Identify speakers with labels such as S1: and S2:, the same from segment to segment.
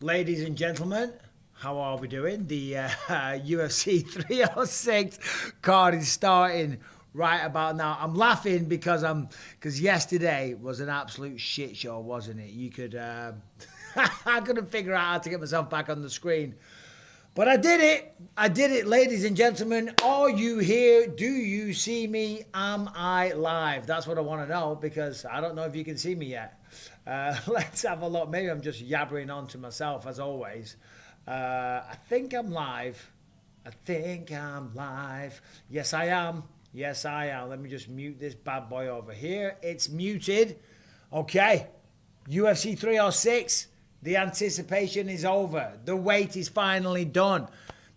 S1: Ladies and gentlemen, how are we doing? The UFC 306 card is starting right about now. I'm laughing because yesterday was an absolute shit show, wasn't it? You could I couldn't figure out how to get myself back on the screen. But I did it, ladies and gentlemen. Are you here? Do you see me? Am I live? That's what I want to know, because I don't know if you can see me yet. Let's have a look. Maybe I'm just yabbering on to myself as always. I think I'm live. Yes, I am. Let me just mute this bad boy over here. It's muted. Okay. UFC 306. The anticipation is over. The wait is finally done.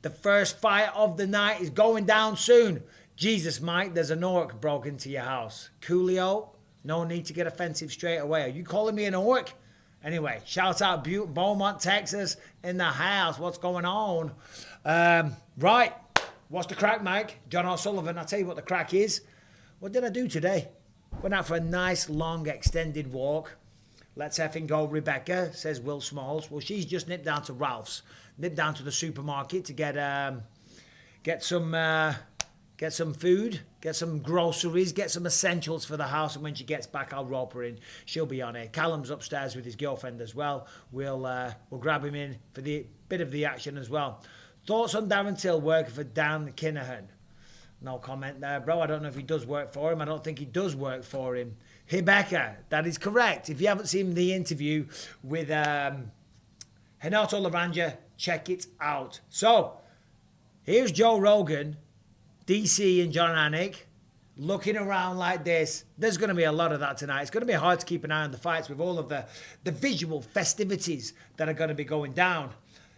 S1: The first fight of the night is going down soon. Jesus, Mike, there's an orc broke into your house. Coolio, no need to get offensive straight away. Are you calling me an orc? Anyway, shout out Beaumont, Texas, in the house. What's going on? Right. What's the crack, Mike? John O'Sullivan, I'll tell you what the crack is. What did I do today? Went out for a nice, long, extended walk. Let's effing go, Rebecca, says Will Smalls. Well, she's just nipped down to Ralph's. Nipped down to the supermarket to get some food, get some groceries, get some essentials for the house, and when she gets back, I'll rope her in. She'll be on it. Callum's upstairs with his girlfriend as well. We'll grab him in for the bit of the action as well. Thoughts on Darren Till working for Dan Kinahan? No comment there, bro. I don't know if he does work for him. I don't think he does work for him. Rebecca, that is correct. If you haven't seen the interview with Renato Laranja, check it out. So, here's Joe Rogan, DC and John Anik, looking around like this. There's going to be a lot of that tonight. It's going to be hard to keep an eye on the fights with all of the visual festivities that are going to be going down.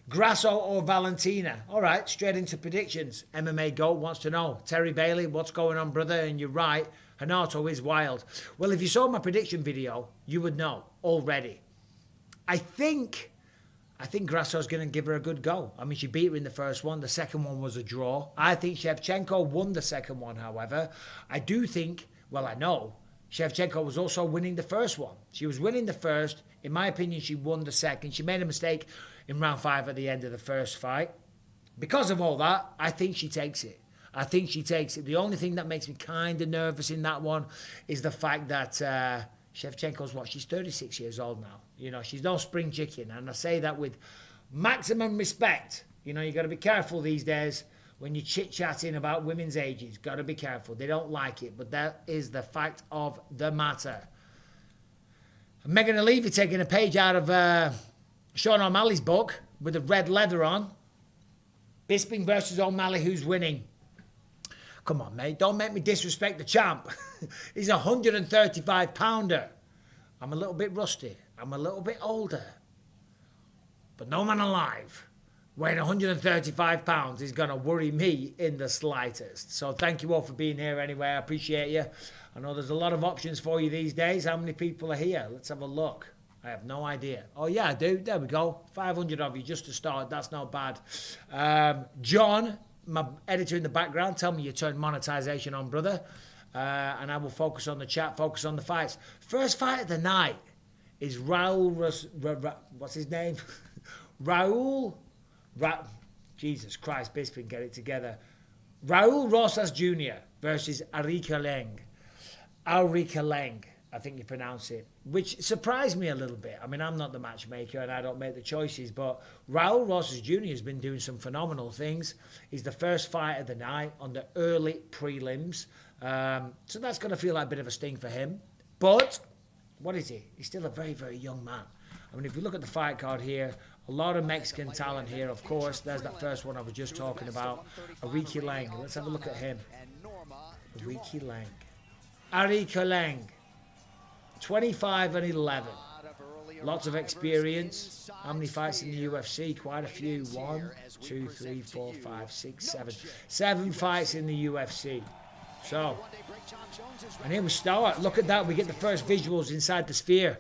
S1: Grasso or Valentina? All right, straight into predictions. MMA Goat wants to know. Terry Bailey, what's going on, brother? And you're right, Renato is wild. Well, if you saw my prediction video, you would know already. I think Grasso's going to give her a good go. I mean, she beat her in the first one. The second one was a draw. I think Shevchenko won the second one, however. I know Shevchenko was also winning the first one. She was winning the first. In my opinion, she won the second. She made a mistake in round 5 at the end of the first fight. Because of all that, I think she takes it. The only thing that makes me kind of nervous in that one is the fact that Shevchenko's she's 36 years old now. You know, she's no spring chicken. And I say that with maximum respect. You know, you got to be careful these days when you're chit-chatting about women's ages. Got to be careful. They don't like it. But that is the fact of the matter. Megan Levy taking a page out of Sean O'Malley's book with the red leather on. Bisping versus O'Malley, who's winning? Come on, mate. Don't make me disrespect the champ. He's a 135-pounder. I'm a little bit rusty. I'm a little bit older. But no man alive weighing 135 pounds is going to worry me in the slightest. So thank you all for being here anyway. I appreciate you. I know there's a lot of options for you these days. How many people are here? Let's have a look. I have no idea. Oh, yeah, I do. There we go. 500 of you just to start. That's not bad. John, my editor in the background, tell me you turned monetization on, brother. And I will focus on the chat, focus on the fights. First fight of the night is Raul... what's his name? Jesus Christ, Bisping, get it together. Raul Rosas Jr. versus Aori Qileng. I think you pronounce it, which surprised me a little bit. I mean, I'm not the matchmaker and I don't make the choices, but Raul Rosas Jr. has been doing some phenomenal things. He's the first fight of the night on the early prelims. So that's going to feel like a bit of a sting for him. But what is he? He's still a very, very young man. I mean, if you look at the fight card here, a lot of Mexican talent here, of course. There's that first one I was just talking about. Aori Qileng. Let's have a look at him. Aori Qileng. 25-11. Lots of experience. How many fights in the UFC? Quite a few. 1, 2, 3, 4, 5, 6, 7. 7 fights in the UFC. So, and here we start. Look at that. We get the first visuals inside the sphere.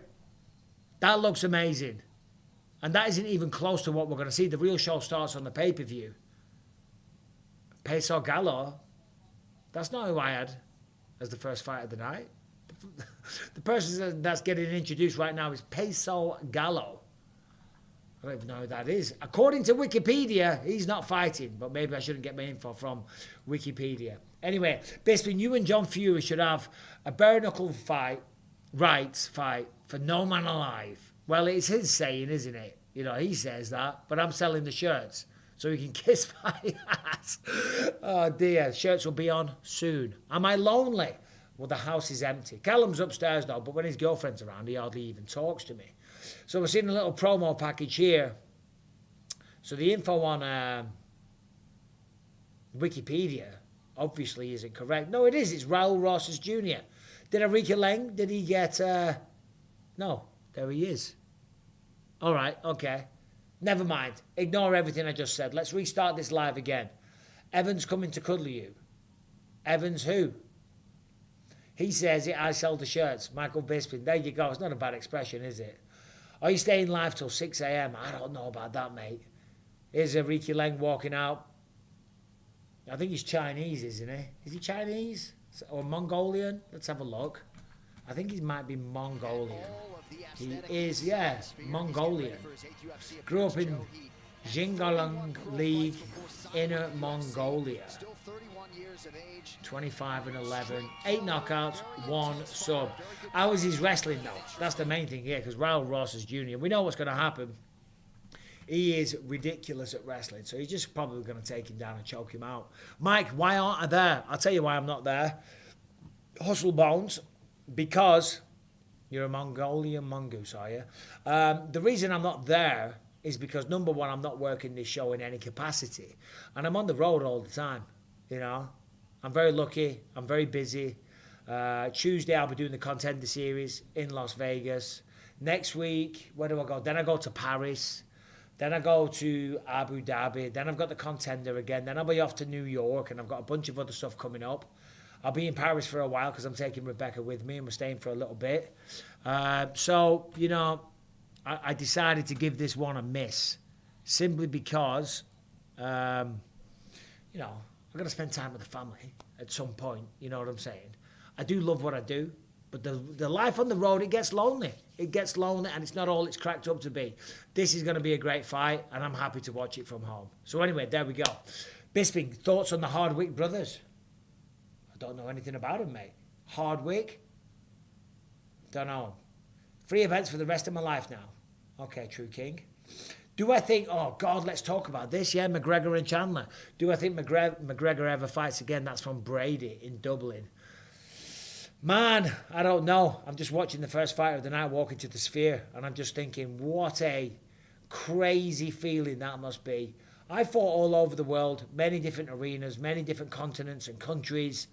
S1: That looks amazing. And that isn't even close to what we're going to see. The real show starts on the pay-per-view. Peso Gallo. That's not who I had as the first fight of the night. The person that's getting introduced right now is Peso Gallo. I don't even know who that is. According to Wikipedia, he's not fighting, but maybe I shouldn't get my info from Wikipedia. Anyway, Bisping, you and John Fury should have a bare-knuckle rights fight for no man alive. Well, it's his saying, isn't it? You know, he says that, but I'm selling the shirts so he can kiss my ass. Oh, dear. Shirts will be on soon. Am I lonely? Well, the house is empty. Callum's upstairs, though, but when his girlfriend's around, he hardly even talks to me. So we're seeing a little promo package here. So the info on Wikipedia obviously isn't correct. No, it is. It's Raul Rosas Jr. Did I read Qileng? Did he get... No, there he is. All right, okay. Never mind. Ignore everything I just said. Let's restart this live again. Evans coming to cuddle you. Evans who? He says it, I sell the shirts. Michael Bisping. There you go. It's not a bad expression, is it? Are you staying live till 6 a.m.? I don't know about that, mate. Here's Ricky Leng walking out. I think he's Chinese, isn't he? Is he Chinese? Or Mongolian? Let's have a look. I think he might be Mongolian. He is, yeah, Mongolian. Grew up in Jingalang League, Inner Mongolia. 25-11, 8 knockouts, 1 sub. How is his wrestling though? That's the main thing here, because Raul Rosas Jr., we know what's going to happen. He is ridiculous at wrestling, so he's just probably going to take him down and choke him out. Mike, why aren't I there? I'll tell you why I'm not there. Hustle Bones, because you're a Mongolian mongoose, are you? The reason I'm not there is because, number one, I'm not working this show in any capacity. And I'm on the road all the time, you know. I'm very lucky. I'm very busy. Tuesday, I'll be doing the Contender Series in Las Vegas. Next week, where do I go? Then I go to Paris. Then I go to Abu Dhabi. Then I've got the Contender again. Then I'll be off to New York, and I've got a bunch of other stuff coming up. I'll be in Paris for a while because I'm taking Rebecca with me, and we're staying for a little bit. So, you know, I decided to give this one a miss simply because, you know, I've got to spend time with the family at some point, you know what I'm saying? I do love what I do, but the life on the road, it gets lonely. It gets lonely, and it's not all it's cracked up to be. This is going to be a great fight, and I'm happy to watch it from home. So anyway, there we go. Bisping, thoughts on the Hardwick brothers? I don't know anything about them, mate. Hardwick? Don't know. 3 events for the rest of my life now. Okay, True King. Do I think, oh, God, let's talk about this. Yeah, McGregor and Chandler. Do I think McGregor ever fights again? That's from Brady in Dublin. Man, I don't know. I'm just watching the first fight of the night, walking to the Sphere, and I'm just thinking, what a crazy feeling that must be. I fought all over the world, many different arenas, many different continents and countries,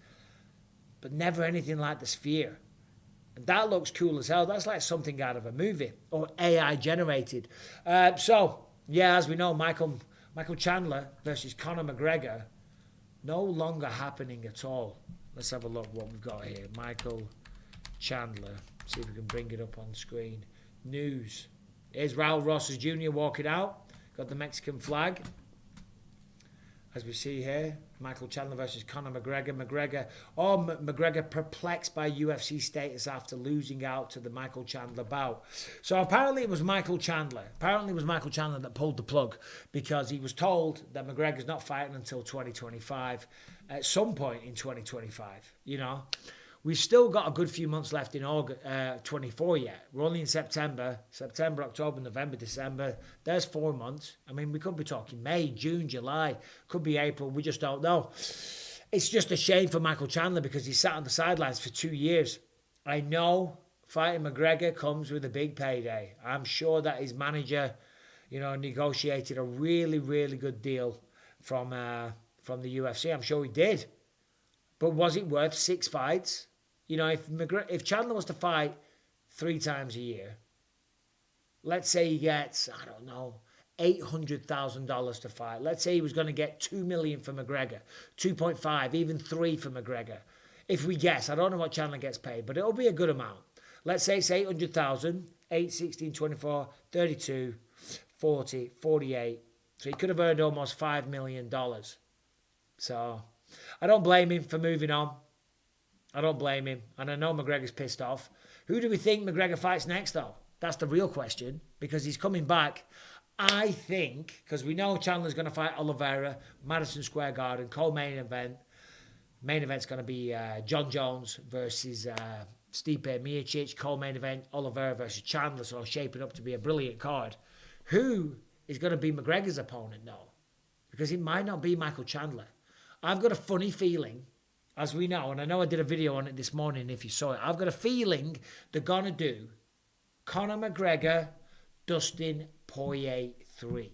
S1: but never anything like the Sphere. And that looks cool as hell. That's like something out of a movie or AI generated. So, yeah, as we know, Michael Chandler versus Conor McGregor, no longer happening at all. Let's have a look what we've got here. Michael Chandler. See if we can bring it up on screen. News. Here's Raul Rosas Jr. walking out. Got the Mexican flag. As we see here, Michael Chandler versus Conor McGregor. McGregor perplexed by UFC status after losing out to the Michael Chandler bout. So apparently it was Michael Chandler. That pulled the plug because he was told that McGregor's not fighting until 2025, at some point in 2025, you know. We've still got a good few months left in August, 24 yet. We're only in September, October, November, December. There's 4 months. I mean, we could be talking May, June, July. Could be April. We just don't know. It's just a shame for Michael Chandler because he sat on the sidelines for 2 years. I know fighting McGregor comes with a big payday. I'm sure that his manager, you know, negotiated a really, really good deal from the UFC. I'm sure he did. But was it worth 6 fights? You know, if Chandler was to fight 3 times a year, let's say he gets, I don't know, $800,000 to fight. Let's say he was going to get $2 million for McGregor, 2.5, even 3 for McGregor. If we guess, I don't know what Chandler gets paid, but it'll be a good amount. Let's say it's 800,000, 8, 16, 24, 32, 40, 48. So he could have earned almost $5 million. So I don't blame him for moving on. I don't blame him. And I know McGregor's pissed off. Who do we think McGregor fights next, though? That's the real question, because he's coming back I think, because we know Chandler's going to fight Oliveira, Madison Square Garden, co-main event. Main event's going to be John Jones versus Stipe Miocic. Co-main event, Oliveira versus Chandler. So shaping up to be a brilliant card. Who is going to be McGregor's opponent? No. Because it might not be Michael Chandler. I've got a funny feeling, as we know, and I know I did a video on it this morning if you saw it. I've got a feeling they're going to do Conor McGregor, Dustin Poirier 3.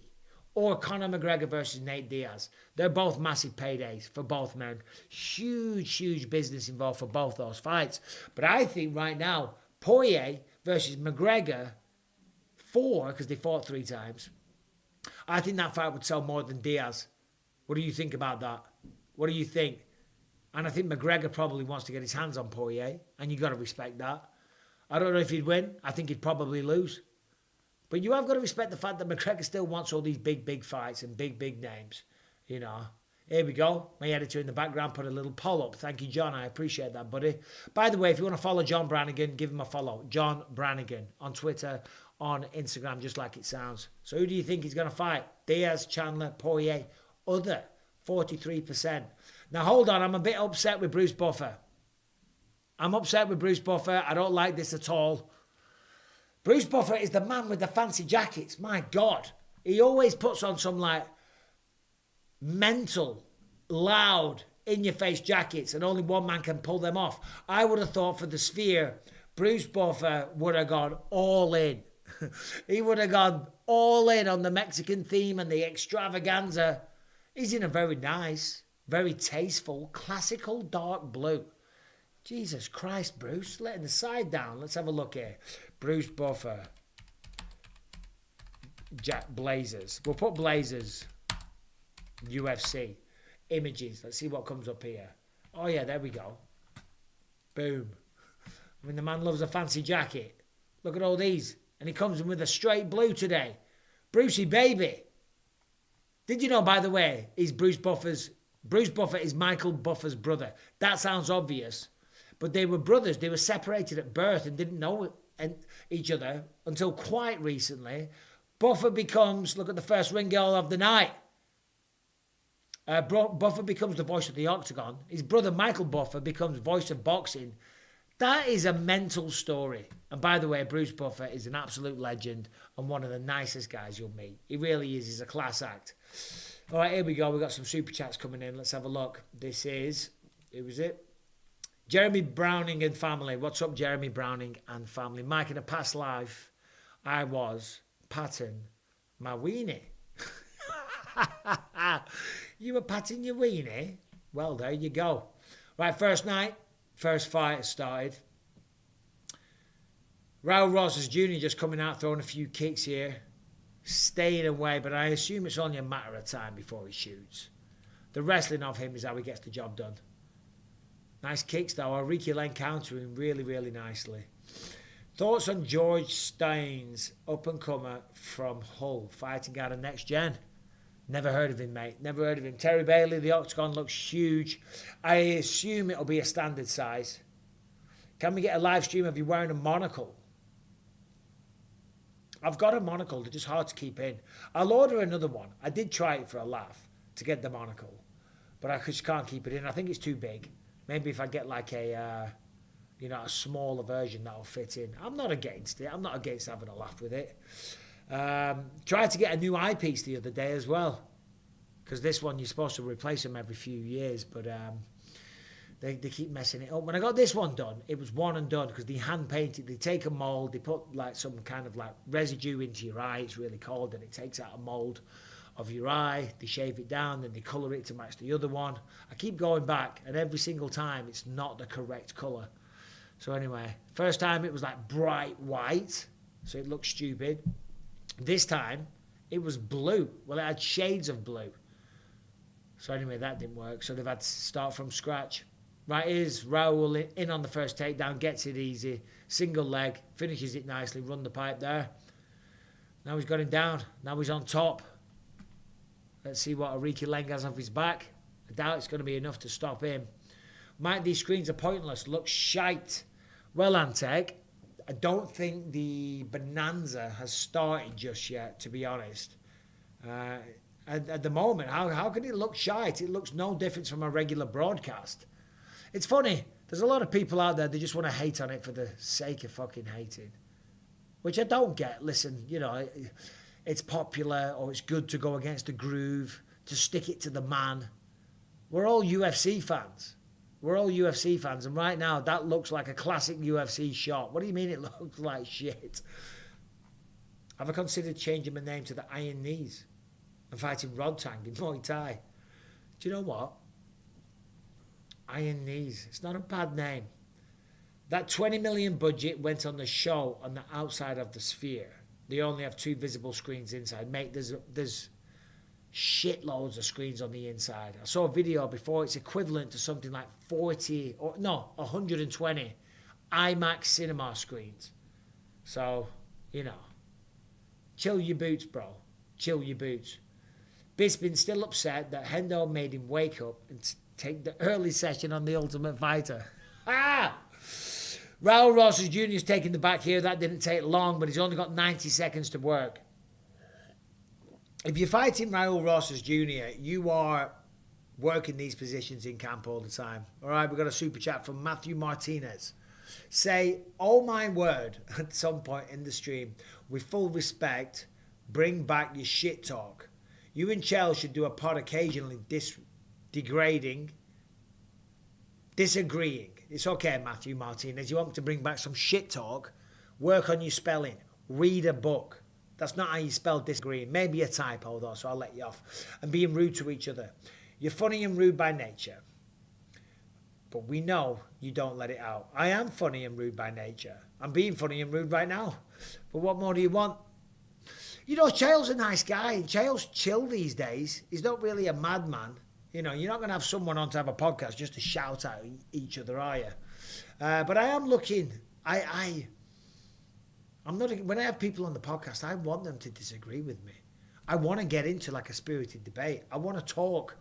S1: Or Conor McGregor versus Nate Diaz. They're both massive paydays for both men. Huge, huge business involved for both those fights. But I think right now, Poirier versus McGregor 4, because they fought 3 times. I think that fight would sell more than Diaz. What do you think about that? What do you think? And I think McGregor probably wants to get his hands on Poirier, and you got to respect that. I don't know if he'd win. I think he'd probably lose. But you have got to respect the fact that McGregor still wants all these big, big fights and big, big names. You know. Here we go. My editor in the background put a little poll up. Thank you, John. I appreciate that, buddy. By the way, if you want to follow John Brannigan, give him a follow. John Brannigan on Twitter, on Instagram, just like it sounds. So who do you think he's going to fight? Diaz, Chandler, Poirier, other, 43%. Now, hold on. I'm a bit upset with Bruce Buffer. I'm upset with Bruce Buffer. I don't like this at all. Bruce Buffer is the man with the fancy jackets. My God. He always puts on some, like, mental, loud, in-your-face jackets, and only one man can pull them off. I would have thought for the Sphere, Bruce Buffer would have gone all in. He would have gone all in on the Mexican theme and the extravaganza. He's in a very nice, very tasteful, classical dark blue. Jesus Christ, Bruce, letting the side down. Let's have a look here. Bruce Buffer. Blazers. We'll put Blazers. UFC. Images. Let's see what comes up here. Oh, yeah, there we go. Boom. I mean, the man loves a fancy jacket. Look at all these. And he comes in with a straight blue today. Brucey, baby. Did you know, by the way, Bruce Buffer is Michael Buffer's brother. That sounds obvious. But they were brothers. They were separated at birth and didn't know each other until quite recently. Buffer becomes, look at the first ring girl of the night. Buffer becomes the voice of the Octagon. His brother Michael Buffer becomes voice of boxing. That is a mental story. And by the way, Bruce Buffer is an absolute legend and one of the nicest guys you'll meet. He really is. He's a class act. All right, here we go. We've got some super chats coming in. Let's have a look. This is, who was it? Jeremy Browning and family. What's up, Jeremy Browning and family? Mike, in a past life, I was patting my weenie. You were patting your weenie? Well, there you go. Right, first night, first fight has started. Raul Rosas Jr. just coming out, throwing a few kicks here. Staying away, but I assume it's only a matter of time before he shoots. The wrestling of him is how he gets the job done. Nice kicks, though. Qileng countering really, really nicely. Thoughts on George Steins, up-and-comer from Hull, fighting out of Next Gen? Never heard of him, mate. Never heard of him. Terry Bailey, the Octagon looks huge. I assume it'll be a standard size. Can we get a live stream of you wearing a monocle? I've got a monocle. They're just hard to keep in. I'll order another one. I did try it for a laugh to get the monocle, but I just can't keep it in. I think it's too big. Maybe if I get like a smaller version that'll fit in. I'm not against it. I'm not against having a laugh with it. Tried to get a new eyepiece the other day as well, because this one you're supposed to replace them every few years, but they keep messing it up. When I got this one done, it was one and done because they hand painted. They take a mold, they put like some kind of like residue into your eye. It's really cold, and it takes out a mold of your eye. They shave it down, then they colour it to match the other one. I keep going back, and every single time it's not the correct colour. So anyway, first time it was like bright white, so it looked stupid. This time it was blue. Well, it had shades of blue. So anyway, that didn't work. So they've had to start from scratch. Right, here's Raul in on the first takedown, gets it easy. Single leg, finishes it nicely, run the pipe there. Now he's got him down. Now he's on top. Let's see what Qileng has off his back. I doubt it's going to be enough to stop him. Mike, these screens are pointless. Looks shite. Well, Antec, I don't think the bonanza has started just yet, to be honest. At the moment, how can it look shite? It looks no different from a regular broadcast. It's funny. There's a lot of people out there that just want to hate on it for the sake of fucking hating, which I don't get. Listen, you know, it's popular or it's good to go against the groove, to stick it to the man. We're all UFC fans. We're all UFC fans, and right now that looks like a classic UFC shot. What do you mean it looks like shit? Have I considered changing my name to the Iron Knees and fighting Rod Tang in Muay Thai? Do you know what? Iron Knees. It's not a bad name. That 20 million budget went on the show on the outside of the Sphere. They only have 2 visible screens inside. Mate, there's shitloads of screens on the inside. I saw a video before. It's equivalent to something like 120 IMAX cinema screens. So, you know, chill your boots, bro. Chill your boots. Bisping's still upset that Hendo made him wake up and take the early session on The Ultimate Fighter. Raul Rosas Jr. is taking the back here. That didn't take long, but he's only got 90 seconds to work. If you're fighting Raul Rosas Jr., you are working these positions in camp all the time. All right, we've got a super chat from Matthew Martinez. Say, oh my word, at some point in the stream, with full respect, bring back your shit talk. You and Chell should do a pod occasionally disagreeing. It's okay, Matthew Martinez. You want me to bring back some shit talk? Work on your spelling. Read a book. That's not how you spell disagreeing. Maybe a typo, though, so I'll let you off. And being rude to each other. You're funny and rude by nature. But we know you don't let it out. I am funny and rude by nature. I'm being funny and rude right now. But what more do you want? You know, Chael's a nice guy. Chael's chill these days. He's not really a madman. You know, you're not going to have someone on to have a podcast just to shout at each other, are you? But I am looking... I'm not. When I have people on the podcast, I want them to disagree with me. I want to get into like a spirited debate. I want to talk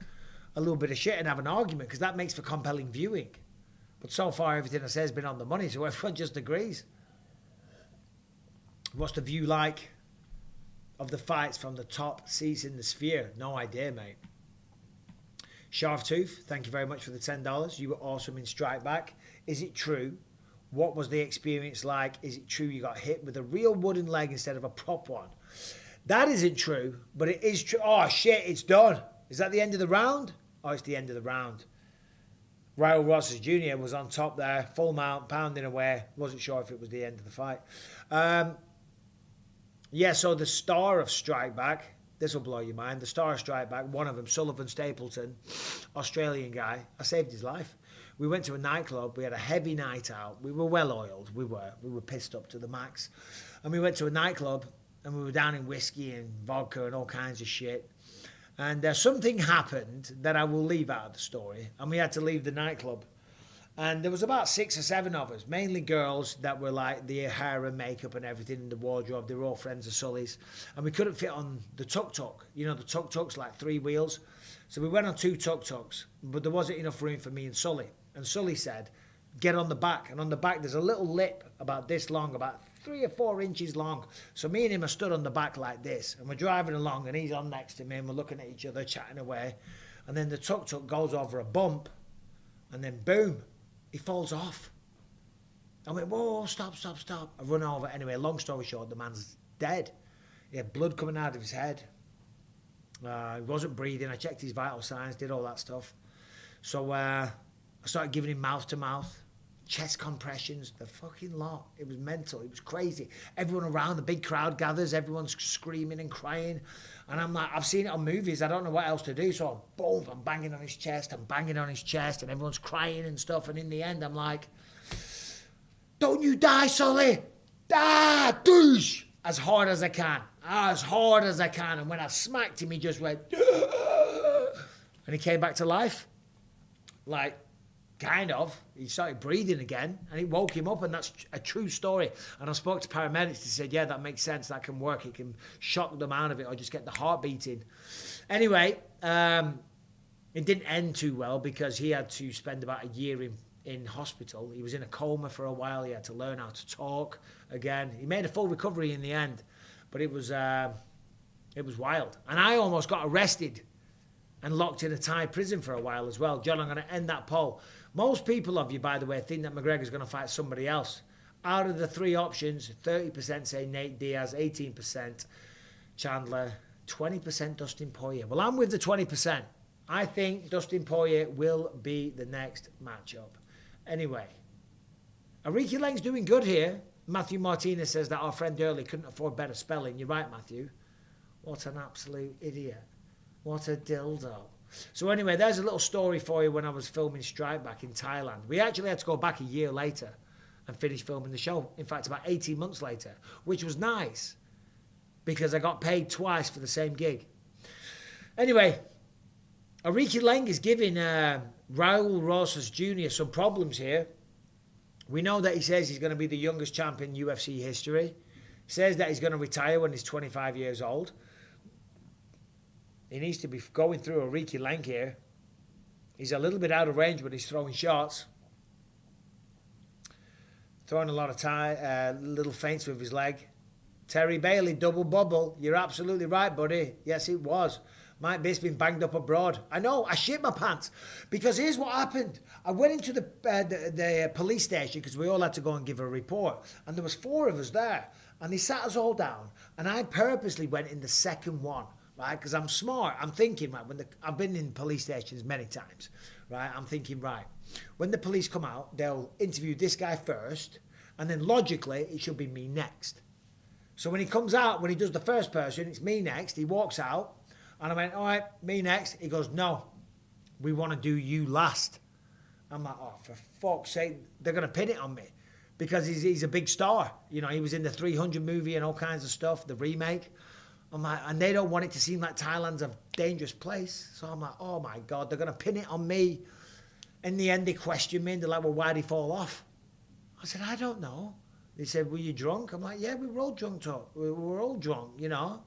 S1: a little bit of shit and have an argument because that makes for compelling viewing. But so far, everything I say has been on the money, so everyone just agrees. What's the view like of the fights from the top seats in the Sphere? No idea, mate. Sharp Tooth, thank you very much for the $10. You were awesome in Strike Back. Is it true? What was the experience like? Is it true you got hit with a real wooden leg instead of a prop one? That isn't true, but it is true. Oh, shit, it's done. Is that the end of the round? Oh, it's the end of the round. Raul Rosas Jr. was on top there, full mount, pounding away. Wasn't sure if it was the end of the fight. Yeah, so the star of Strike Back, this will blow your mind. The star of Strike Back, one of them, Sullivan Stapleton, Australian guy. I saved his life. We went to a nightclub. We had a heavy night out. We were well oiled. We were pissed up to the max. And we went to a nightclub and we were down in whiskey and vodka and all kinds of shit. And something happened that I will leave out of the story. And we had to leave the nightclub. And there was about 6 or 7 of us, mainly girls that were like the hair and makeup and everything in the wardrobe. They were all friends of Sully's. And we couldn't fit on the tuk-tuk. You know, the tuk-tuk's like 3 wheels. So we went on 2 tuk-tuks, but there wasn't enough room for me and Sully. And Sully said, get on the back. And on the back, there's a little lip about this long, about 3 or 4 inches long. So me and him are stood on the back like this. And we're driving along, and he's on next to me, and we're looking at each other, chatting away. And then the tuk-tuk goes over a bump, and then boom, he falls off. I went, whoa, stop. I run over. Anyway, long story short, the man's dead. He had blood coming out of his head. He wasn't breathing. I checked his vital signs, did all that stuff. So I started giving him mouth-to-mouth, chest compressions, the fucking lot. It was mental. It was crazy. Everyone around, the big crowd gathers. Everyone's screaming and crying. And I'm like, I've seen it on movies. I don't know what else to do. So boom, I'm banging on his chest. And everyone's crying and stuff. And in the end, I'm like, don't you die, Sully. Ah, douche. As hard as I can. And when I smacked him, he just went, and he came back to life. Like, kind of. He started breathing again, and it woke him up, and that's a true story. And I spoke to paramedics. They said, yeah, that makes sense. That can work. It can shock them out of it or just get the heart beating. Anyway, it didn't end too well because he had to spend about a year in hospital. He was in a coma for a while. He had to learn how to talk again. He made a full recovery in the end, but it was It was wild. And I almost got arrested and locked in a Thai prison for a while as well. John, I'm going to end that poll. Most people of you, by the way, think that McGregor's going to fight somebody else. Out of the 3 options, 30% say Nate Diaz, 18% Chandler, 20% Dustin Poirier. Well, I'm with the 20%. I think Dustin Poirier will be the next matchup. Anyway, Aori Qileng's doing good here. Matthew Martinez says that our friend earlier couldn't afford better spelling. You're right, Matthew. What an absolute idiot. What a dildo. So anyway, there's a little story for you when I was filming Strike Back in Thailand. We actually had to go back a year later and finish filming the show. In fact, about 18 months later, which was nice because I got paid twice for the same gig. Anyway, Aori Qileng is giving Raul Rosas Jr. some problems here. We know that he says he's going to be the youngest champ in UFC history. He says that he's going to retire when he's 25 years old. He needs to be going through Aori Qileng here. He's a little bit out of range when he's throwing shots. Throwing a lot of little feints with his leg. Terry Bailey, double bubble. You're absolutely right, buddy. Yes, it was. Mike Bisping banged up abroad. I know, I shit my pants. Because here's what happened. I went into the police station because we all had to go and give a report. And there was 4 of us there. And they sat us all down. And I purposely went in the second one. Right, because I'm smart. I'm thinking, right, I've been in police stations many times, right? I'm thinking, right, when the police come out, they'll interview this guy first, and then logically, it should be me next. So when he comes out, when he does the first person, it's me next. He walks out, and I went, all right, me next. He goes, no, we want to do you last. I'm like, oh, for fuck's sake, they're going to pin it on me because he's a big star. You know, he was in the 300 movie and all kinds of stuff, the remake. I'm like, and they don't want it to seem like Thailand's a dangerous place. So I'm like, oh my God, they're going to pin it on me. In the end, they questioned me and they're like, well, why'd he fall off? I said, I don't know. They said, were you drunk? I'm like, yeah, we were all drunk. We were all drunk, you know.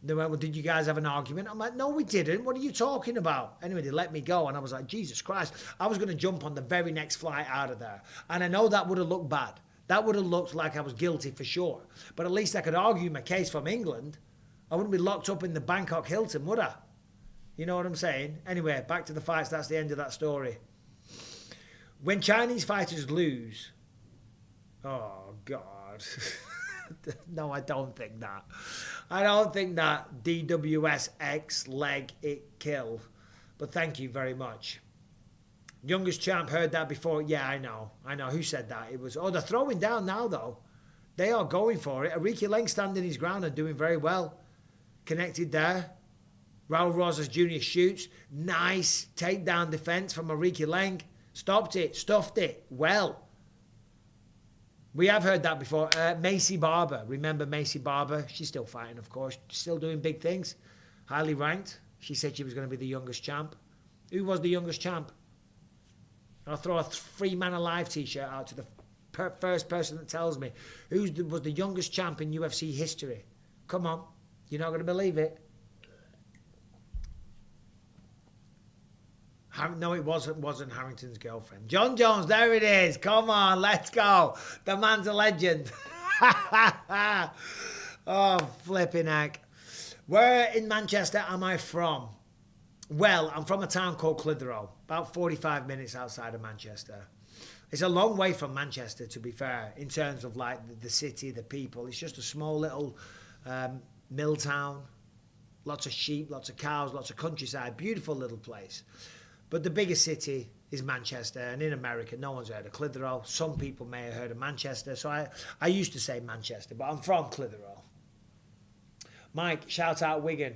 S1: They went, well, did you guys have an argument? I'm like, no, we didn't. What are you talking about? Anyway, they let me go. And I was like, Jesus Christ. I was going to jump on the very next flight out of there. And I know that would have looked bad. That would have looked like I was guilty for sure. But at least I could argue my case from England. I wouldn't be locked up in the Bangkok Hilton, would I? You know what I'm saying? Anyway, back to the fights. That's the end of that story. When Chinese fighters lose, oh, God. No, I don't think that. I don't think that DWSX leg it kill. But thank you very much. Youngest champ heard that before. Yeah, I know. Who said that? It was, they're throwing down now, though. They are going for it. Aori Qileng standing his ground and doing very well. Connected there. Raul Rosas Jr. shoots. Nice takedown defense from Aori Qileng. Stopped it. Stuffed it. Well. We have heard that before. Macy Barber. Remember Macy Barber? She's still fighting, of course. Still doing big things. Highly ranked. She said she was going to be the youngest champ. Who was the youngest champ? I'll throw a Free Man Alive t-shirt out to the first person that tells me who was the youngest champ in UFC history. Come on. You're not going to believe it. No, it wasn't Harrington's girlfriend. John Jones, there it is. Come on, let's go. The man's a legend. Oh, flipping heck. Where in Manchester am I from? Well, I'm from a town called Clitheroe, about 45 minutes outside of Manchester. It's a long way from Manchester, to be fair, in terms of like the city, the people. It's just a small little mill town. Lots of sheep, lots of cows, lots of countryside. Beautiful little place. But the biggest city is Manchester, and in America, no one's heard of Clitheroe. Some people may have heard of Manchester, so I used to say Manchester, but I'm from Clitheroe. Mike, shout out Wigan.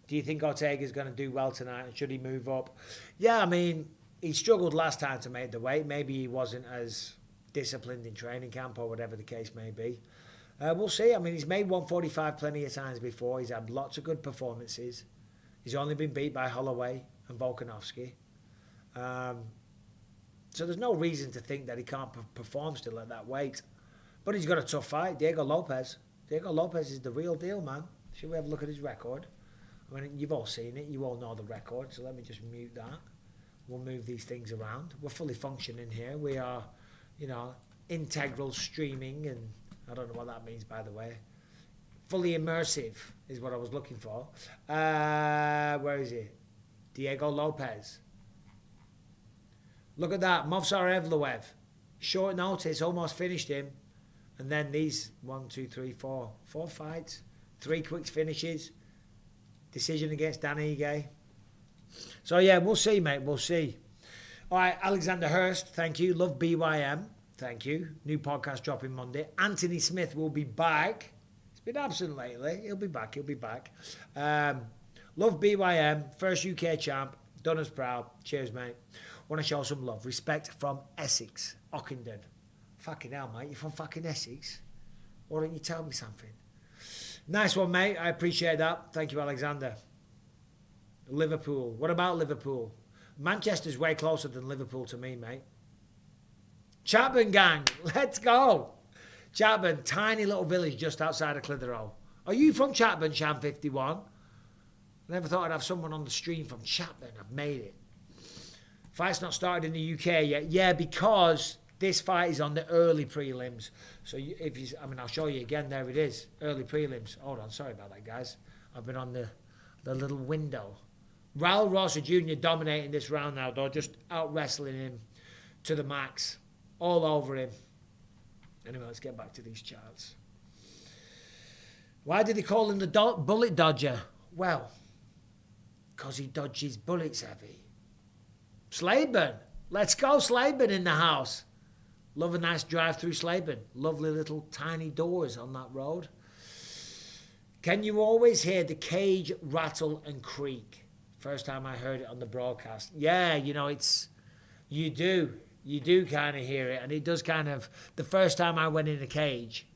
S1: Do you think Ortega's going to do well tonight, and should he move up? Yeah, I mean, he struggled last time to make the weight. Maybe he wasn't as disciplined in training camp or whatever the case may be. We'll see. I mean, he's made 145 plenty of times before. He's had lots of good performances. He's only been beat by Holloway and Volkanovski. So there's no reason to think that he can't perform still at that weight. But he's got a tough fight. Diego Lopes. Diego Lopes is the real deal, man. Should we have a look at his record? I mean, you've all seen it. You all know the record. So let me just mute that. We'll move these things around. We're fully functioning here. We are, integral streaming, and I don't know what that means, by the way. fully immersive is what I was looking for. Where is he? Diego Lopes. Look at that. Movsar Evloev. Short notice, almost finished him. And then these 4 fights. 3 quick finishes. Decision against Dan Ige. So yeah, we'll see, mate. We'll see. All right, Alexander Hurst, thank you. Love BYM, thank you. New podcast dropping Monday. Anthony Smith will be back. He's been absent lately. He'll be back. Love BYM, first UK champ. Done us proud. Cheers, mate. Want to show some love. Respect from Essex, Ockenden. Fucking hell, mate. You're from fucking Essex? Why don't you tell me something? Nice one, mate. I appreciate that. Thank you, Alexander. Liverpool. What about Liverpool? Manchester's way closer than Liverpool to me, mate. Chapman gang, let's go. Chapman, tiny little village just outside of Clitheroe. Are you from Chapman, Sham51? I never thought I'd have someone on the stream from Chapman. I've made it. Fight's not started in the UK yet. Yeah, because this fight is on the early prelims. So I'll show you again. There it is. Early prelims. Hold on. Sorry about that, guys. I've been on the little window. Raul Rosas Jr. dominating this round now, though, just out-wrestling him to the max. All over him. Anyway, let's get back to these charts. Why did they call him the bullet dodger? Well, because he dodges bullets heavy. Slaben. Let's go, Slaben in the house. Love a nice drive through Slaben. Lovely little tiny doors on that road. Can you always hear the cage rattle and creak? First time I heard it on the broadcast. Yeah, you do kind of hear it. And it does kind of, the first time I went in a cage,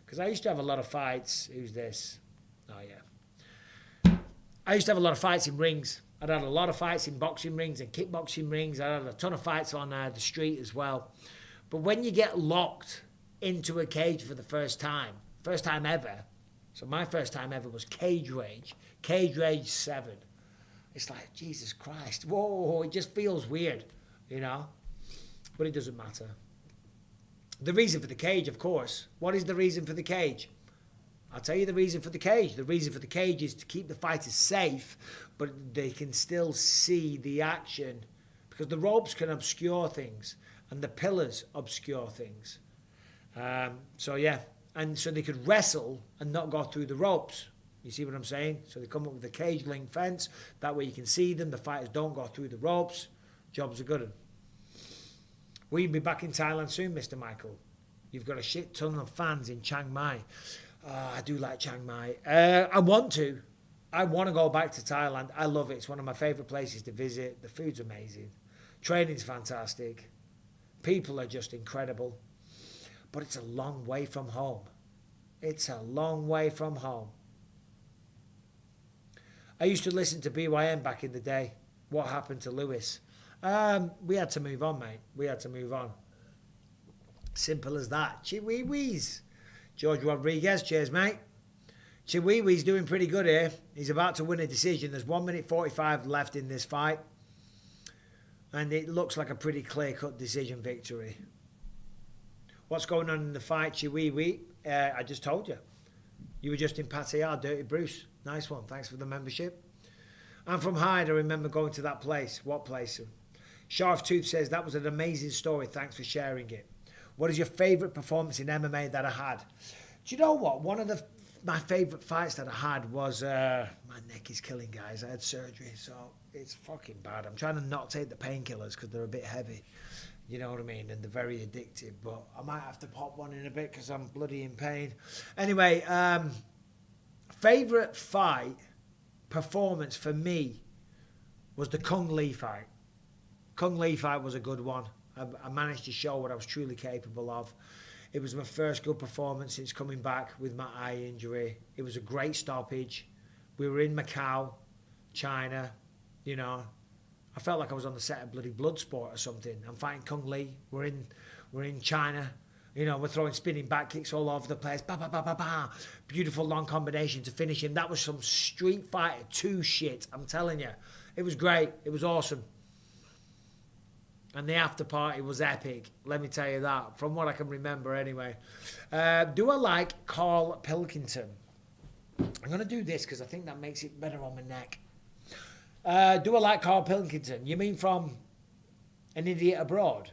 S1: because I used to have a lot of fights. Who's this? Oh, yeah. I used to have a lot of fights in rings. I'd had a lot of fights in boxing rings and kickboxing rings. I had a ton of fights on the street as well. But when you get locked into a cage for the first time ever, so my first time ever was Cage Rage 7. It's like, Jesus Christ, whoa, it just feels weird, but it doesn't matter. The reason for the cage, of course. What is the reason for the cage? I'll tell you the reason for the cage. The reason for the cage is to keep the fighters safe, but they can still see the action, because the ropes can obscure things and the pillars obscure things. So they could wrestle and not go through the ropes. You see what I'm saying? So they come up with a cage link fence. That way you can see them. The fighters don't go through the ropes. Jobs are good. Will you be back in Thailand soon, Mr. Michael? You've got a shit ton of fans in Chiang Mai. I do like Chiang Mai. I want to go back to Thailand. I love it. It's one of my favourite places to visit. The food's amazing. Training's fantastic. People are just incredible. But it's a long way from home. I used to listen to BYM back in the day. What happened to Lewis? We had to move on, mate. We had to move on. Simple as that. Chiwiwis. George Rodriguez, cheers, mate. Chiwiwi's doing pretty good here. He's about to win a decision. There's 1 minute 45 left in this fight. And it looks like a pretty clear-cut decision victory. What's going on in the fight, Chiwiwi? I just told you. You were just in Pattaya, Dirty Bruce. Nice one. Thanks for the membership. I'm from Hyde. I remember going to that place. What place? Sharp Tooth says, that was an amazing story. Thanks for sharing it. What is your favourite performance in MMA that I had? Do you know what? One of my favourite fights that I had was... my neck is killing, guys. I had surgery, so it's fucking bad. I'm trying to not take the painkillers because they're a bit heavy. You know what I mean? And they're very addictive. But I might have to pop one in a bit because I'm bloody in pain. Anyway, favourite fight performance for me was the Kung Lee fight. Kung Lee fight was a good one. I managed to show what I was truly capable of. It was my first good performance since coming back with my eye injury. It was a great stoppage. We were in Macau, China, I felt like I was on the set of bloody Bloodsport or something. I'm fighting Kung Lee. We're in China. We're throwing spinning back kicks all over the place. Ba, ba, ba, ba, ba. Beautiful long combination to finish him. That was some Street Fighter 2 shit, I'm telling you. It was great. It was awesome. And the after party was epic. Let me tell you that. From what I can remember anyway. Do I like Carl Pilkington? I'm going to do this because I think that makes it better on my neck. Do I like Carl Pilkington? You mean from An Idiot Abroad?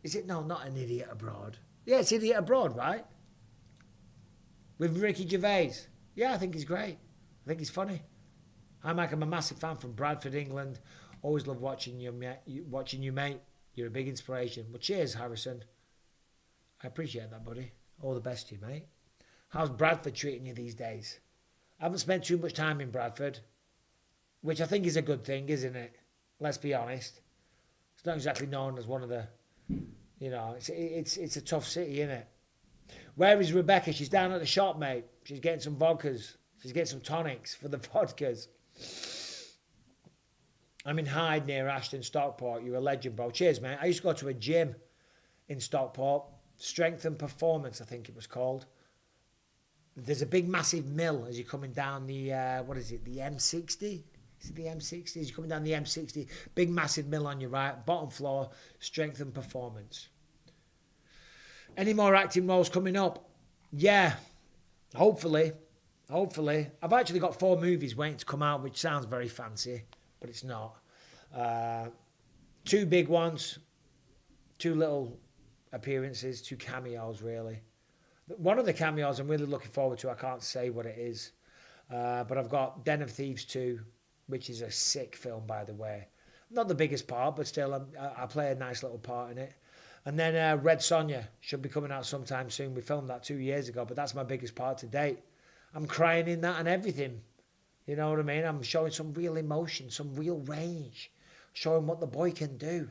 S1: Is it? No, not An Idiot Abroad. Yeah, it's Idiot Abroad, right? With Ricky Gervais. Yeah, I think he's great. I think he's funny. I'm a massive fan from Bradford, England. Always love watching you, mate. You're a big inspiration. Well, cheers, Harrison. I appreciate that, buddy. All the best to you, mate. How's Bradford treating you these days? I haven't spent too much time in Bradford, which I think is a good thing, isn't it? Let's be honest. It's not exactly known as one of the, it's a tough city, isn't it? Where is Rebecca? She's down at the shop, mate. She's getting some vodkas. She's getting some tonics for the vodkas. I'm in Hyde near Ashton, Stockport. You're a legend, bro. Cheers, mate. I used to go to a gym in Stockport. Strength and Performance, I think it was called. There's a big, massive mill as you're coming down the, the M60? Is it the M60? As you're coming down the M60, big, massive mill on your right, bottom floor, Strength and Performance. Any more acting roles coming up? Yeah, hopefully. I've actually got 4 movies waiting to come out, which sounds very fancy, but it's not. 2 big ones, 2 little appearances, 2 cameos, really. One of the cameos I'm really looking forward to, I can't say what it is, but I've got Den of Thieves 2, which is a sick film, by the way. Not the biggest part, but still, I play a nice little part in it. And then Red Sonja should be coming out sometime soon. We filmed that 2 years ago, but that's my biggest part to date. I'm crying in that and everything. You know what I mean? I'm showing some real emotion, some real range, showing what the boy can do.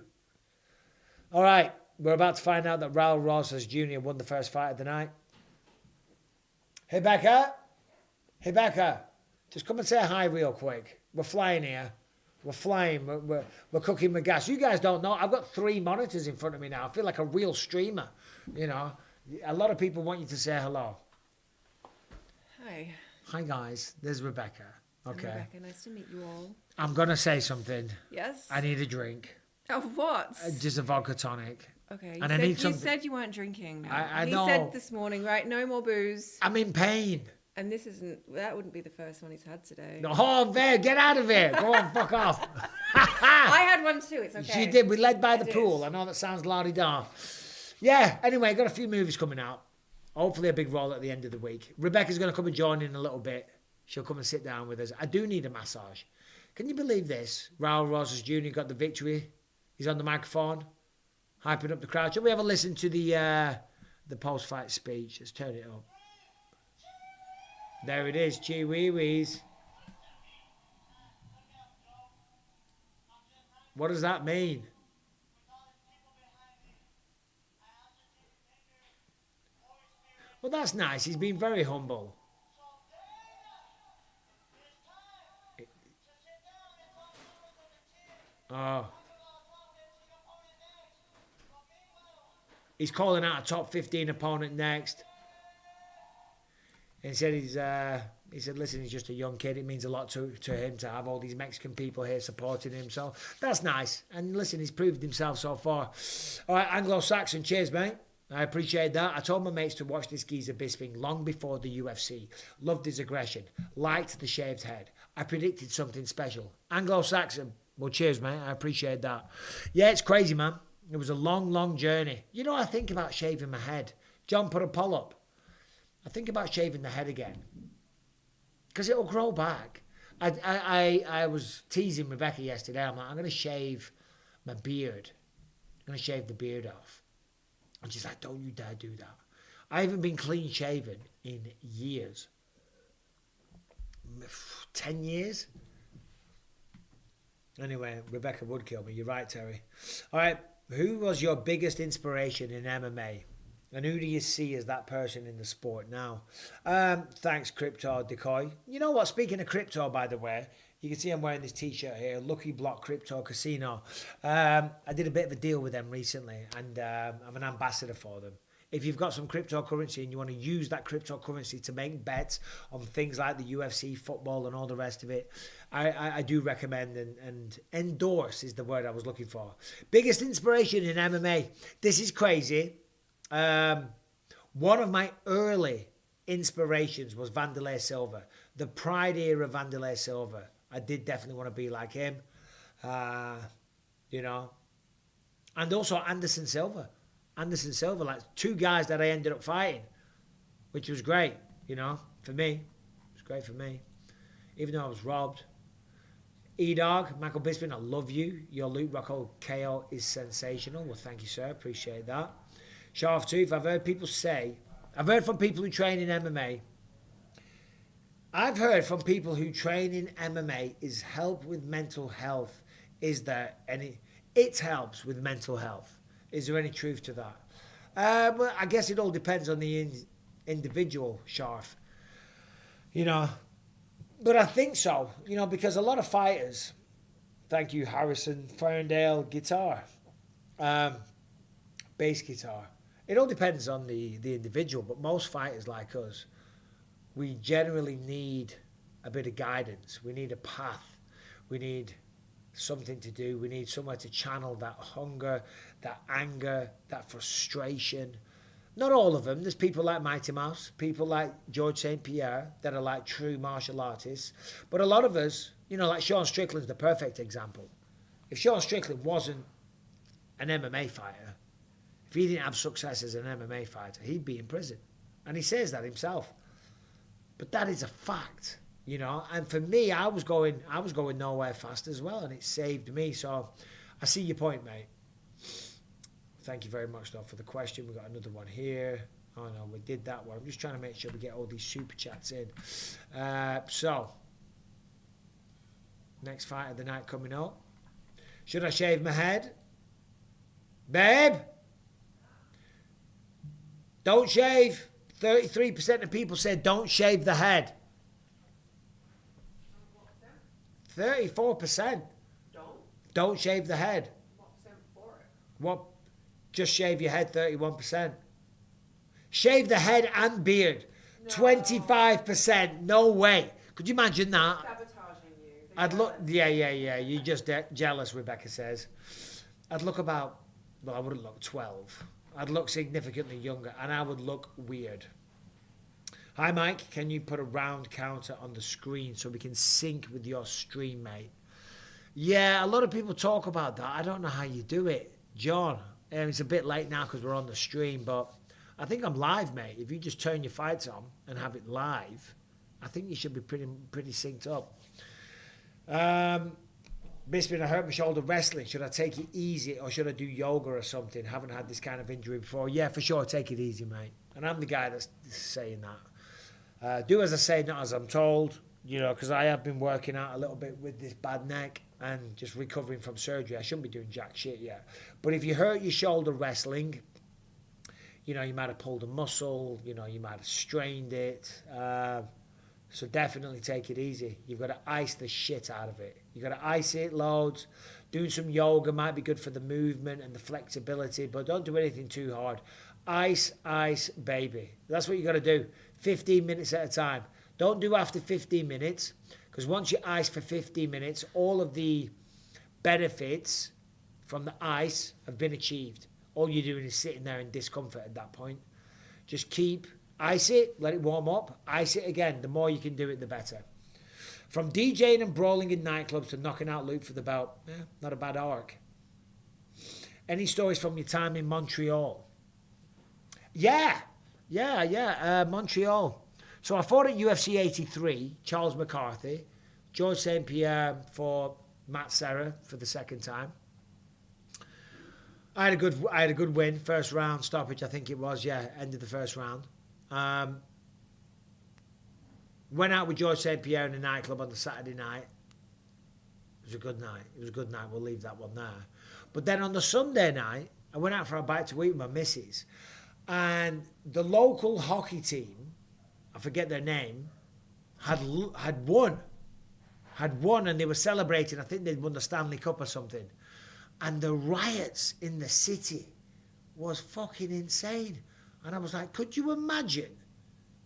S1: All right, we're about to find out that Raul Rosas Jr. won the first fight of the night. Hey, Becca. Just come and say hi real quick. We're flying here. We're flying. We're cooking with gas. You guys don't know. I've got 3 monitors in front of me now. I feel like a real streamer. You know, a lot of people want you to say hello.
S2: Hi.
S1: Hi, guys. There's Rebecca. Okay.
S2: I'm Rebecca. Nice to meet you all.
S1: I'm going to say something.
S2: Yes?
S1: I need a drink.
S2: Oh, what?
S1: Just a vodka tonic.
S2: Okay.
S1: You
S2: said you weren't drinking. No.
S1: I know.
S2: He said this morning, right? No more booze.
S1: I'm in pain.
S2: And that wouldn't be the first one he's had today.
S1: No, oh, there, get out of here. Go on, fuck off.
S2: I had one too. It's okay.
S1: She did. We led by the pool. I know that sounds la-di-da. Yeah, anyway, got a few movies coming out. Hopefully a big role at the end of the week. Rebecca's going to come and join in a little bit. She'll come and sit down with us. I do need a massage. Can you believe this? Raul Rosas Jr. got the victory. He's on the microphone, hyping up the crowd. Shall we have a listen to the post-fight speech? Let's turn it up. There it is, Chihuihuis. What does that mean? Well, that's nice. He's been very humble. Oh. He's calling out a top 15 opponent next. And he said, listen, he's just a young kid. It means a lot to him to have all these Mexican people here supporting him. So that's nice. And listen, he's proved himself so far. All right, Anglo-Saxon, cheers, mate. I appreciate that. I told my mates to watch this geezer Bisping long before the UFC. Loved his aggression. Liked the shaved head. I predicted something special. Anglo-Saxon, well, cheers, mate. I appreciate that. Yeah, it's crazy, man. It was a long, long journey. You know, I think about shaving my head. John put a poll up. I think about shaving the head again. Because it'll grow back. I was teasing Rebecca yesterday. I'm like, I'm going to shave my beard. I'm going to shave the beard off. And she's like, don't you dare do that. I haven't been clean shaven in years. 10 years? Anyway, Rebecca would kill me. You're right, Terry. All right. Who was your biggest inspiration in MMA? And who do you see as that person in the sport now? Thanks, Crypto Decoy. You know what? Speaking of crypto, by the way, you can see I'm wearing this T-shirt here, Lucky Block Crypto Casino. I did a bit of a deal with them recently, and I'm an ambassador for them. If you've got some cryptocurrency and you want to use that cryptocurrency to make bets on things like the UFC, football, and all the rest of it, I do recommend and endorse is the word I was looking for. Biggest inspiration in MMA. This is crazy. One of my early inspirations was Vanderlei Silva. The Pride era of Vanderlei Silva. I did definitely want to be like him. You know. And also Anderson Silva. Anderson Silva, like 2 guys that I ended up fighting, which was great, you know, for me. It was great for me. Even though I was robbed. Édgar, Michael Bisping, I love you. Your Luke Rocco KO is sensational. Well, thank you, sir. Appreciate that. Sharp Tooth, I've heard from people who train in MMA. I've heard from people who train in MMA is help with mental health. Is there any... It helps with mental health. Is there any truth to that? Well, I guess it all depends on the individual, Sharf. You know, but I think so. You know, because a lot of fighters, thank you, Harrison, Ferndale, guitar, bass guitar. It all depends on the individual, but most fighters like us, we generally need a bit of guidance. We need a path. We need something to do. We need somewhere to channel that hunger, that anger, that frustration. Not all of them. There's people like Mighty Mouse, people like George St. Pierre that are like true martial artists. But a lot of us, you know, like Sean Strickland's the perfect example. If Sean Strickland wasn't an MMA fighter, if he didn't have success as an MMA fighter, he'd be in prison. And he says that himself. But that is a fact. You know, and for me, I was going nowhere fast as well, and it saved me. So I see your point, mate. Thank you very much, though, for the question. We've got another one here. Oh, no, we did that one. I'm just trying to make sure we get all these super chats in. So, next fight of the night coming up. Should I shave my head? Babe? Don't shave. 33% of people said don't shave the head. 34%. Don't shave the head.
S2: What percent for it?
S1: What? Just shave your head, 31%. Shave the head and beard, no. 25%. No way. Could you imagine that?
S2: Sabotaging you.
S1: I'd look, yeah. You're just jealous, Rebecca says. I'd look about, well, I wouldn't look 12. I'd look significantly younger, and I would look weird. Hi, Mike. Can you put a round counter on the screen so we can sync with your stream, mate? Yeah, a lot of people talk about that. I don't know how you do it. John, it's a bit late now because we're on the stream, but I think I'm live, mate. If you just turn your fights on and have it live, I think you should be pretty synced up. Bisping, I hurt my shoulder wrestling. Should I take it easy or should I do yoga or something? Haven't had this kind of injury before. Yeah, for sure, take it easy, mate. And I'm the guy that's saying that. Do as I say, not as I'm told, you know, because I have been working out a little bit with this bad neck and just recovering from surgery. I shouldn't be doing jack shit yet. But if you hurt your shoulder wrestling, you know, you might have pulled a muscle, you know, you might have strained it. So definitely take it easy. You've got to ice the shit out of it. You've got to ice it loads. Doing some yoga might be good for the movement and the flexibility, but don't do anything too hard. Ice, baby. That's what you got to do. 15 minutes at a time. Don't do after 15 minutes, because once you ice for 15 minutes, all of the benefits from the ice have been achieved. All you're doing is sitting there in discomfort at that point. Just ice it, let it warm up, ice it again. The more you can do it, the better. From DJing and brawling in nightclubs to knocking out Luke for the belt, not a bad arc. Any stories from your time in Montreal? Yeah, Montreal. So I fought at UFC 83, Charles McCarthy, George St. Pierre for Matt Serra for the second time. I had a good win, first round stoppage, I think it was, ended the first round. Went out with George St. Pierre in a nightclub on the Saturday night. It was a good night. We'll leave that one there. But then on the Sunday night, I went out for a bite to eat with my missus. And the local hockey team, I forget their name, had won. And they were celebrating. I think they'd won the Stanley Cup or something. And the riots in the city was fucking insane. And I was like, could you imagine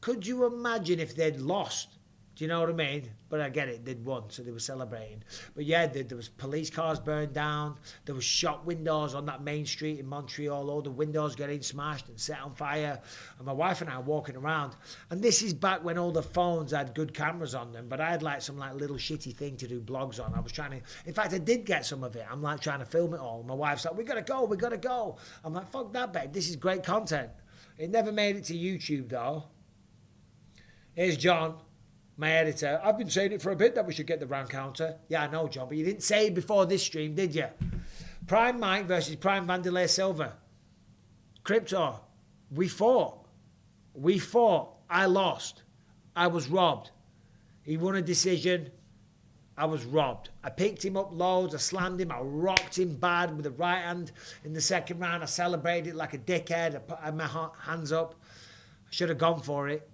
S1: if they'd lost Do you know what I mean? But I get it, they'd won, so they were celebrating. But yeah, there was police cars burned down. There was shop windows on that main street in Montreal. All the windows getting smashed and set on fire. And my wife and I are walking around. And this is back when all the phones had good cameras on them. But I had like some like little shitty thing to do blogs on. I was trying to... In fact, I did get some of it. I'm like trying to film it all. My wife's like, we got to go. I'm like, fuck that, babe. This is great content. It never made it to YouTube, though. Here's John, my editor. I've been saying it for a bit that we should get the round counter. Yeah, I know, John, but you didn't say it before this stream, did you? Prime Mike versus Prime Vanderlei Silva. Crypto, we fought. I lost. I was robbed. He won a decision. I was robbed. I picked him up loads. I slammed him. I rocked him bad with the right hand in the second round. I celebrated like a dickhead. I had my hands up. I should have gone for it.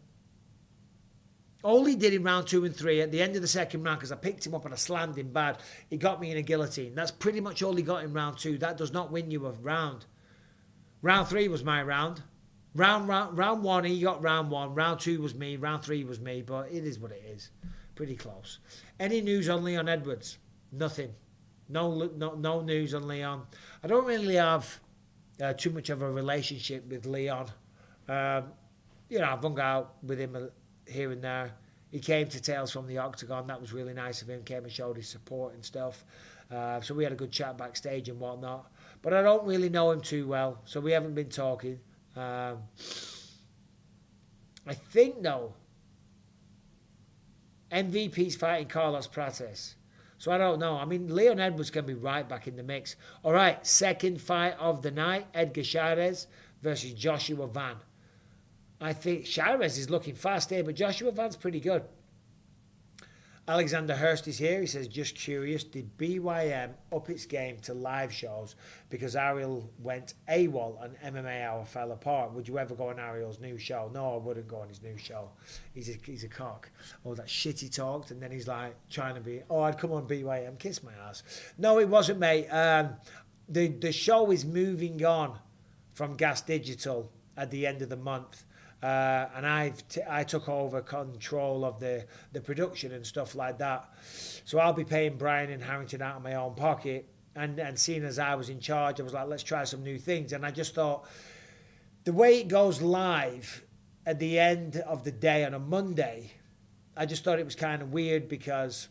S1: All he did in round 2 and 3, at the end of the second round, because I picked him up and I slammed him bad, he got me in a guillotine. That's pretty much all he got in round 2. That does not win you a round. Round 3 was my round. Round 1, he got round 1. Round 2 was me. Round 3 was me. But it is what it is. Pretty close. Any news on Leon Edwards? Nothing. No news on Leon. I don't really have too much of a relationship with Leon. I've hung out with him here and there. He came to Tales from the Octagon. That was really nice of him. Came and showed his support and stuff. So we had a good chat backstage and whatnot. But I don't really know him too well, so we haven't been talking. I think, though, MVP's fighting Carlos Prates. So I don't know. I mean, Leon Edwards can be right back in the mix. All right, second fight of the night, Édgar Cháirez versus Joshua Van. I think Cháirez is looking fast here, but Joshua Van's pretty good. Alexander Hurst is here. He says, just curious, did BYM up its game to live shows because Ariel went AWOL and MMA Hour fell apart? Would you ever go on Ariel's new show? No, I wouldn't go on his new show. He's a cock. Oh, that shit he talked, and then he's like trying to be, I'd come on BYM, kiss my ass. No, it wasn't, mate. The show is moving on from Gas Digital at the end of the month. And I took over control of the production and stuff like that. So I'll be paying Brian and Harrington out of my own pocket. And seeing as I was in charge, I was like, let's try some new things. And I just thought, the way it goes live at the end of the day on a Monday, I just thought it was kind of weird because,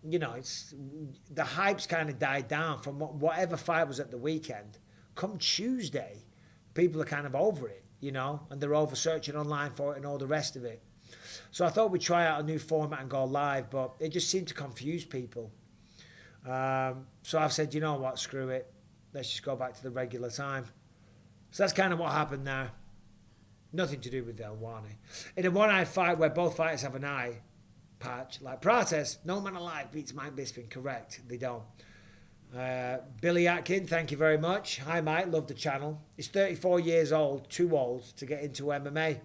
S1: the hype's kind of died down from whatever fight was at the weekend. Come Tuesday, people are kind of over it. And they're over searching online for it and all the rest of it. So I thought we'd try out a new format and go live, but it just seemed to confuse people. So I've said, you know what, screw it. Let's just go back to the regular time. So that's kind of what happened there. Nothing to do with Delwani. In a one-eyed fight where both fighters have an eye patch, like Prates, no man alive beats Mike Bisping. Correct, they don't. Billy Atkin, thank you very much. Hi Mike, love the channel. He's 34 years old, too old to get into MMA.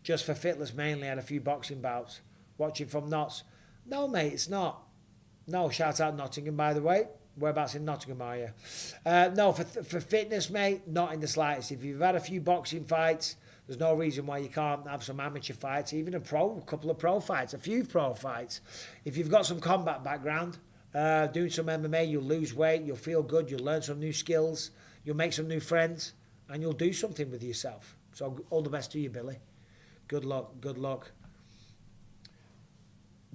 S1: Just for fitness mainly, had a few boxing bouts. Watching from Notts. No mate, it's not. No, shout out Nottingham by the way. Whereabouts in Nottingham are you? No, for fitness mate, not in the slightest. If you've had a few boxing fights, there's no reason why you can't have some amateur fights, even a couple of pro fights, a few pro fights. If you've got some combat background, doing some MMA, you'll lose weight, you'll feel good, you'll learn some new skills, you'll make some new friends, and you'll do something with yourself. So all the best to you, Billy. Good luck, good luck.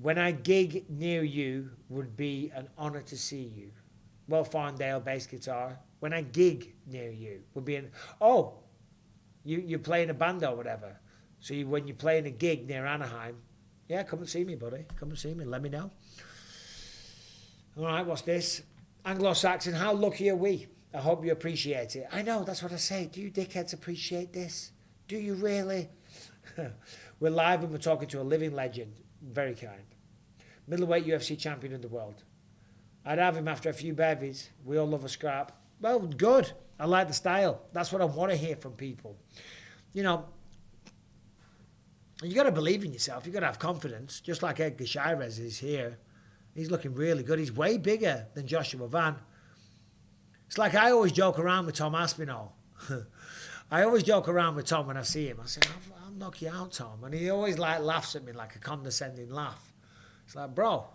S1: When I gig near you, would be an honour to see you. Well, Farndale bass guitar. When I gig near you, would be an... Oh, you're playing a band or whatever. So when you're playing a gig near Anaheim, yeah, come and see me, buddy. Come and see me, let me know. All right, what's this? Anglo-Saxon, how lucky are we? I hope you appreciate it. I know, that's what I say. Do you dickheads appreciate this? Do you really? We're live and we're talking to a living legend. Very kind. Middleweight UFC champion of the world. I'd have him after a few bevies. We all love a scrap. Well, good. I like the style. That's what I want to hear from people. You got to believe in yourself. You got to have confidence. Just like Édgar Cháirez is here. He's looking really good. He's way bigger than Joshua Van. It's like I always joke around with Tom Aspinall. I always joke around with Tom when I see him. I say, I'm knock you out, Tom. And he always like laughs at me like a condescending laugh. It's like, bro,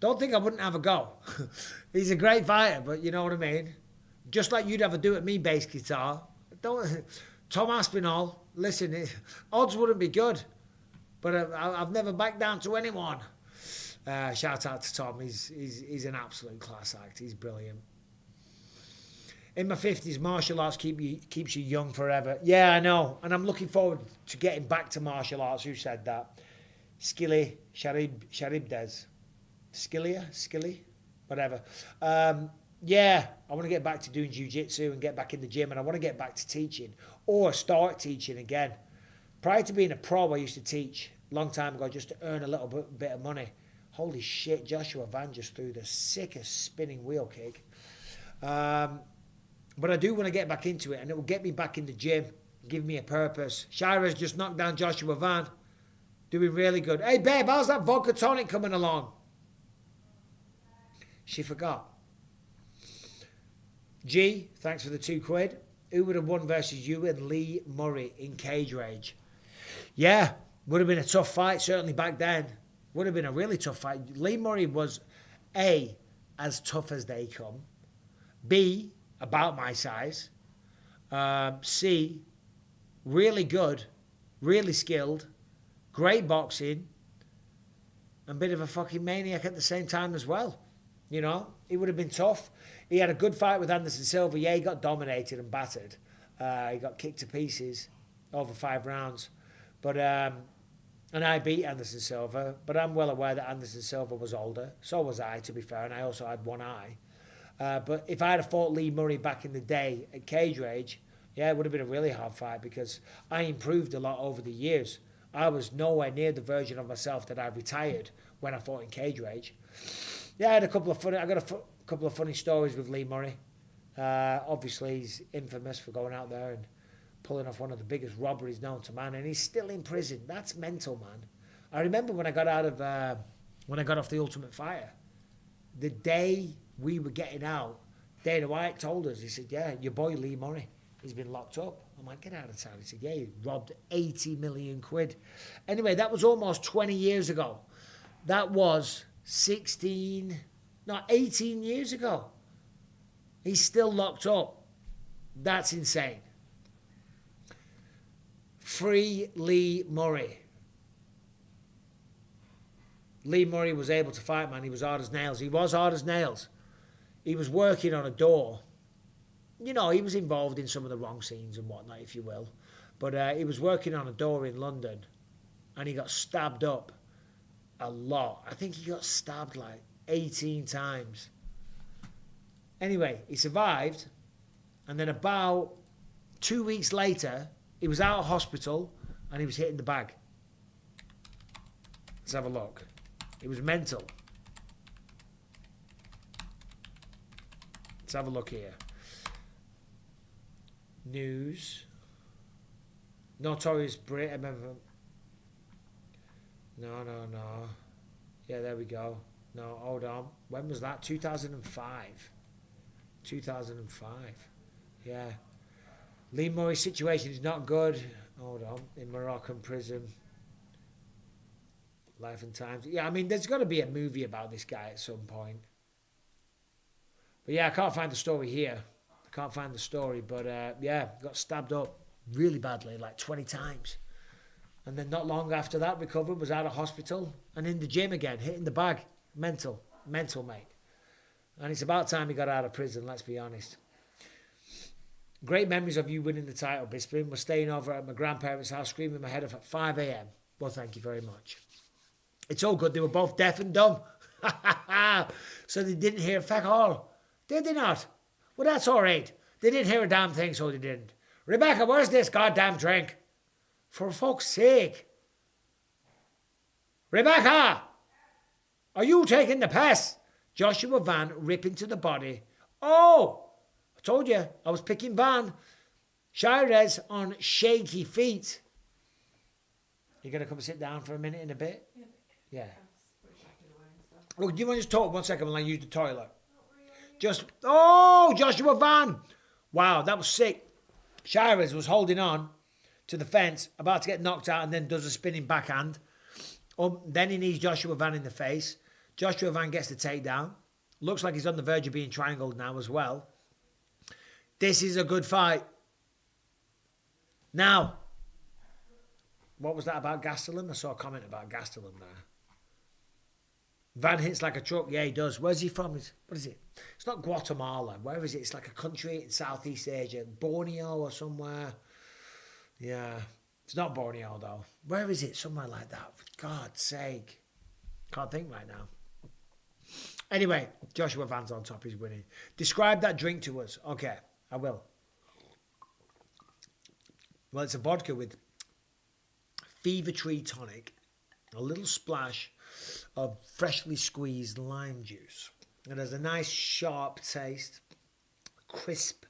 S1: don't think I wouldn't have a go. He's a great fighter, but you know what I mean? Just like you'd have a do at me, bass guitar. Tom Aspinall, listen, odds wouldn't be good, but I've never backed down to anyone. Shout out to Tom. He's an absolute class act. He's brilliant. In my 50s, martial arts keeps you young forever. Yeah, I know. And I'm looking forward to getting back to martial arts. Who said that? Charibdes. Skilly? Whatever. Yeah, I want to get back to doing jiu-jitsu and get back in the gym. And I want to get back to teaching or start teaching again. Prior to being a pro, I used to teach a long time ago just to earn a little bit of money. Holy shit, Joshua Van just threw the sickest spinning wheel kick. But I do want to get back into it, and it will get me back in the gym, give me a purpose. Cháirez just knocked down Joshua Van, doing really good. Hey, babe, how's that vodka tonic coming along? She forgot. G, thanks for the £2. Who would have won versus you and Lee Murray in cage rage? Yeah, would have been a tough fight, certainly back then. Would have been a really tough fight. Lee Murray was A, as tough as they come. B, about my size. C, really good, really skilled, great boxing, and a bit of a fucking maniac at the same time as well. You know, it would have been tough. He had a good fight with Anderson Silva. Yeah, he got dominated and battered. He got kicked to pieces over 5 rounds. But and I beat Anderson Silva, but I'm well aware that Anderson Silva was older. So was I, to be fair, and I also had one eye. But if I had fought Lee Murray back in the day at cage rage, yeah, it would have been a really hard fight because I improved a lot over the years. I was nowhere near the version of myself that I retired when I fought in cage rage. Yeah, I got a couple of funny stories with Lee Murray. Obviously, he's infamous for going out there and pulling off one of the biggest robberies known to man, and he's still in prison. That's mental, man. I remember when I got off the Ultimate Fighter, the day we were getting out, Dana White told us, he said, yeah, your boy Lee Murray, he's been locked up. I'm like, get out of town. He said, yeah, he robbed 80 million quid. Anyway, that was almost 20 years ago. That was 18 years ago. He's still locked up. That's insane. Free Lee Murray. Lee Murray was able to fight, man. He was hard as nails. He was working on a door. You know, he was involved in some of the wrong scenes and whatnot, if you will. But he was working on a door in London, and he got stabbed up a lot. I think he got stabbed like 18 times. Anyway, he survived, and then about 2 weeks later, he was out of hospital, and he was hitting the bag. Let's have a look. It was mental. Let's have a look here. News. Notorious Brit. I remember. No. Yeah, there we go. No, hold on. When was that? 2005. 2005. Yeah. Lee Murray's situation is not good. Hold on. In Moroccan prison. Life and Times. Yeah, I mean, there's got to be a movie about this guy at some point. But yeah, I can't find the story here. I can't find the story. But yeah, got stabbed up really badly, like 20 times. And then not long after that, recovered, was out of hospital and in the gym again, hitting the bag. Mental, mate. And it's about time he got out of prison, let's be honest. Great memories of you winning the title, Bisping. We're staying over at my grandparents' house, screaming my head off at 5 a.m. Well, thank you very much. It's all good. They were both deaf and dumb. So they didn't hear fuck all. Did they not? Well, that's all right. They didn't hear a damn thing, so they didn't. Rebecca, where's this goddamn drink? For fuck's sake. Rebecca! Are you taking the piss? Joshua Van ripping to the body. Oh! I told you, I was picking Van. Cháirez on shaky feet. You going to come sit down for a minute in a bit? Yeah. Oh, do you want to just talk 1 second while I use the toilet? Oh, Joshua Van. Wow, that was sick. Cháirez was holding on. to the fence, about to get knocked out, and then does a spinning backhand. Then he knees Joshua Van in the face. Joshua Van gets the takedown. Looks like he's on the verge of being triangled now as well. This is a good fight. Now, what was that about Gastelum? I saw a comment about Gastelum there. Van hits like a truck. Yeah, he does. Where's he from? What is it? It's not Guatemala. Where is it? It's like a country in Southeast Asia. Borneo or somewhere. Yeah. It's not Borneo, though. Where is it? Somewhere like that. For God's sake. Can't think right now. Anyway, Joshua Van's on top. He's winning. Describe that drink to us. Okay, I will. Well, it's a vodka with Fever Tree tonic, a little splash of freshly squeezed lime juice. It has a nice sharp taste, crisp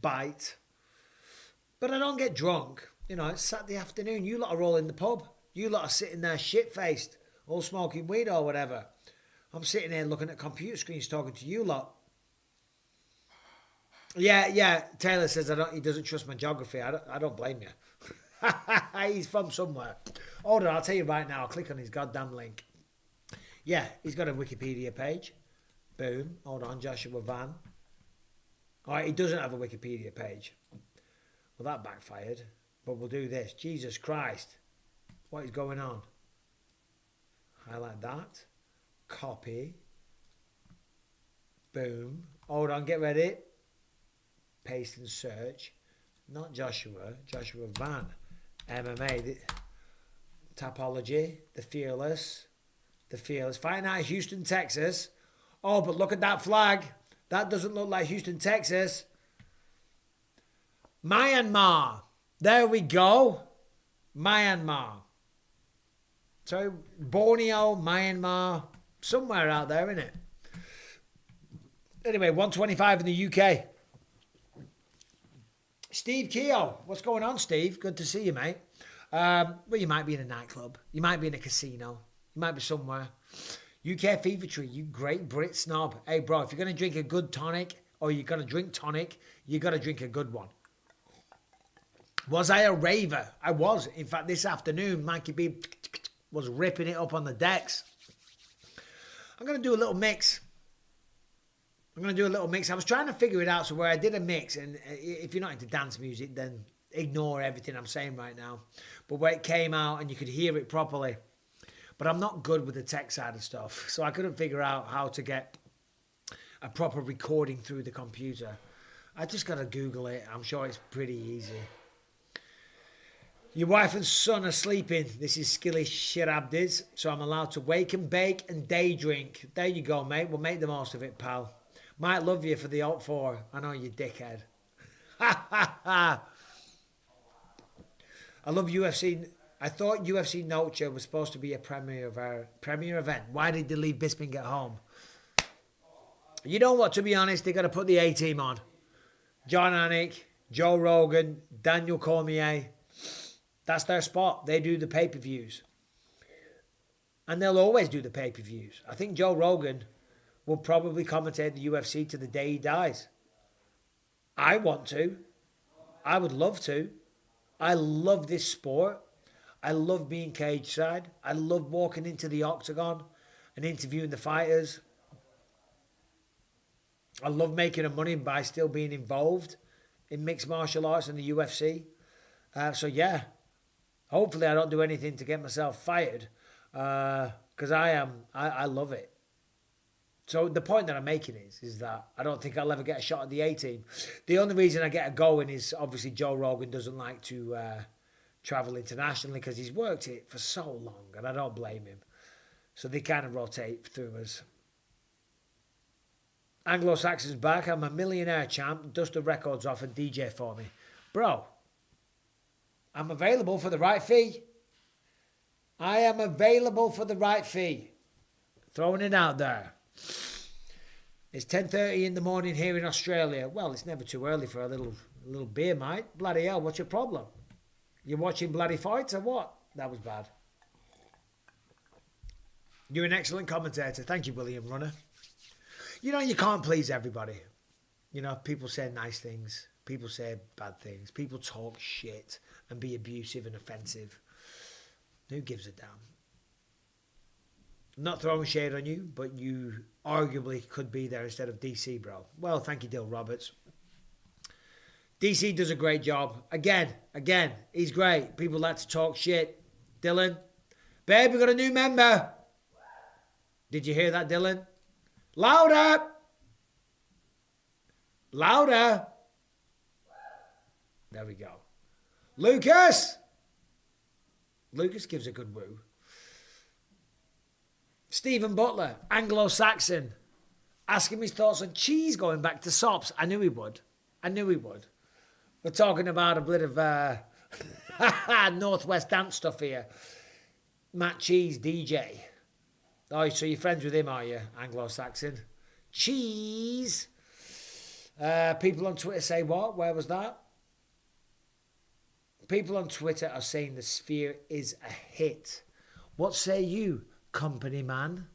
S1: bite. But I don't get drunk. You know, it's Saturday afternoon. You lot are all in the pub. You lot are sitting there shit-faced, all smoking weed or whatever. I'm sitting here looking at computer screens talking to you lot. Yeah, Taylor says he doesn't trust my geography. I don't blame you. He's from somewhere. Hold on, I'll tell you right now. I'll click on his goddamn link. Yeah, he's got a Wikipedia page. Boom. Hold on, Joshua Van. All right, he doesn't have a Wikipedia page. Well, that backfired. But we'll do this. Jesus Christ. What is going on? Highlight that. Copy. Boom. Hold on, get ready. Paste and search. Not Joshua. Joshua Van. MMA. Tapology. The Fearless. Fighting out of Houston, Texas. Oh, but look at that flag. That doesn't look like Houston, Texas. Myanmar. There we go. Myanmar. So, Borneo, Myanmar. Somewhere out there, isn't it? Anyway, 125 in the UK. Steve Keogh. What's going on, Steve? Good to see you, mate. Well, you might be in a nightclub. You might be in a casino. You might be somewhere. UK Fever Tree, you great Brit snob. Hey, bro, if you're going to drink a good tonic or you're going to drink tonic, you got to drink a good one. Was I a raver? I was. In fact, this afternoon, Mikey B was ripping it up on the decks. I'm going to do a little mix. I was trying to figure it out, so where I did a mix, and if you're not into dance music, then ignore everything I'm saying right now. But where it came out and you could hear it properly. But I'm not good with the tech side of stuff, so I couldn't figure out how to get a proper recording through the computer. I just got to Google it. I'm sure it's pretty easy. Your wife and son are sleeping. This is Skilly Shirabdiz, so I'm allowed to wake and bake and day drink. There you go, mate. We'll make the most of it, pal. Might love you for the Alt 4. I know you dickhead. Ha, ha, ha. I love UFC. I thought UFC Noche was supposed to be a premier event. Why did they leave Bisping at home? You know what, to be honest, they got to put the A-team on. John Anik, Joe Rogan, Daniel Cormier. That's their spot. They do the pay-per-views. And they'll always do the pay-per-views. I think Joe Rogan will probably commentate the UFC to the day he dies. I want to. I would love to. I love this sport. I love being cage side. I love walking into the octagon and interviewing the fighters. I love making money by still being involved in mixed martial arts and the UFC. So yeah, hopefully I don't do anything to get myself fired, because I love it. So the point that I'm making is that I don't think I'll ever get a shot at the A-team. The only reason I get a going is obviously Joe Rogan doesn't like to travel internationally because he's worked it for so long, and I don't blame him. So they kind of rotate through us. Anglo-Saxon's back. I'm a millionaire champ. Dust the records off and DJ for me. Bro, I'm available for the right fee. I am available for the right fee. Throwing it out there. It's 10:30 in the morning here in Australia. Well, it's never too early for a little beer, mate. Bloody hell, what's your problem? You're watching bloody fights or what? That was bad. You're an excellent commentator. Thank you, William Runner. You know, you can't please everybody. You know, people say nice things. People say bad things. People talk shit. and be abusive and offensive. Who gives a damn? I'm not throwing shade on you, but you arguably could be there instead of DC, bro. Well, thank you, Dill Roberts. DC does a great job. Again, he's great. People like to talk shit. Dylan, babe, we got a new member. Did you hear that, Dylan? Louder! Louder! There we go. Lucas! Lucas gives a good woo. Stephen Butler, Anglo-Saxon, asking his thoughts on cheese going back to sops. I knew he would. We're talking about a bit of Northwest dance stuff here. Matt Cheese, DJ. Oh, so you're friends with him, are you, Anglo-Saxon? Cheese. People on Twitter say what? Where was that? People on Twitter are saying the Sphere is a hit. What say you, company man?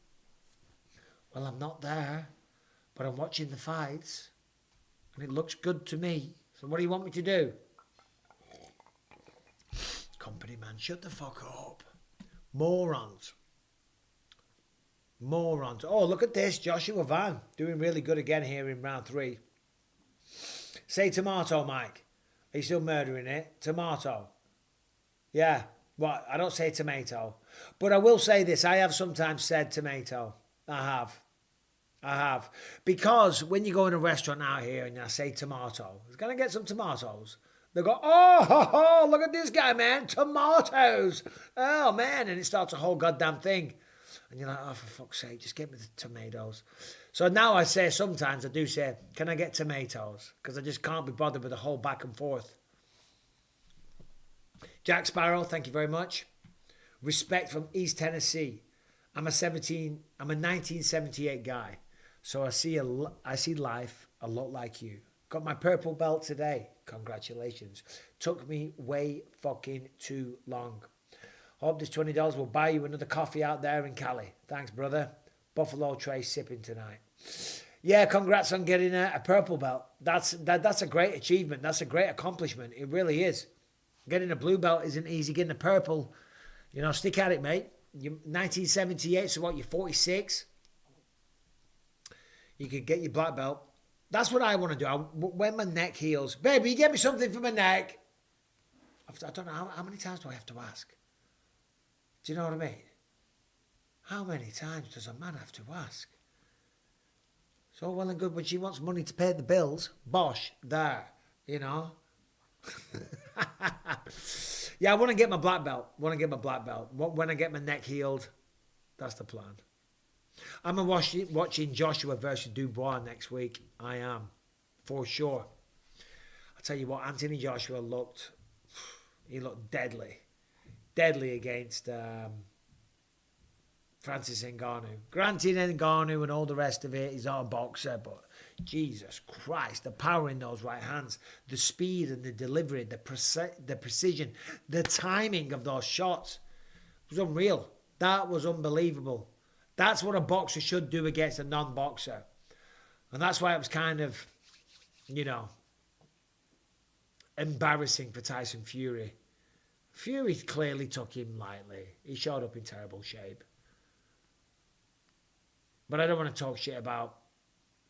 S1: Well, I'm not there, but I'm watching the fights, and it looks good to me. So what do you want me to do? Company man, shut the fuck up. Morons. Oh, look at this. Joshua Van doing really good again here in round 3. Say tomato, Mike. Are you still murdering it? Tomato. Yeah. What? I don't say tomato. But I will say this. I have sometimes said tomato. I have. Because when you go in a restaurant out here and I say tomato, it's going to get some tomatoes. They go, oh, look at this guy, man. Tomatoes. Oh, man. And it starts a whole goddamn thing. And you're like, oh, for fuck's sake, just get me the tomatoes. So now I say, sometimes I do say, can I get tomatoes? Because I just can't be bothered with the whole back and forth. Jack Sparrow, thank you very much. Respect from East Tennessee. I'm a 1978 guy. So I see life a lot like you. Got my purple belt today. Congratulations. Took me way fucking too long. Hope this $20 will buy you another coffee out there in Cali. Thanks, brother. Buffalo Trace sipping tonight. Yeah, congrats on getting a purple belt. That's a great achievement. That's a great accomplishment. It really is. Getting a blue belt isn't easy. Getting a purple, stick at it, mate. You're 1978, so what, you're 46? You could get your black belt. That's what I want to do. When my neck heals. Baby, you get me something for my neck. I don't know, how many times do I have to ask? Do you know what I mean? How many times does a man have to ask? So well and good when she wants money to pay the bills. Bosh, there, Yeah, I want to get my black belt. When I get my neck healed, that's the plan. I'm watching Joshua versus Dubois next week. I am, for sure. I'll tell you what, Anthony Joshua looked deadly. Deadly against Francis Ngannou. Granted, Ngannou and all the rest of it, he's not a boxer, but Jesus Christ, the power in those right hands, the speed and the delivery, the precision, the timing of those shots was unreal. That was unbelievable. That's what a boxer should do against a non-boxer. And that's why it was kind of, embarrassing for Tyson Fury. Fury clearly took him lightly. He showed up in terrible shape. But I don't want to talk shit about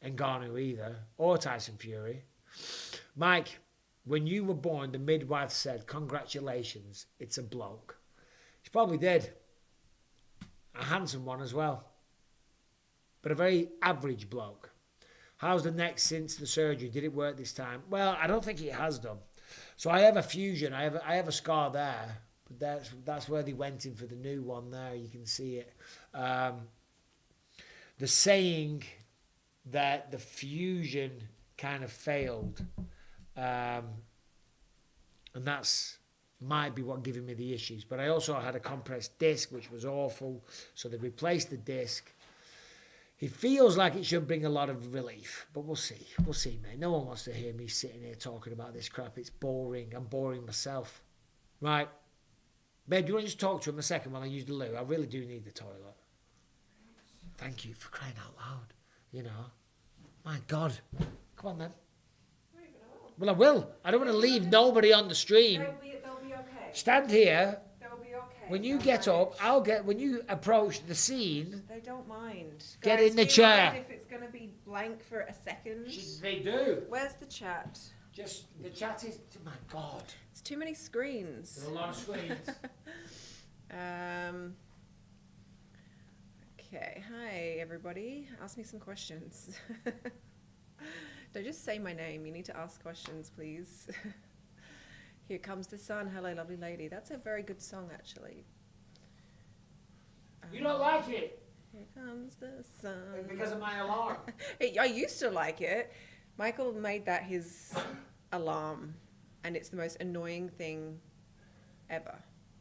S1: Ngannou either, or Tyson Fury. Mike, when you were born, the midwife said, congratulations, it's a bloke. She probably did. A handsome one as well. But a very average bloke. How's the neck since the surgery? Did it work this time? Well, I don't think it has done. So I have a fusion. I have a scar there. But that's where they went in for the new one there. You can see it. The saying that the fusion kind of failed. And that's might be what giving me the issues. But I also had a compressed disc, which was awful. So they replaced the disc. It feels like it should bring a lot of relief. But we'll see. We'll see, mate. No one wants to hear me sitting here talking about this crap. It's boring. I'm boring myself. Right. Babe, do you want to just talk to him a second while I use the loo? I really do need the toilet. Thank you for crying out loud. My God. Come on, then. Well, I will. I don't want to leave nobody on the stream.
S2: They'll be off
S1: stand here.
S2: They'll be okay.
S1: When you
S2: They'll
S1: get up,
S2: manage.
S1: when you approach the scene.
S2: They don't mind.
S1: Get
S2: Guys,
S1: in the
S2: do you
S1: chair.
S2: mind if it's going to be blank for a second?
S1: They do.
S2: Where's the chat?
S1: Just the chat is. Oh my God.
S2: It's too many screens.
S1: There's a lot of screens.
S2: Okay, hi everybody. Ask me some questions. Don't just say my name. You need to ask questions, please. Here comes the sun. Hello, lovely lady. That's a very good song, actually.
S1: You don't like it?
S2: Here comes the sun.
S1: Because of my alarm.
S2: I used to like it. Michael made that his alarm, and it's the most annoying thing ever.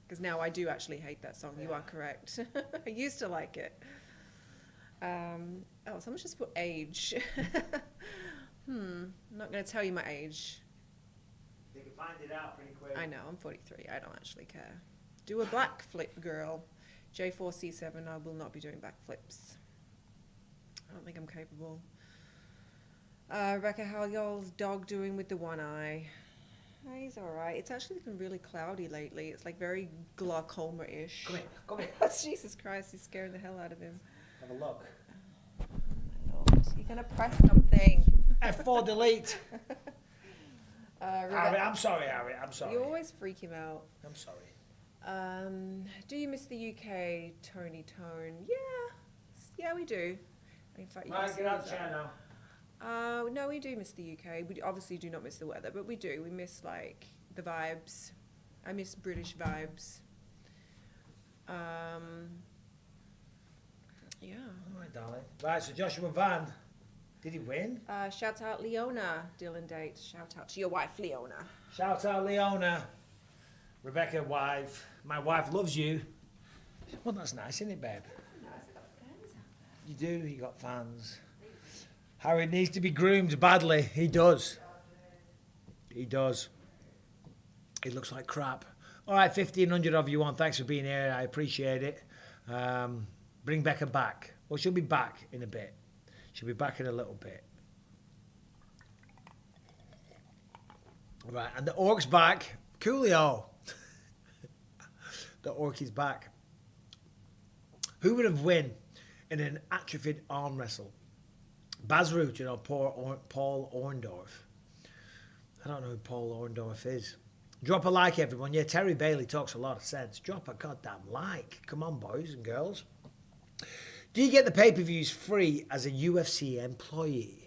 S2: Because now I do actually hate that song. You are correct. I used to like it. Oh, someone just put age. I'm not going to tell you my age.
S1: They can find it out pretty quick.
S2: I know, I'm 43. I don't actually care. Do a black flip, girl. J4C7, I will not be doing backflips. I don't think I'm capable. Rebecca, how y'all's dog doing with the one eye? Oh, he's all right. It's actually looking really cloudy lately. It's like very glaucoma-ish.
S1: Come here, come here.
S2: Jesus Christ, he's scaring the hell out of him.
S1: Have a look.
S2: Lord, you're going to press something.
S1: F4 delete.
S2: Rebecca,
S1: Harry, I'm sorry, Harry. I'm sorry.
S2: you always freak him out.
S1: I'm sorry.
S2: Do you miss the UK, Tony Tone? Yeah, we do. In fact, you
S1: Right,
S2: can
S1: get out
S2: see
S1: the chair
S2: that.
S1: now.
S2: No, we do miss the UK. We obviously do not miss the weather, but we do. We miss like the vibes. I miss British vibes. Yeah.
S1: All right, darling. Right, so Joshua Van, did he win?
S2: Shout out Leona, Dylan Date. Shout out to your wife, Leona.
S1: Shout out Leona. Rebecca, wife. My wife loves you. Well, that's nice, isn't it, babe? You do, you got fans. Harry needs to be groomed badly. He does. He does. He looks like crap. All right, 1,500 of you on. Thanks for being here. I appreciate it. Bring Becca back. Well, she'll be back in a bit. She'll be back in a little bit. Right, and the Orc's back. Coolio. The Orc is back. Who would have won in an atrophied arm wrestle? Bas Rutten or Paul Orndorff? I don't know who Paul Orndorff is. Drop a like, everyone. Yeah, Terry Bailey talks a lot of sense. Drop a goddamn like. Come on, boys and girls. Do you get the pay-per-views free as a UFC employee?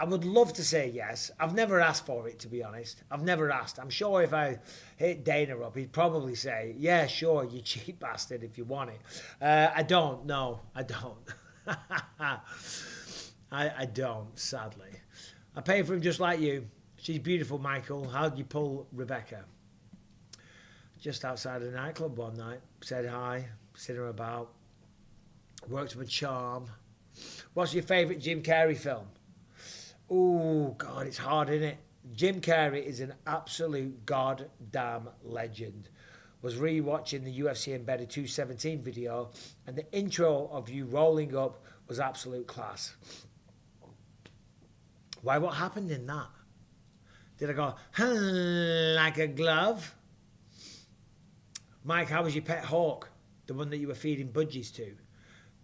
S1: I would love to say yes. I've never asked for it, to be honest. I've never asked. I'm sure if I hit Dana up, he'd probably say, yeah, sure, you cheap bastard, if you want it. I don't. No, I don't. I don't, sadly. I pay for him just like you. She's beautiful, Michael. How'd you pull Rebecca? Just outside a nightclub one night. Said hi, seen her about. Worked with charm. What's your favourite Jim Carrey film? Oh, God, it's hard, isn't it? Jim Carrey is an absolute goddamn legend. Was re-watching the UFC Embedded 217 video, and the intro of you rolling up was absolute class. Why, what happened in that? Did I go, like a glove? Mike, how was your pet hawk? The one that you were feeding budgies to?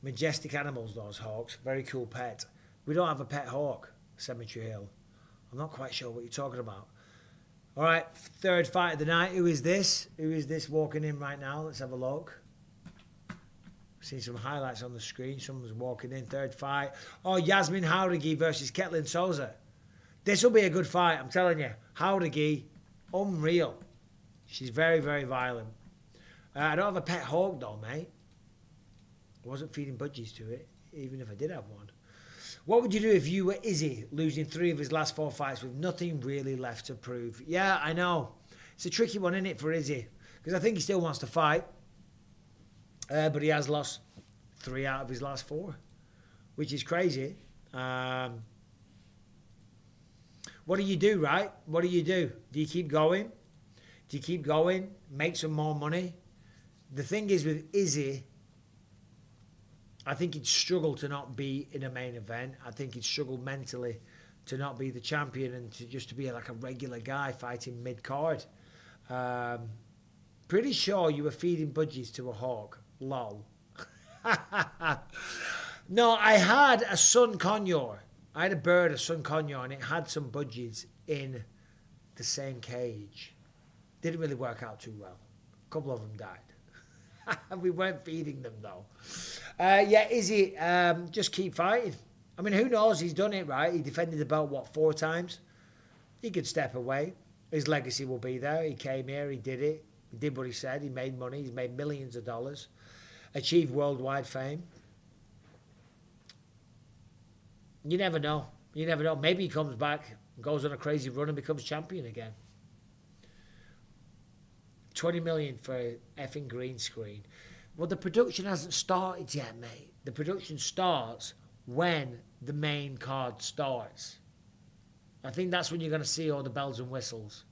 S1: Majestic animals, those hawks. Very cool pet. We don't have a pet hawk, Cemetery Hill. I'm not quite sure what you're talking about. All right, third fight of the night. Who is this? Who is this walking in right now? Let's have a look. Seen some highlights on the screen. Someone's walking in. Third fight. Oh, Yasmin Jauregui versus Ketlen Souza. This will be a good fight, I'm telling you. Jauregui, unreal. She's very, very violent. I don't have a pet hawk though, mate. I wasn't feeding budgies to it, even if I did have one. What would you do if you were Izzy, losing 3 of his last 4 fights with nothing really left to prove? Yeah, I know. It's a tricky one, isn't it, for Izzy? Because I think he still wants to fight. But he has lost 3 out of his last 4, which is crazy. What do you do, right? What do you do? Do you keep going? Do you keep going? Make some more money? The thing is with Izzy, I think he'd struggle to not be in a main event. I think he'd struggle mentally to not be the champion and to just to be like a regular guy fighting mid-card. Pretty sure you were feeding budgies to a hawk. Lol. No, I had a sun conure. I had a bird, a sun conure, and it had some budgies in the same cage. Didn't really work out too well. A couple of them died. We weren't feeding them though. Yeah, Izzy, just keep fighting. I mean, who knows? He's done it, right? He defended the belt, 4 times? He could step away. His legacy will be there. He came here, he did it. He did what he said. He made money. He's made millions of dollars. Achieved worldwide fame. You never know. You never know. Maybe he comes back, goes on a crazy run and becomes champion again. 20 million for a effing green screen. Well, the production hasn't started yet, mate. The production starts when the main card starts. I think that's when you're going to see all the bells and whistles.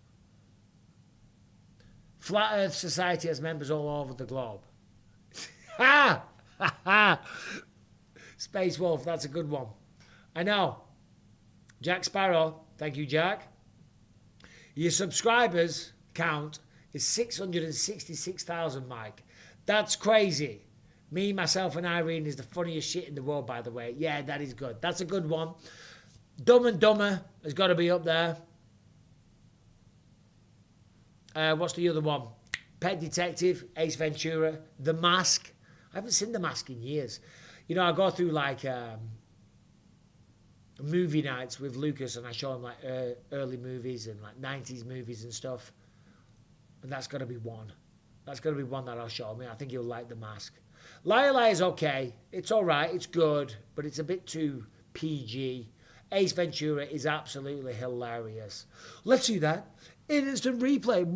S1: Flat Earth Society has members all over the globe. Ha! Ha ha! Space Wolf, that's a good one. I know. Jack Sparrow, thank you, Jack. Your subscribers count is 666,000, Mike. That's crazy. Me, myself, and Irene is the funniest shit in the world, by the way. Yeah, that is good. That's a good one. Dumb and Dumber has got to be up there. What's the other one? Pet Detective, Ace Ventura, The Mask. I haven't seen The Mask in years. You know, I go through like movie nights with Lucas and I show him like early movies and like 90s movies and stuff. And that's got to be one. That's going to be one that I'll show him. I think he'll like The Mask. Liar Liar is okay. It's all right. It's good. But it's a bit too PG. Ace Ventura is absolutely hilarious. Let's see that. Instant replay.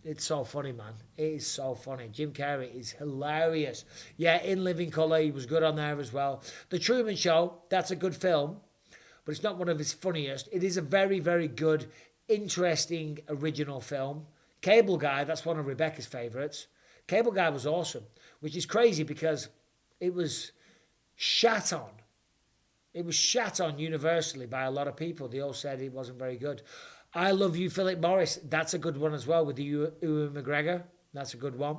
S1: It's so funny, man. It is so funny. Jim Carrey is hilarious. Yeah, In Living Colour, he was good on there as well. The Truman Show, that's a good film, but it's not one of his funniest. It is a very, very good, interesting, original film. Cable Guy, that's one of Rebecca's favourites. Cable Guy was awesome, which is crazy because it was shat on. It was shat on universally by a lot of people. They all said it wasn't very good. I Love You, Philip Morris. That's a good one as well with the Ewan McGregor. That's a good one.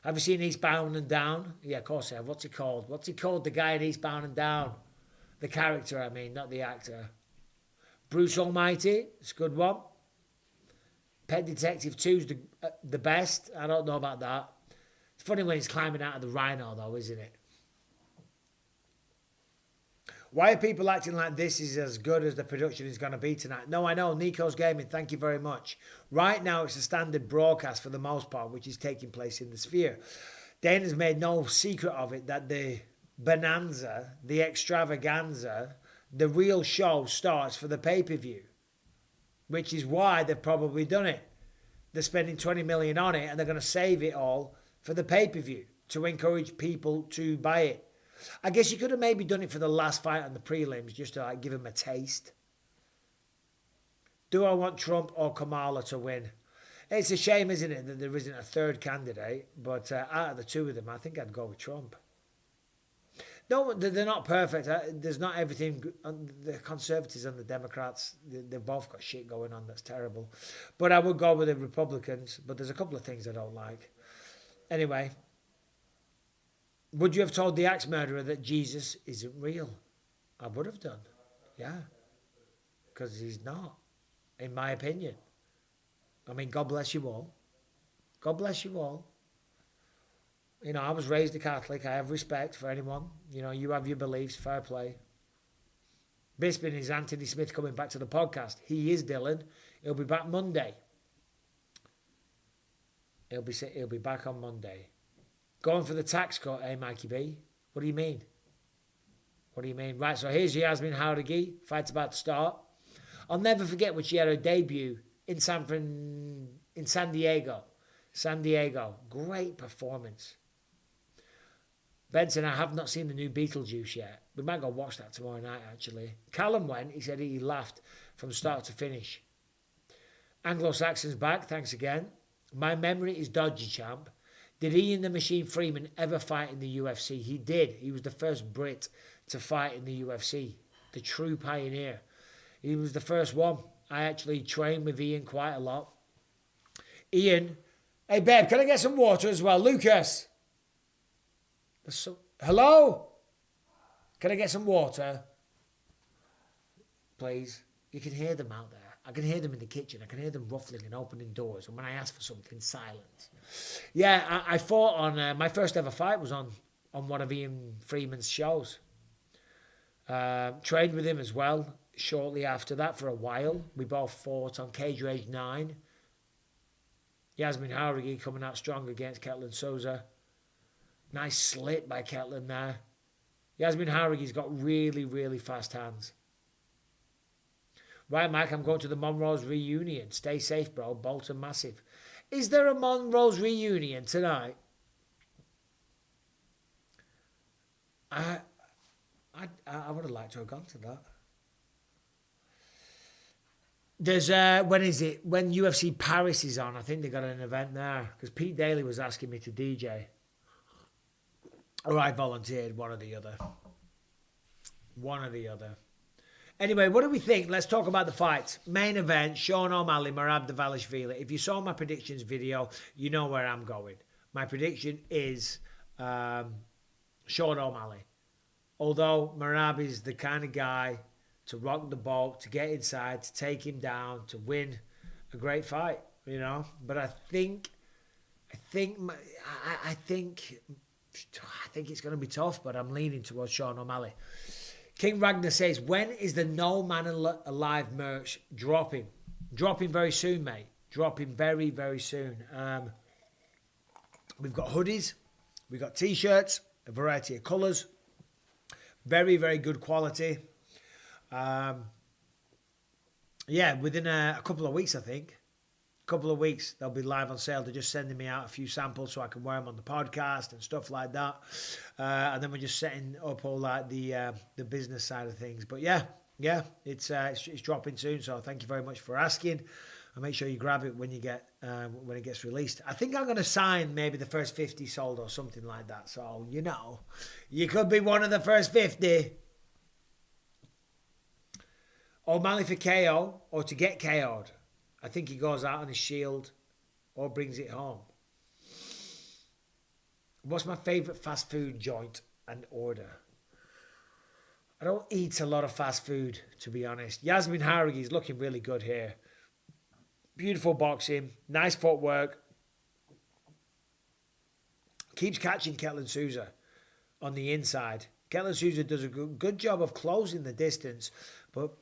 S1: Have you seen Eastbound and Down? Yeah, of course I have. What's he called? What's he called? The guy in Eastbound and Down. The character, I mean, not the actor. Bruce Almighty. It's a good one. Pet Detective 2 is the best. I don't know about that. It's funny when he's climbing out of the rhino, though, isn't it? Why are people acting like this is as good as the production is going to be tonight? No, I know. Nico's Gaming, thank you very much. Right now, it's a standard broadcast for the most part, which is taking place in the Sphere. Dana's made no secret of it that the bonanza, the extravaganza, the real show starts for the pay-per-view, which is why they've probably done it. They're spending 20 million on it, and they're going to save it all for the pay-per-view to encourage people to buy it. I guess you could have maybe done it for the last fight on the prelims just to like give him a taste. Do I want Trump or Kamala to win? It's a shame, isn't it, that there isn't a third candidate. But out of the two of them, I think I'd go with Trump. No, they're not perfect. There's not everything. The Conservatives and the Democrats, they've both got shit going on that's terrible. But I would go with the Republicans. But there's a couple of things I don't like. Anyway. Would you have told the axe murderer that Jesus isn't real? I would have done. Yeah. Because he's not, in my opinion. I mean, God bless you all. God bless you all. You know, I was raised a Catholic. I have respect for anyone. You know, you have your beliefs. Fair play. Bisping is Anthony Smith coming back to the podcast. He is Dylan. He'll be back Monday. He'll be back on Monday. Going for the tax cut, eh, Mikey B? What do you mean? What do you mean? Right, so here's Yasmin Jauregui. Fight's about to start. I'll never forget when she had her debut in San Diego. San Diego. Great performance. Benson, I have not seen the new Beetlejuice yet. We might go watch that tomorrow night, actually. Callum went. He said he laughed from start to finish. Anglo-Saxon's back. Thanks again. My memory is dodgy, champ. Did Ian the Machine Freeman ever fight in the UFC? He did. He was the first Brit to fight in the UFC. The true pioneer. He was the first one. I actually train with Ian quite a lot. Ian, hey babe, can I get some water as well? Lucas. Hello? Can I get some water? Please. You can hear them out there. I can hear them in the kitchen. I can hear them ruffling and opening doors. And when I ask for something, silence. Yeah, I fought on... my first ever fight was on one of Ian Freeman's shows. Trained with him as well shortly after that for a while. We both fought on Cage Rage 9. Yasmin Jauregui coming out strong against Ketlen Souza. Nice slit by Ketlen there. Yasmin Jauregui's got really, really fast hands. Right, Mike, I'm going to the Monroe's reunion. Stay safe, bro. Bolton massive. Is there a Monroe's reunion tonight? I would have liked to have gone to that. There's when is it? When UFC Paris is on, I think they got an event there. Because Pete Daly was asking me to DJ. Or I volunteered, one or the other. One or the other. Anyway, what do we think? Let's talk about the fights. Main event, Sean O'Malley, Merab Dvalishvili. If you saw my predictions video, you know where I'm going. My prediction is Sean O'Malley. Although Merab is the kind of guy to rock the boat, to get inside, to take him down, to win a great fight, you know. But I think it's going to be tough, but I'm leaning towards Sean O'Malley. King Ragnar says, when is the No Man Alive merch dropping? Dropping very soon, mate. Dropping very, very soon. We've got hoodies. We've got T-shirts, a variety of colours. Very, very good quality. Yeah, within a couple of weeks, I think. A couple of weeks, they'll be live on sale. They're just sending me out a few samples so I can wear them on the podcast and stuff like that. And then we're just setting up all like the business side of things. But yeah, it's dropping soon. So thank you very much for asking. And make sure you grab it when you get when it gets released. I think I'm going to sign maybe the first 50 sold or something like that. So you know, you could be one of the first 50. O'Malley for KO or to get KO'd. I think he goes out on his shield or brings it home. What's my favourite fast food joint and order? I don't eat a lot of fast food, to be honest. Yasmin Jauregui is looking really good here. Beautiful boxing. Nice footwork. Keeps catching Ketlen Souza on the inside. Ketlen Souza does a good job of closing the distance, but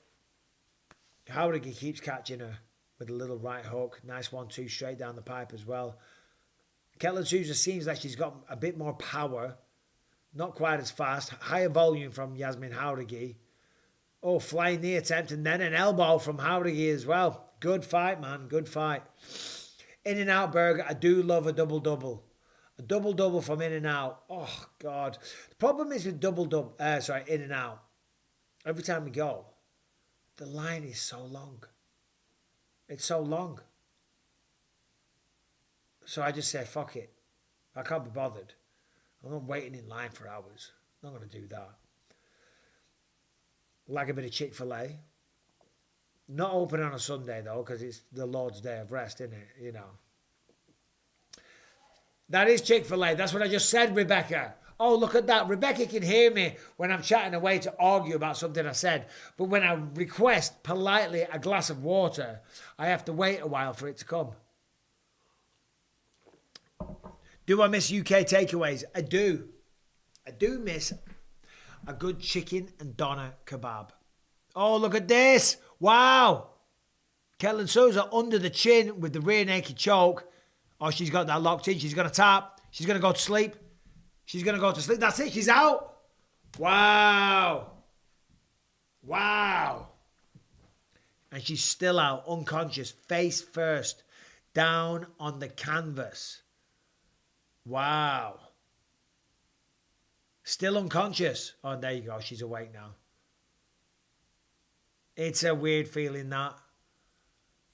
S1: Jauregui keeps catching her with a little right hook. Nice 1-2 straight down the pipe as well. Ketlen Souza seems like she's got a bit more power. Not quite as fast. Higher volume from Yasmin Jauregui. Oh, flying knee attempt and then an elbow from Jauregui as well. Good fight, man. Good fight. In-N-Out Burger. I do love a double-double. A double-double from In-N-Out. Oh, God. The problem is with In-N-Out. Every time we go, the line is so long. It's so long. So I just say, fuck it. I can't be bothered. I'm not waiting in line for hours. I'm not going to do that. Like a bit of Chick-fil-A. Not open on a Sunday, though, because it's the Lord's Day of Rest, isn't it? You know. That is Chick-fil-A. That's what I just said, Rebecca. Oh, look at that. Rebecca can hear me when I'm chatting away to argue about something I said. But when I request politely a glass of water, I have to wait a while for it to come. Do I miss UK takeaways? I do. I do miss a good chicken and doner kebab. Oh, look at this. Wow. Ketlen Souza under the chin with the rear naked choke. Oh, she's got that locked in. She's going to tap. She's going to go to sleep. She's going to go to sleep. That's it. She's out. Wow. Wow. And she's still out, unconscious, face first, down on the canvas. Wow. Still unconscious. Oh, there you go. She's awake now. It's a weird feeling that.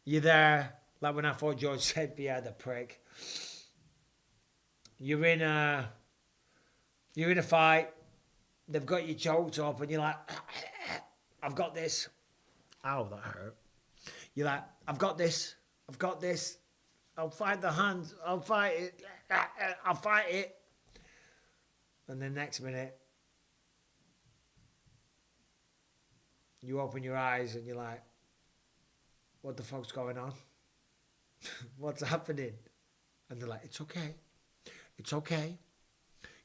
S1: You're there. Like when I thought George said, yeah, the prick. You're in a fight. They've got you choked up and you're like, I've got this. Ow, that hurt. You're like, I've got this. I've got this. I'll fight the hands. I'll fight it. I'll fight it. And then next minute, you open your eyes and you're like, what the fuck's going on? What's happening? And they're like, it's okay. It's okay.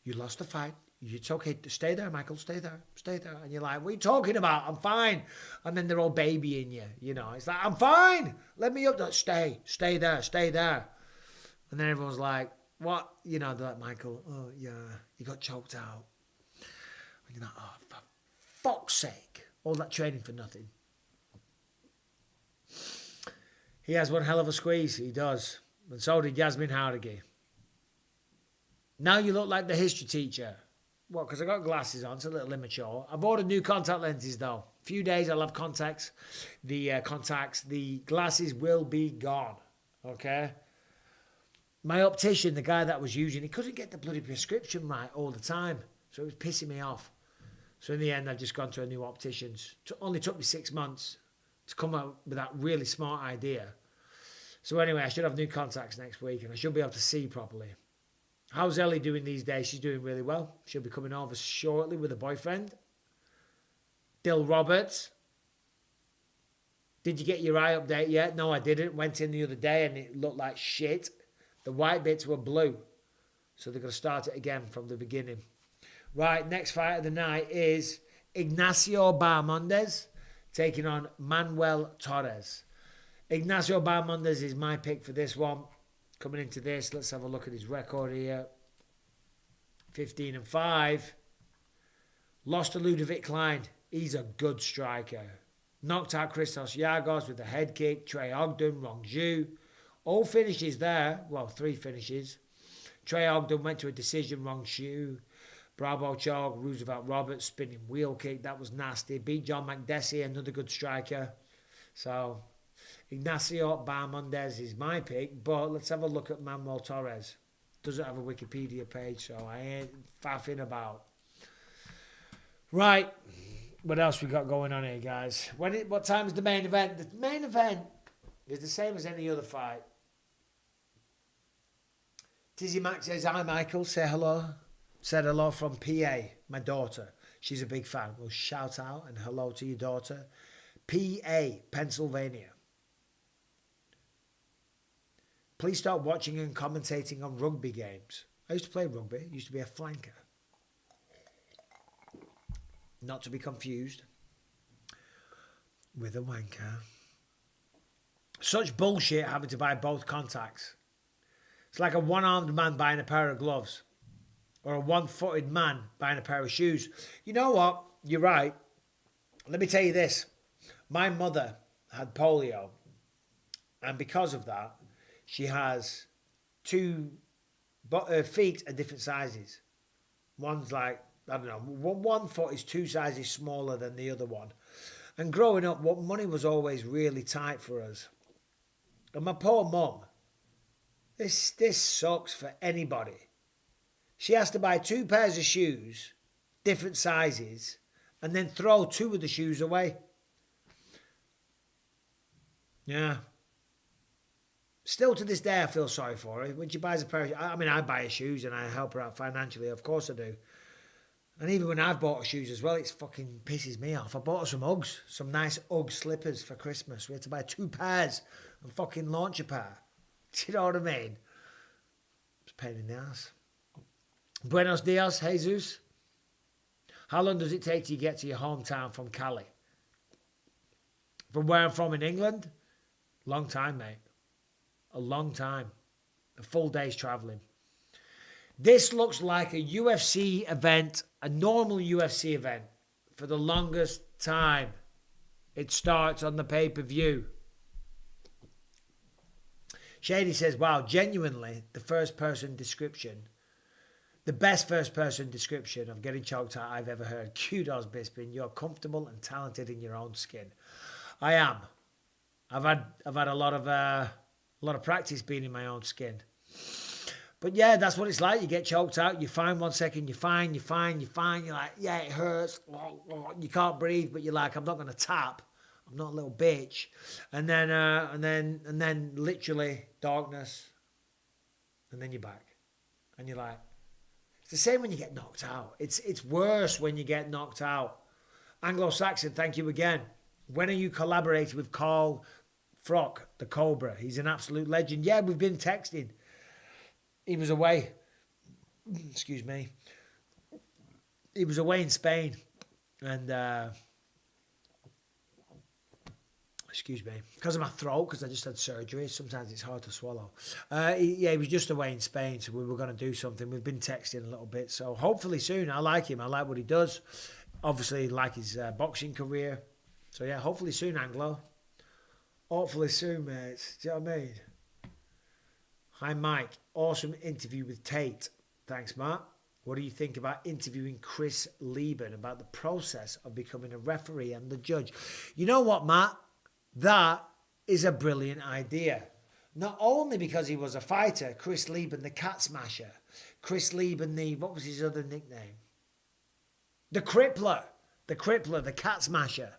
S1: You lost the fight. It's okay. Stay there, Michael. Stay there. Stay there. And you're like, what are you talking about? I'm fine. And then they're all babying you. You know, it's like, I'm fine. Let me up. Stay. Stay there. Stay there. And then everyone's like, what? You know, they're like, Michael, oh, yeah, you got choked out. And you're like, oh, for fuck's sake. All that training for nothing. He has one hell of a squeeze. He does. And so did Yasmin Jauregui. Now you look like the history teacher. What, because I got glasses on, it's a little immature. I've ordered new contact lenses though. A few days I'll have contacts. The glasses will be gone. Okay? My optician, the guy that was using, he couldn't get the bloody prescription right all the time. So it was pissing me off. So in the end, I've just gone to a new optician's. It only took me 6 months to come up with that really smart idea. So anyway, I should have new contacts next week and I should be able to see properly. How's Ellie doing these days? She's doing really well. She'll be coming over shortly with a boyfriend. Dill Roberts. Did you get your eye update yet? No, I didn't. Went in the other day and it looked like shit. The white bits were blue. So they're going to start it again from the beginning. Right, next fight of the night is Ignacio Bahamondes taking on Manuel Torres. Ignacio Bahamondes is my pick for this one. Coming into this, let's have a look at his record here. 15-5. Lost to Ludovic Klein. He's a good striker. Knocked out Christos Yargos with a head kick. Trey Ogden, Rongju. All finishes there. Well, 3 finishes. Trey Ogden went to a decision. Rongju. Bravo Chog, Roosevelt Roberts, spinning wheel kick. That was nasty. Beat John McDessie, another good striker. So, Ignacio Bahamondes is my pick, but let's have a look at Manuel Torres. Doesn't have a Wikipedia page, so I ain't faffing about. Right, what else we got going on here, guys? What time is the main event? The main event is the same as any other fight. Tizzy Mac says, hi Michael, say hello. Said hello from PA, my daughter. She's a big fan. Well, shout out and hello to your daughter. PA, Pennsylvania. Please start watching and commentating on rugby games. I used to play rugby. I used to be a flanker. Not to be confused with a wanker. Such bullshit having to buy both contacts. It's like a one-armed man buying a pair of gloves. Or a one-footed man buying a pair of shoes. You know what? You're right. Let me tell you this. My mother had polio. And because of that, she has her feet are different sizes. One's like, I don't know, one foot is 2 sizes smaller than the other one. And growing up, money was always really tight for us. And my poor mum, this sucks for anybody. She has to buy 2 pairs of shoes, different sizes, and then throw 2 of the shoes away. Yeah. Still to this day, I feel sorry for her. When she buys a pair of, I buy her shoes and I help her out financially. Of course I do. And even when I've bought her shoes as well, it fucking pisses me off. I bought her some Uggs, some nice Ugg slippers for Christmas. We had to buy 2 pairs and fucking launch a pair. Do you know what I mean? It's a pain in the ass. Buenos dias, Jesus. How long does it take to get to your hometown from Cali? From where I'm from in England? Long time, mate. A long time. A full day's travelling. This looks like a UFC event, a normal UFC event, for the longest time. It starts on the pay-per-view. Shady says, wow, genuinely, the first-person description, the best first-person description of getting choked out I've ever heard. Kudos, Bisping. You're comfortable and talented in your own skin. I am. I've had a lot of practice being in my own skin. But yeah, that's what it's like. You get choked out. You're fine 1 second. You're fine. You're like, yeah, it hurts. You can't breathe, but you're like, I'm not going to tap. I'm not a little bitch. And then literally darkness. And then you're back. And you're like, it's the same when you get knocked out. It's worse when you get knocked out. Anglo-Saxon, thank you again. When are you collaborating with Carl Frock, the Cobra? He's an absolute legend. Yeah, we've been texting. He was away. Excuse me. He was away in Spain. And, excuse me, because of my throat, because I just had surgery. Sometimes it's hard to swallow. He was just away in Spain, so we were going to do something. We've been texting a little bit. So hopefully soon. I like him. I like what he does. Obviously, like his boxing career. So, yeah, hopefully soon, Anglo. Hopefully soon, mate. Do you know what I mean? Hi, Mike. Awesome interview with Tate. Thanks, Matt. What do you think about interviewing Chris Lieben about the process of becoming a referee and the judge? You know what, Matt? That is a brilliant idea. Not only because he was a fighter, Chris Lieben, the cat smasher. Chris Lieben, what was his other nickname? The Crippler, the cat smasher.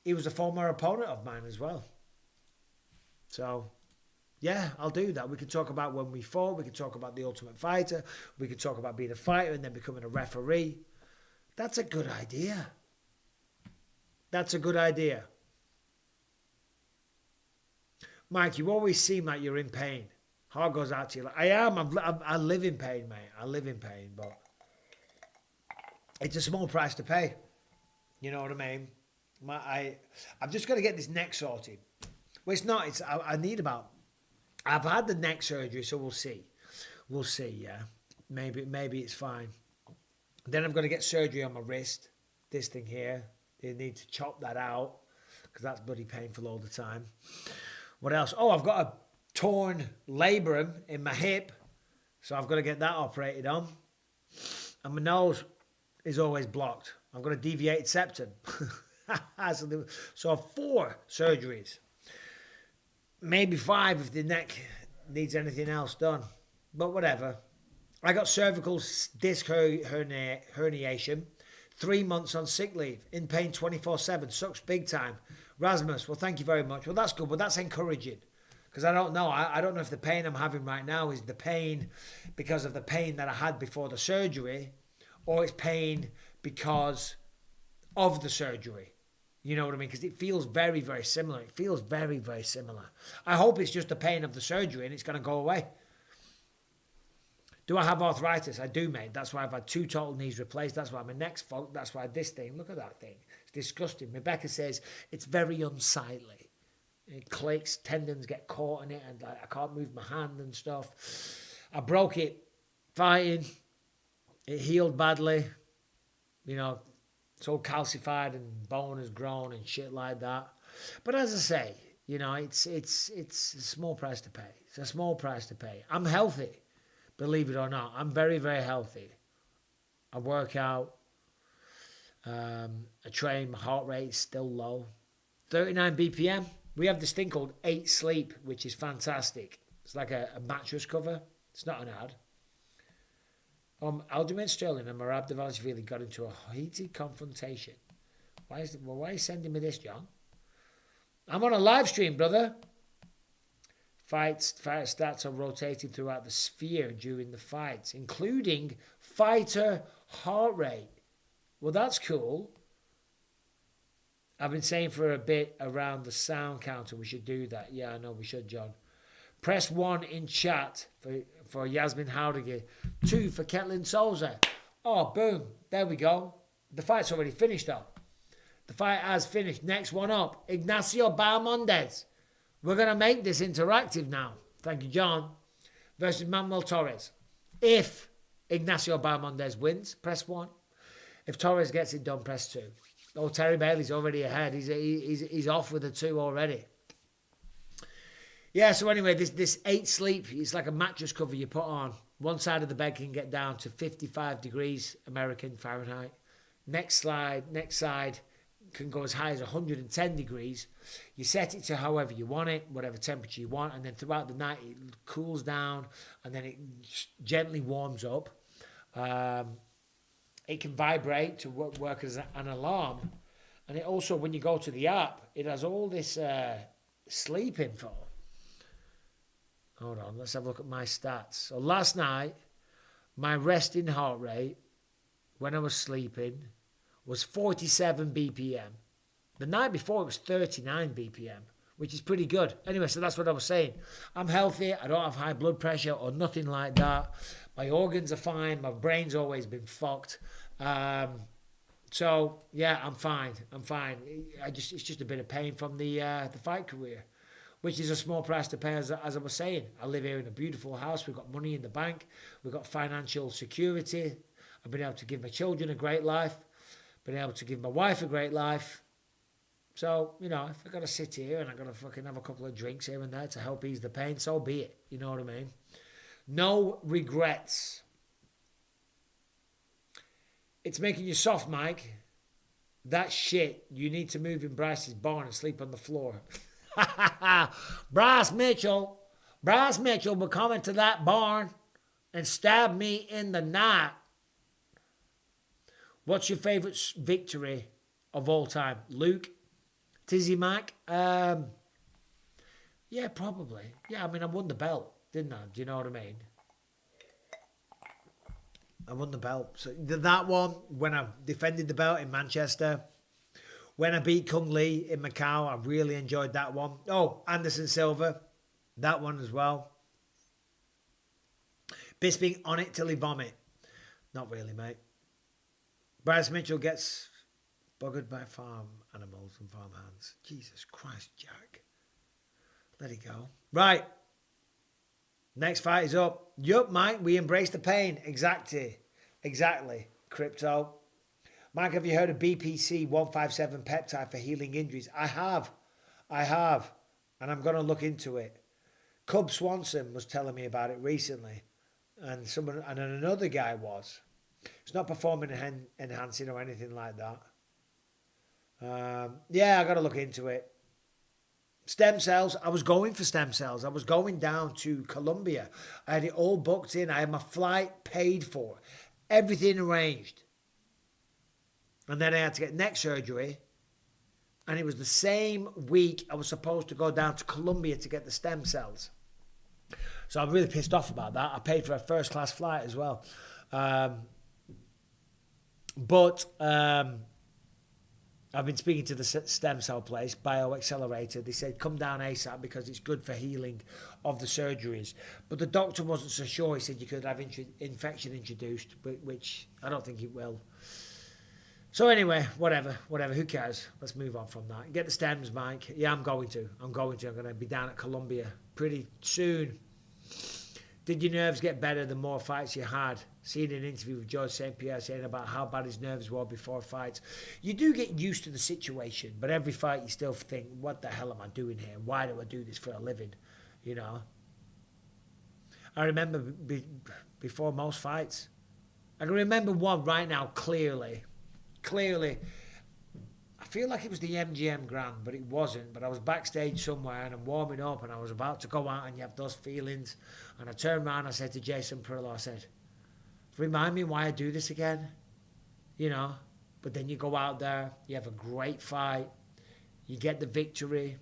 S1: He was a former opponent of mine as well. So, yeah, I'll do that. We can talk about when we fought. We can talk about the Ultimate Fighter. We can talk about being a fighter and then becoming a referee. That's a good idea. That's a good idea. Mike, you always seem like you're in pain. Heart goes out to you. I am. I live in pain, mate. I live in pain, but it's a small price to pay. You know what I mean? I've just got to get this neck sorted. Well, it's not. I need about... I've had the neck surgery, so we'll see. We'll see, yeah. Maybe it's fine. Then I've got to get surgery on my wrist. This thing here. They need to chop that out because that's bloody painful all the time. What else? Oh, I've got a torn labrum in my hip, so I've got to get that operated on. And my nose is always blocked. I've got a deviated septum. So 4 surgeries. Maybe 5 if the neck needs anything else done. But whatever. I got cervical disc herniation. 3 months on sick leave. In pain 24/7. Sucks big time. Rasmus, well, thank you very much. Well, that's good, but that's encouraging. Because I don't know. I don't know if the pain I'm having right now is the pain because of the pain that I had before the surgery, or it's pain because of the surgery. You know what I mean? Because it feels very, very similar. It feels very, very similar. I hope it's just the pain of the surgery and it's going to go away. Do I have arthritis? I do, mate. That's why I've had 2 total knees replaced. That's why my neck's fucked. That's why this thing, look at that thing. It's disgusting. Rebecca says it's very unsightly. It clicks, tendons get caught in it, and I can't move my hand and stuff. I broke it fighting. It healed badly. You know, it's all calcified and bone has grown and shit like that. But as I say, you know, it's a small price to pay. It's a small price to pay. I'm healthy, believe it or not. I'm very, very healthy. I work out. I train. My heart rate is still low. 39 BPM. We have this thing called 8 Sleep, which is fantastic. It's like a mattress cover. It's not an ad. Aljamain Sterling and Merab Dvalishvili got into a heated confrontation. Why are you sending me this, John? I'm on a live stream, brother. Fighter stats are rotating throughout the sphere during the fights, including fighter heart rate. Well, that's cool. I've been saying for a bit around the sound counter we should do that. Yeah, I know we should, John. Press 1 in chat for Yasmin Jauregui. 2 for Ketlen Souza. Oh, boom. There we go. The fight's already finished, though. The fight has finished. Next one up. Ignacio Bahamondes. We're going to make this interactive now. Thank you, John. Versus Manuel Torres. If Ignacio Bahamondes wins, press 1. If Torres gets it done, press 2. Oh, Terry Bailey's already ahead. He's off with a 2 already. Yeah, so anyway, this 8 Sleep, it's like a mattress cover you put on. One side of the bed can get down to 55 degrees American Fahrenheit. Next side can go as high as 110 degrees. You set it to however you want it, whatever temperature you want, and then throughout the night it cools down and then it gently warms up. It can vibrate to work as an alarm, And it also, when you go to the app, it has all this sleep info. Hold on, let's have a look at my stats. So last night, my resting heart rate when I was sleeping was 47 BPM. The night before it was 39 BPM, which is pretty good. Anyway, so that's what I was saying. I'm healthy. I don't have high blood pressure or nothing like that. My organs are fine. My brain's always been fucked. So yeah, I'm fine. It's just a bit of pain from the fight career, which is a small price to pay. As I was saying, I live here in a beautiful house. We've got money in the bank. We've got financial security. I've been able to give my children a great life. Been able to give my wife a great life. So, you know, if I've got to sit here and I've got to fucking have a couple of drinks here and there to help ease the pain, so be it. You know what I mean? No regrets. It's making you soft, Mike. That shit, you need to move in Bryce's barn and sleep on the floor. Bryce Mitchell will come into that barn and stab me in the night. What's your favourite victory of all time? Luke? Tizzy Mac? Yeah, probably. Yeah, I mean, I won the belt, didn't I? Do you know what I mean? I won the belt. So that one, when I defended the belt in Manchester, when I beat Kung Lee in Macau, I really enjoyed that one. Oh, Anderson Silva, that one as well. Bisping on it till he vomit. Not really, mate. Bryce Mitchell gets buggered by farm animals and farm hands. Jesus Christ, Jack. Let it go. Right. Next fight is up. Yup, Mike, we embrace the pain. Exactly. Crypto. Mike, have you heard of BPC 157 peptide for healing injuries? I have. And I'm going to look into it. Cub Swanson was telling me about it recently. And another guy was. It's not performance enhancing or anything like that. Yeah, I got to look into it. Stem cells. I was going for stem cells. I was going down to Colombia. I had it all booked in. I had my flight paid for. Everything arranged. And then I had to get neck surgery. And it was the same week I was supposed to go down to Colombia to get the stem cells. So I'm really pissed off about that. I paid for a first class flight as well. But I've been speaking to the stem cell place, BioAccelerator. They said, come down ASAP because it's good for healing of the surgeries. But the doctor wasn't so sure. He said you could have infection introduced, which I don't think it will. So anyway, whatever. Who cares? Let's move on from that. Get the stems, Mike. Yeah, I'm going to. I'm going to be down at Colombia pretty soon. Did your nerves get better the more fights you had? Seeing an interview with George St. Pierre saying about how bad his nerves were before fights. You do get used to the situation, but every fight you still think, what the hell am I doing here? Why do I do this for a living? You know? I remember before most fights. I can remember one right now clearly. I feel like it was the MGM Grand, but it wasn't. But I was backstage somewhere and I'm warming up and I was about to go out and you have those feelings. And I turned around and I said to Jason Perillo, I said, remind me why I do this again, you know. But then you go out there, you have a great fight, you get the victory,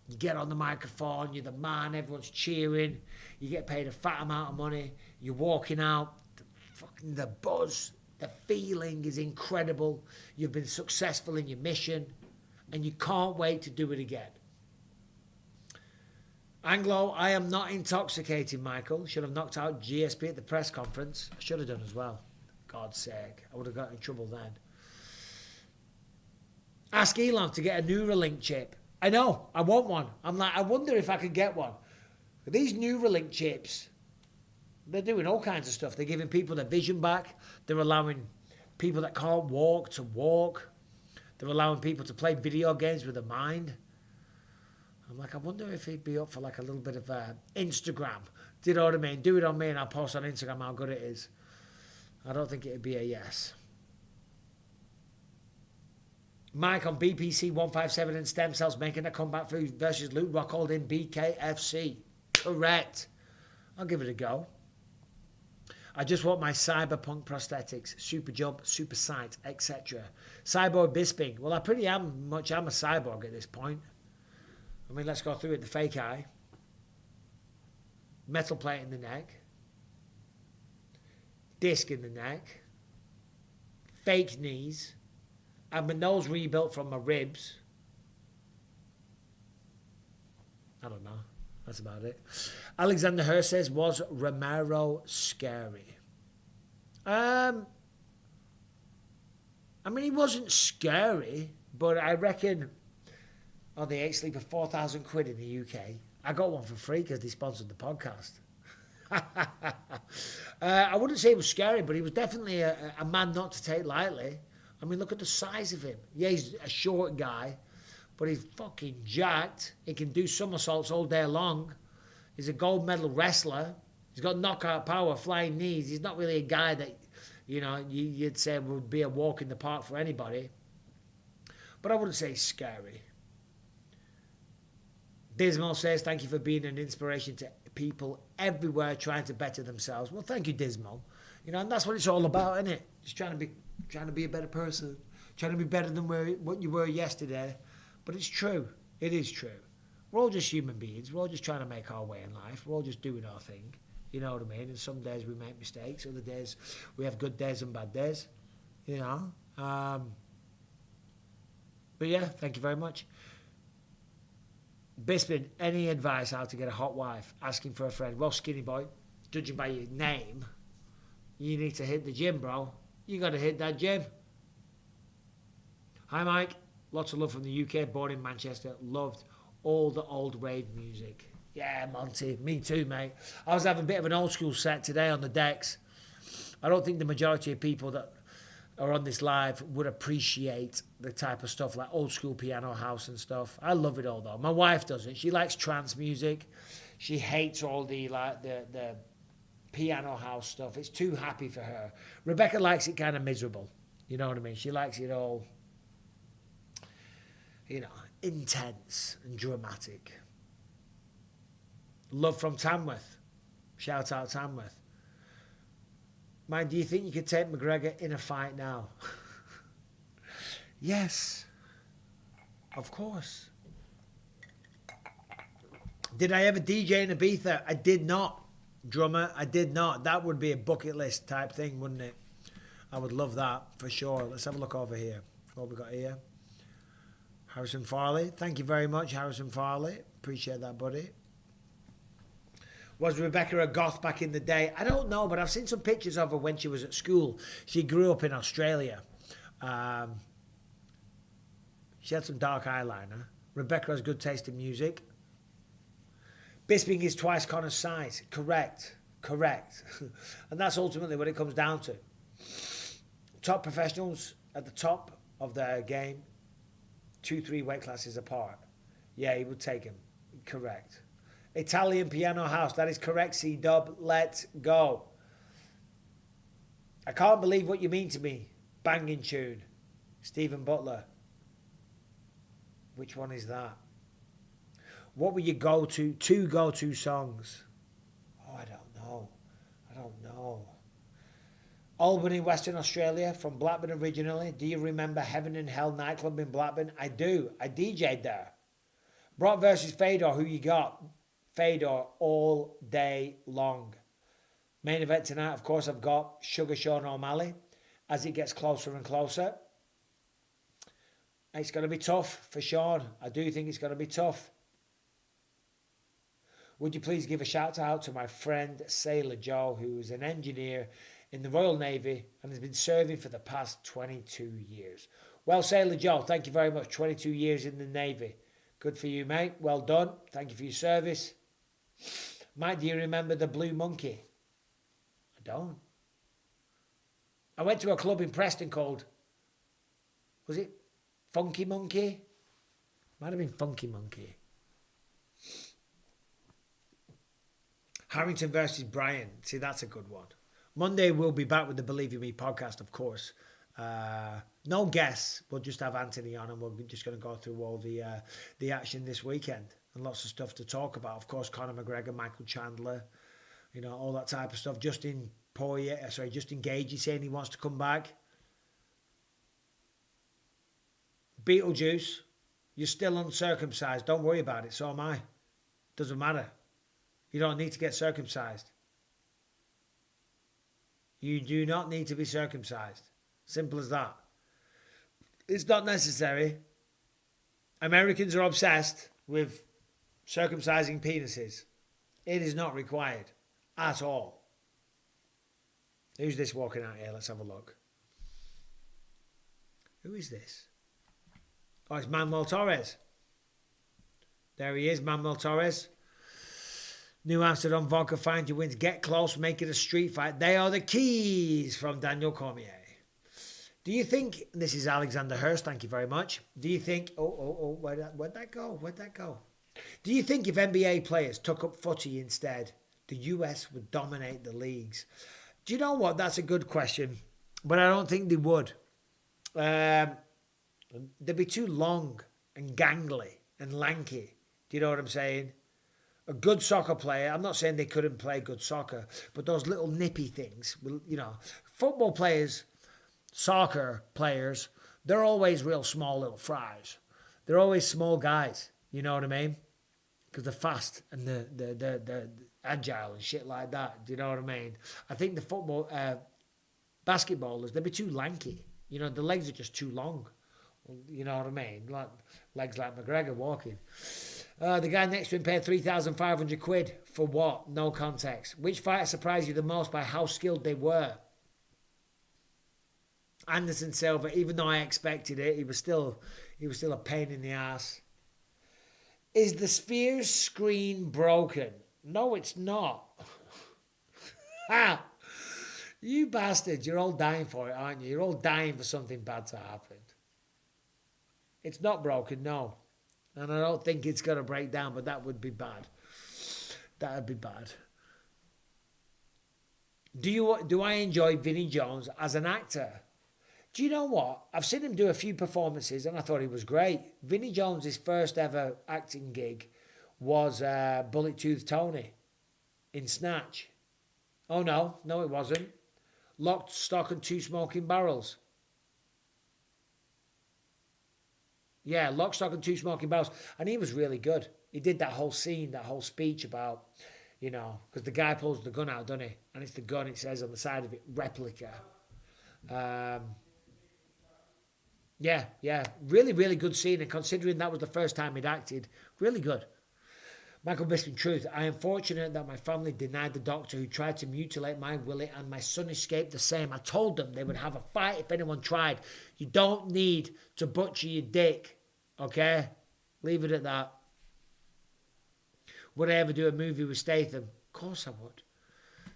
S1: you get on the microphone, you're the man, everyone's cheering, you get paid a fat amount of money, you're walking out, the buzz, the feeling is incredible, you've been successful in your mission, and you can't wait to do it again. Anglo, I am not intoxicated, Michael. Should have knocked out GSP at the press conference. I should have done as well. God's sake. I would have got in trouble then. Ask Elon to get a Neuralink chip. I know. I want one. I'm like, I wonder if I could get one. These Neuralink chips, they're doing all kinds of stuff. They're giving people their vision back. They're allowing people that can't walk to walk. They're allowing people to play video games with their mind. I'm like, I wonder if he'd be up for like a little bit of Instagram. Do you know what I mean? Do it on me and I'll post on Instagram how good it is. I don't think it'd be a yes. Mike on BPC 157 and stem cells making a comeback versus Luke Rockhold in BKFC. Correct. I'll give it a go. I just want my cyberpunk prosthetics, super jump, super sight, etc. Cyborg Bisping. Well, I pretty much am a cyborg at this point. I mean, let's go through it. The fake eye. Metal plate in the neck. Disc in the neck. Fake knees. I have my nose rebuilt from my ribs. I don't know. That's about it. Alexander Hurst says, was Romero scary? I mean, he wasn't scary, but I reckon, they ate sleep for 4,000 quid in the UK. I got one for free because they sponsored the podcast. I wouldn't say he was scary, but he was definitely a man not to take lightly. I mean, look at the size of him. Yeah, he's a short guy, but he's fucking jacked. He can do somersaults all day long. He's a gold medal wrestler. He's got knockout power, flying knees. He's not really a guy that, you'd say would be a walk in the park for anybody. But I wouldn't say he's scary. Dismal says, thank you for being an inspiration to people everywhere trying to better themselves. Well, thank you, Dismal. And that's what it's all about, isn't it? Just trying to be a better person, trying to be better than what you were yesterday. But it's true. It is true. We're all just human beings. We're all just trying to make our way in life. We're all just doing our thing. You know what I mean? And some days we make mistakes. Other days we have good days and bad days. But yeah, thank you very much. Bisping, any advice how to get a hot wife? Asking for a friend. Well, skinny boy, judging by your name, you need to hit the gym, bro. You got to hit that gym. Hi, Mike. Lots of love from the UK. Born in Manchester. Loved all the old rave music. Yeah, Monty. Me too, mate. I was having a bit of an old school set today on the decks. I don't think the majority of people that are on this live would appreciate the type of stuff like old school piano house and stuff. I love it all though. My wife doesn't. She likes trance music. She hates all the piano house stuff. It's too happy for her. Rebecca likes it kind of miserable. You know what I mean? She likes it all, intense and dramatic. Love from Tamworth. Shout out Tamworth. Man, do you think you could take McGregor in a fight now? Yes. Of course. Did I ever DJ in Ibiza? I did not. Drummer, I did not. That would be a bucket list type thing, wouldn't it? I would love that for sure. Let's have a look over here. What we got here? Harrison Farley. Thank you very much, Harrison Farley. Appreciate that, buddy. Was Rebecca a goth back in the day? I don't know, but I've seen some pictures of her when she was at school. She grew up in Australia. She had some dark eyeliner. Rebecca has good taste in music. Bisping is twice Connor's size. Correct. And that's ultimately what it comes down to. Top professionals at the top of their game, 2-3 weight classes apart. Yeah, he would take him. Correct. Italian piano house. That is correct, C-Dub. Let's go. I can't believe what you mean to me. Banging tune. Stephen Butler. Which one is that? What were your two go-to songs? Oh, I don't know. Albany, Western Australia, from Blackburn originally. Do you remember Heaven and Hell nightclub in Blackburn? I do. I DJ'd there. Brock versus Fedor. Who you got? Fedor all day long. Main event tonight, of course, I've got Sugar Sean O'Malley as it gets closer and closer. It's going to be tough for Sean. I do think it's going to be tough. Would you please give a shout out to my friend Sailor Joe, who is an engineer in the Royal Navy and has been serving for the past 22 years. Well, Sailor Joe, thank you very much. 22 years in the Navy. Good for you, mate. Well done. Thank you for your service. Mike, do you remember the Blue Monkey? I don't. I went to a club in Preston called, was it Funky Monkey? Might have been Funky Monkey. Harrington versus Bryan. See, that's a good one. Monday we'll be back with the Believe You Me podcast, of course. No guests. We'll just have Anthony on and we're just going to go through all the action this weekend. And lots of stuff to talk about. Of course, Conor McGregor, Michael Chandler, all that type of stuff. Justin Justin Gage is saying he wants to come back. Beetlejuice, you're still uncircumcised. Don't worry about it. So am I. Doesn't matter. You don't need to get circumcised. You do not need to be circumcised. Simple as that. It's not necessary. Americans are obsessed with circumcising penises. It is not required at all. Who's this walking out here? Let's have a look. Who is this? Oh, it's Manuel Torres. There he is, Manuel Torres. New Amsterdam vodka finds your wins. Get close, make it a street fight. They are the keys from Daniel Cormier. Do you think, this is Alexander Hurst, thank you very much. Do you think, where'd that go? Do you think if NBA players took up footy instead, the US would dominate the leagues? Do you know what? That's a good question, but I don't think they would. They'd be too long and gangly and lanky. Do you know what I'm saying? A good soccer player, I'm not saying they couldn't play good soccer, but those little nippy things, you know, football players, soccer players, they're always real small little fries. They're always small guys, you know what I mean? Because they're fast and they're agile and shit like that, do you know what I mean? I think the football, basketballers, they'd be too lanky. You know, the legs are just too long. You know what I mean? Like legs like McGregor walking. The guy next to him paid 3,500 quid for what? No context. Which fighter surprised you the most by how skilled they were? Anderson Silva, even though I expected it, he was still a pain in the ass. Is the Sphere's screen broken? No, it's not. Ha! You bastards, you're all dying for it, aren't you? You're all dying for something bad to happen. It's not broken, no. And I don't think it's going to break down, but that would be bad. That would be bad. Do I enjoy Vinnie Jones as an actor? Do you know what? I've seen him do a few performances and I thought he was great. Vinnie Jones' first ever acting gig was Bullet Tooth Tony in Snatch. Oh, no it wasn't. Lock, Stock and Two Smoking Barrels. Yeah, Lock, Stock and Two Smoking Barrels. And he was really good. He did that whole scene, that whole speech about, you know, because the guy pulls the gun out, doesn't he? And it's the gun, it says on the side of it, replica. Yeah. Really, really good scene. And considering that was the first time he'd acted, really good. Michael Bisping, truth. I am fortunate that my family denied the doctor who tried to mutilate my Willie and my son escaped the same. I told them they would have a fight if anyone tried. You don't need to butcher your dick. Okay? Leave it at that. Would I ever do a movie with Statham? Of course I would.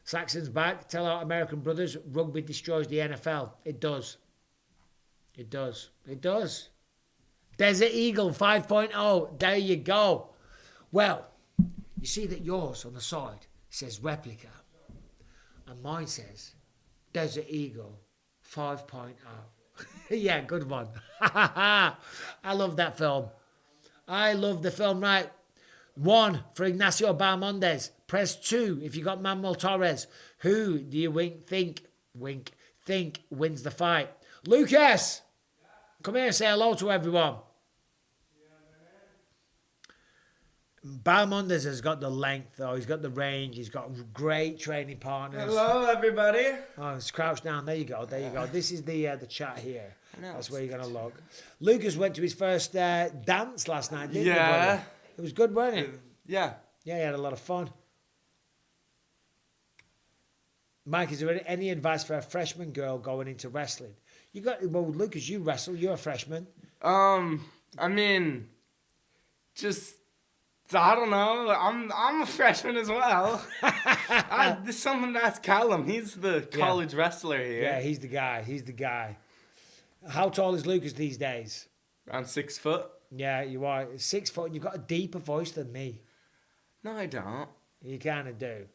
S1: Saxon's back. Tell our American brothers rugby destroys the NFL. It does. It does. It does. Desert Eagle 5.0. There you go. Well, you see that yours on the side says replica. And mine says Desert Eagle 5.0. Yeah, good one. I love that film. I love the film. Right. 1 for Ignacio Bahamondes. Press 2 if you got Manuel Torres. Who do you think wins the fight? Lucas! Come here and say hello to everyone. Bahamondes has got the length, though. He's got the range. He's got great training partners.
S3: Hello, everybody.
S1: Oh, it's crouched down. There you go. This is the chat here. That's where you're going to look. Lucas went to his first dance last night, didn't he, brother? It was good, wasn't it?
S3: Yeah.
S1: Yeah, he had a lot of fun. Mike, is there any advice for a freshman girl going into wrestling? Lucas, you wrestle. You're a freshman.
S3: I mean, just... I don't know. I'm a freshman as well. There's someone to ask Callum. He's the college wrestler here.
S1: Yeah, he's the guy. How tall is Lucas these days?
S3: Around 6 foot.
S1: Yeah, you are 6 foot and you've got a deeper voice than me.
S3: No, I don't.
S1: You kind of do.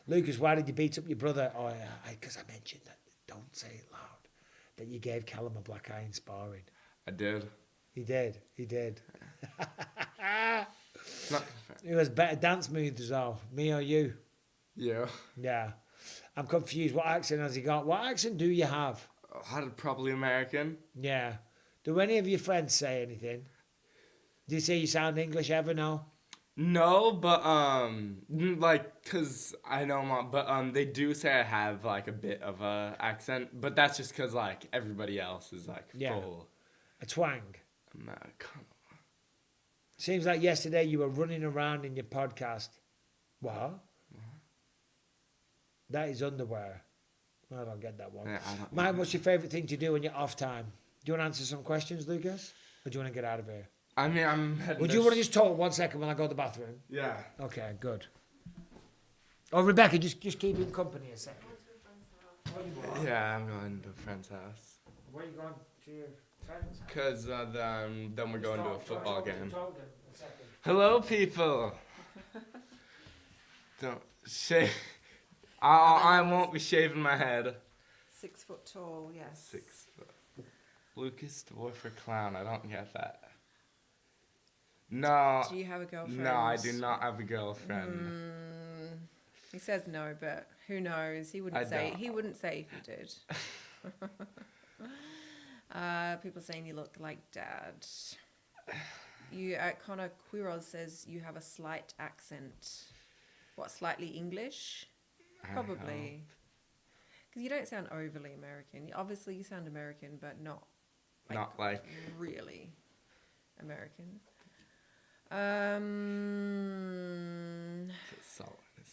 S1: Lucas, why did you beat up your brother? Oh, yeah, because I mentioned that. Don't say it loud. That you gave Callum a black eye in sparring.
S3: I did.
S1: He did.
S3: Not
S1: Who has better dance moves, though? Me or you?
S3: Yeah.
S1: Yeah. I'm confused. What accent has he got? What accent do you have?
S3: Probably American.
S1: Yeah. Do any of your friends say anything? Do you say you sound English ever? No?
S3: No, but like, cause I know they do say I have like a bit of a accent, but that's just cause like everybody else is like full
S1: A twang.
S3: American.
S1: Seems like yesterday you were running around in your podcast. What? That is underwear. I don't get that one.
S3: Yeah,
S1: Mike, what's your favourite thing to do when you're off time? Do you want to answer some questions, Lucas? Or do you want to get out of here?
S3: I mean, I'm heading.
S1: Would you want to just talk 1 second when I go to the bathroom?
S3: Yeah.
S1: Okay, good. Oh, Rebecca, just keep him company a second.
S3: Yeah, I'm going to a friend's house.
S1: Where are you going to your friends?
S3: Cause then we're going to a football game. Hello, people. Don't shave. I won't be shaving my head.
S2: 6 foot tall, yes.
S3: 6 foot. Lucas, dwarf or clown? I don't get that. No.
S2: Do you have a girlfriend?
S3: No, I do not have a girlfriend.
S2: He says no, but who knows? He wouldn't say. He wouldn't say if he did. People saying you look like Dad. Connor Quiroz says you have a slight accent. What, slightly English? Probably. Because you don't sound overly American. Obviously, you sound American, but not like really American.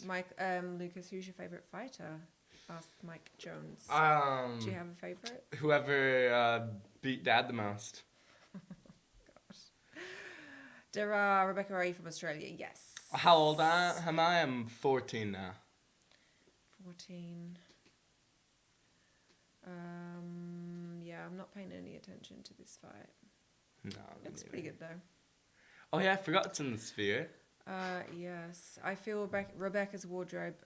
S2: Mike, Lucas, who's your favorite fighter? Asked Mike Jones. Do you have a favorite?
S3: Whoever beat Dad the most.
S2: Gosh. Dara, Rebecca, are you from Australia? Yes.
S3: How old am I? I'm 14 now.
S2: 14. Yeah, I'm not paying any attention to this fight.
S3: No.
S2: It's pretty good though.
S3: Oh yeah, I forgot it's in the Sphere.
S2: Yes. I feel Rebecca's wardrobe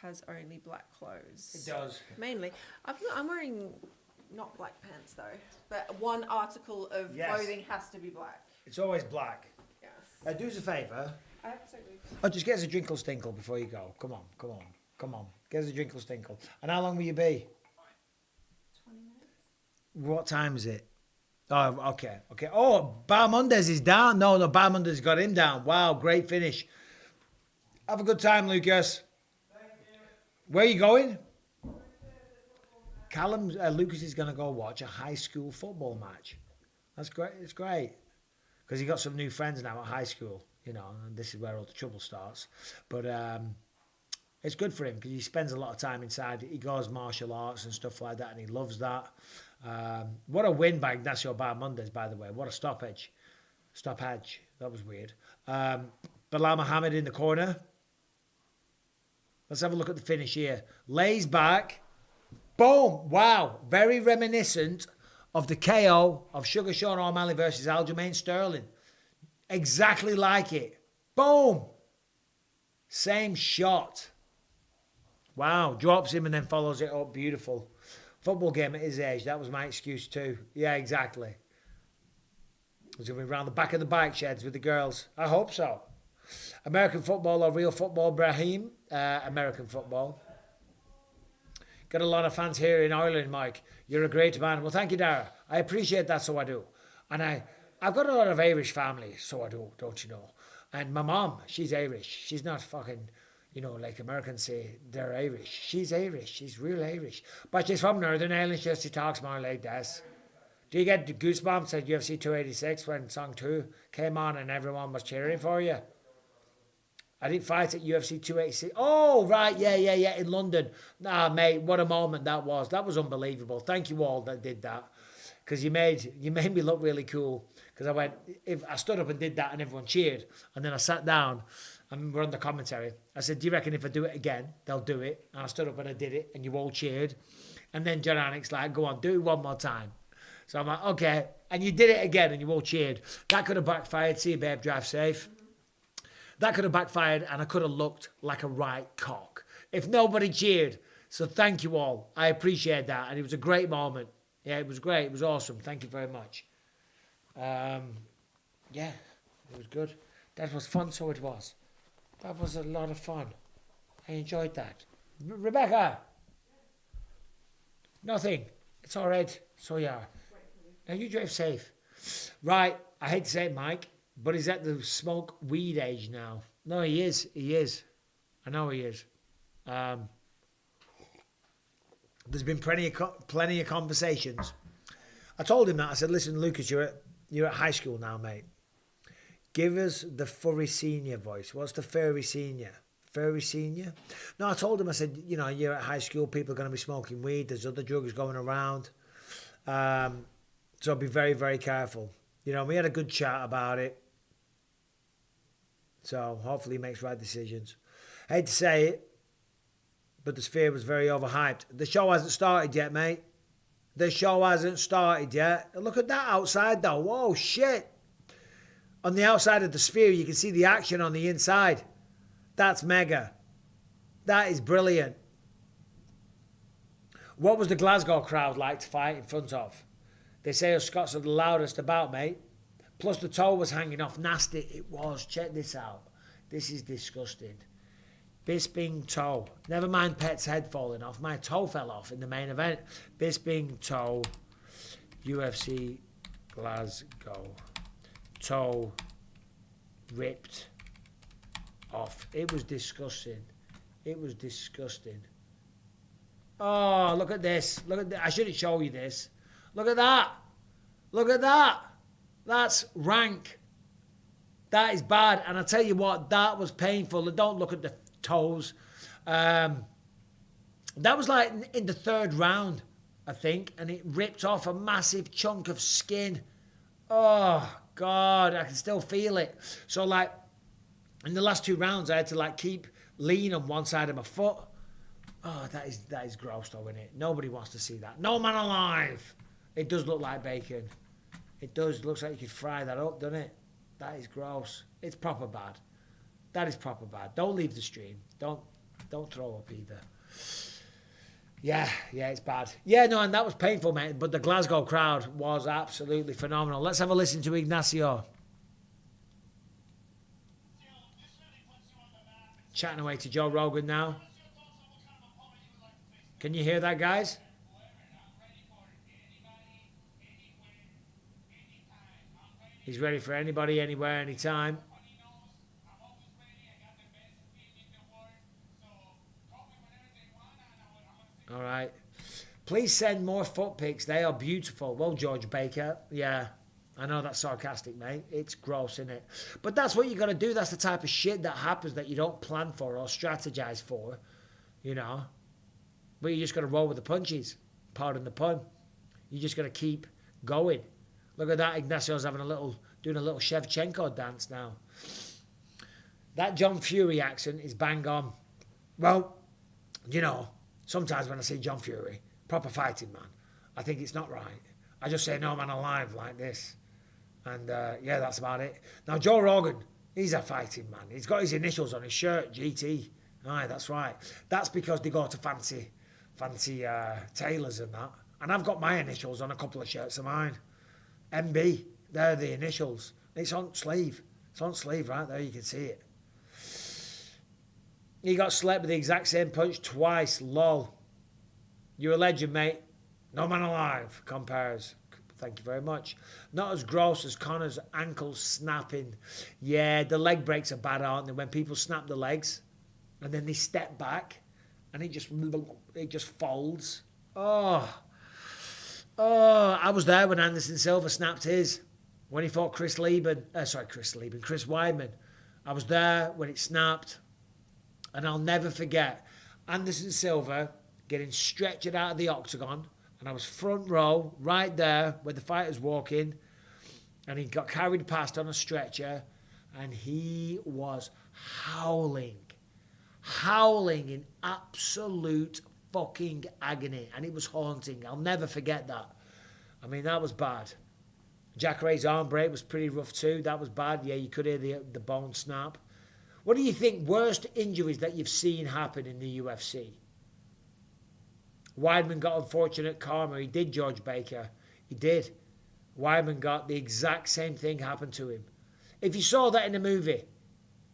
S2: has only black clothes.
S1: It does.
S2: Mainly. I'm wearing not black pants though, but one article of clothing has to be black.
S1: It's always black.
S2: Yes.
S1: Do us a favour.
S2: Absolutely.
S1: Oh, just get us a drinkle stinkle before you go. Come on. Get us a drinkle stinkle. And how long will you be?
S2: 20 minutes.
S1: What time is it? Oh, okay. Oh, Bahamondes is down. No, Bahamondes got him down. Wow, great finish. Have a good time, Lucas.
S4: Thank you.
S1: Where are you going? Lucas is going to go watch a high school football match. That's great. It's great. Because he got some new friends now at high school, and this is where all the trouble starts. But it's good for him because he spends a lot of time inside. He goes martial arts and stuff like that, and he loves that. What a win by Ignacio Bahamondes, by the way. What a stoppage. That was weird. Bilal Muhammad in the corner. Let's have a look at the finish here. Lays back. Boom. Wow. Very reminiscent of the KO of Sugar Sean O'Malley versus Aljamain Sterling. Exactly like it. Boom. Same shot. Wow. Drops him and then follows it up. Beautiful. Football game at his age. That was my excuse too. Yeah, exactly. He's going to be around the back of the bike sheds with the girls. I hope so. American football or real football, Brahim? American football. Got a lot of fans here in Ireland, Mike. You're a great man. Well, thank you, Dara. I appreciate that, so I do. And I've got a lot of Irish family, so I do, don't you know? And my mom, she's Irish. She's not fucking, like Americans say, they're Irish. She's Irish. She's real Irish. But she's from Northern Ireland. She talks more like this. Do you get the goosebumps at UFC 286 when Song 2 came on and everyone was cheering for you? I didn't fight at UFC 286. Oh, right, yeah, in London. Nah, mate, what a moment that was. That was unbelievable. Thank you all that did that. Because you made me look really cool. Because I stood up and did that and everyone cheered. And then I sat down and we're on the commentary. I said, do you reckon if I do it again, they'll do it? And I stood up and I did it and you all cheered. And then John Anik's like, go on, do it one more time. So I'm like, okay. And you did it again and you all cheered. That could have backfired. See you, babe, drive safe. That could have backfired and I could have looked like a right cock if nobody cheered. So thank you all. I appreciate that. And it was a great moment. Yeah, it was great. It was awesome. Thank you very much. Yeah, it was good. That was fun, so it was. That was a lot of fun. I enjoyed that. Rebecca. Nothing. It's all right. So you are. Now you drive safe. Right. I hate to say it, Mike, but he's at the smoke weed age now. No, he is. He is. I know he is. There's been plenty of conversations. I told him that. I said, listen, Lucas, you're at high school now, mate. Give us the furry senior voice. What's the furry senior? Furry senior? No, I told him, I said, you know, you're at high school, people are going to be smoking weed, there's other drugs going around. So be very, very careful. You know, we had a good chat about it. So hopefully he makes right decisions. I hate to say it, but the Sphere was very overhyped. The show hasn't started yet, mate. The show hasn't started yet. Look at that outside, though. Whoa, shit. On the outside of the Sphere, you can see the action on the inside. That's mega. That is brilliant. What was the Glasgow crowd like to fight in front of? They say us Scots are the loudest about, mate. Plus the toe was hanging off. Nasty. It was. Check this out. This is disgusting. Bisping toe. Never mind Pet's head falling off. My toe fell off in the main event. Bisping toe. UFC Glasgow. Toe ripped off. It was disgusting. It was disgusting. Oh, look at this. Look at that. I shouldn't show you this. Look at that. Look at that. That's rank. That is bad. And I tell you what, that was painful. Don't look at the toes. That was like in the third round, I think, and it ripped off a massive chunk of skin. Oh, God, I can still feel it. So, like, in the last 2 rounds, I had to, like, keep lean on one side of my foot. Oh, that is gross, though, isn't it? Nobody wants to see that. No man alive. It does look like bacon. It does. It looks like you could fry that up, doesn't it? That is gross. It's proper bad. That is proper bad. Don't leave the stream. Don't throw up either. Yeah, it's bad. Yeah, no, and that was painful, mate. But the Glasgow crowd was absolutely phenomenal. Let's have a listen to Ignacio. Chatting away to Joe Rogan now. Can you hear that, guys? He's ready for anybody, anywhere, anytime. All right. Please send more foot pics. They are beautiful. Well, George Baker. Yeah, I know that's sarcastic, mate. It's gross, isn't it? But that's what you got to do. That's the type of shit that happens that you don't plan for or strategize for, you know. But you just got to roll with the punches. Pardon the pun. You just got to keep going. Look at that. Ignacio's doing a little Shevchenko dance now. That John Fury accent is bang on. Well, you know, sometimes when I see John Fury, proper fighting man, I think it's not right. I just say no man alive like this. And yeah, that's about it. Now, Joe Rogan, he's a fighting man. He's got his initials on his shirt, GT. Aye, that's right. That's because they go to fancy tailors and that. And I've got my initials on a couple of shirts of mine. MB, they're the initials. It's on sleeve. It's on sleeve right there, you can see it. He got slept with the exact same punch twice, lol. You're a legend, mate. No man alive, compares. Thank you very much. Not as gross as Connor's ankle snapping. Yeah, the leg breaks are bad, aren't they? When people snap the legs and then they step back and it just folds. Oh, I was there when Anderson Silva snapped his. When he fought Chris Weidman. I was there when it snapped. And I'll never forget Anderson Silva getting stretchered out of the octagon. And I was front row, right there, where the fighter's walking. And he got carried past on a stretcher. And he was howling in absolute fucking agony. And it was haunting. I'll never forget that. I mean, that was bad. Cháirez's arm break was pretty rough too. That was bad. Yeah, you could hear the bone snap. What do you think worst injuries that you've seen happen in the UFC? Weidman got unfortunate karma. He did, George Baker. He did. Weidman got the exact same thing happen to him. If you saw that in a movie,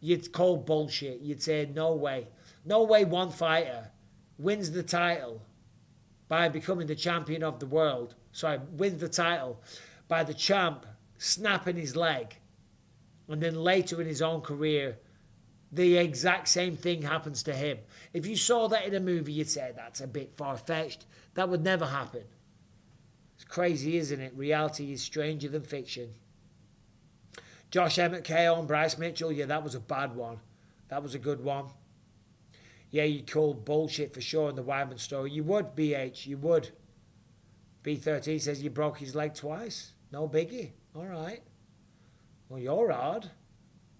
S1: you'd call bullshit. You'd say, no way. No way one fighter wins the title by becoming the champion of the world. Sorry, wins the title by the champ snapping his leg. And then later in his own career, the exact same thing happens to him. If you saw that in a movie, you'd say that's a bit far-fetched. That would never happen. It's crazy, isn't it? Reality is stranger than fiction. Josh Emmett KO and Bryce Mitchell. Yeah, that was a bad one. That was a good one. Yeah, you called bullshit for sure in the Wyman story. You would, BH. You would. B13 says you broke his leg twice. No biggie. All right. Well, you're hard,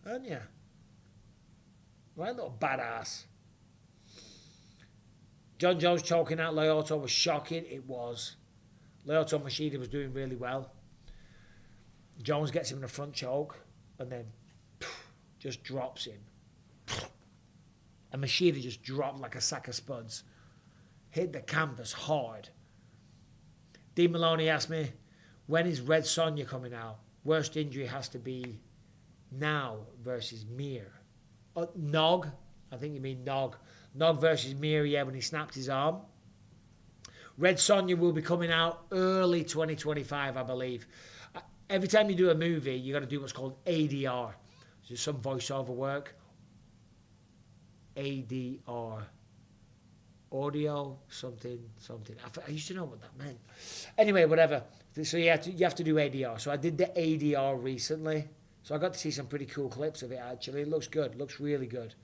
S1: aren't you? Right, little badass. John Jones choking out Lyoto was shocking. It was. Lyoto Machida was doing really well. Jones gets him in a front choke and then just drops him. And Machida just dropped like a sack of spuds. Hit the canvas hard. D. Maloney asked me, when is Red Sonja coming out? Worst injury has to be now versus Mir. Nog, I think you mean Nog. Nog versus Mir, yeah, when he snapped his arm. Red Sonja will be coming out early 2025, I believe. Every time you do a movie, you got to do what's called ADR. There's some voiceover work. ADR. Audio, something. I used to know what that meant. Anyway, whatever. So you have to do ADR. So I did the ADR recently. So I got to see some pretty cool clips of it, actually. It looks good. Looks really good.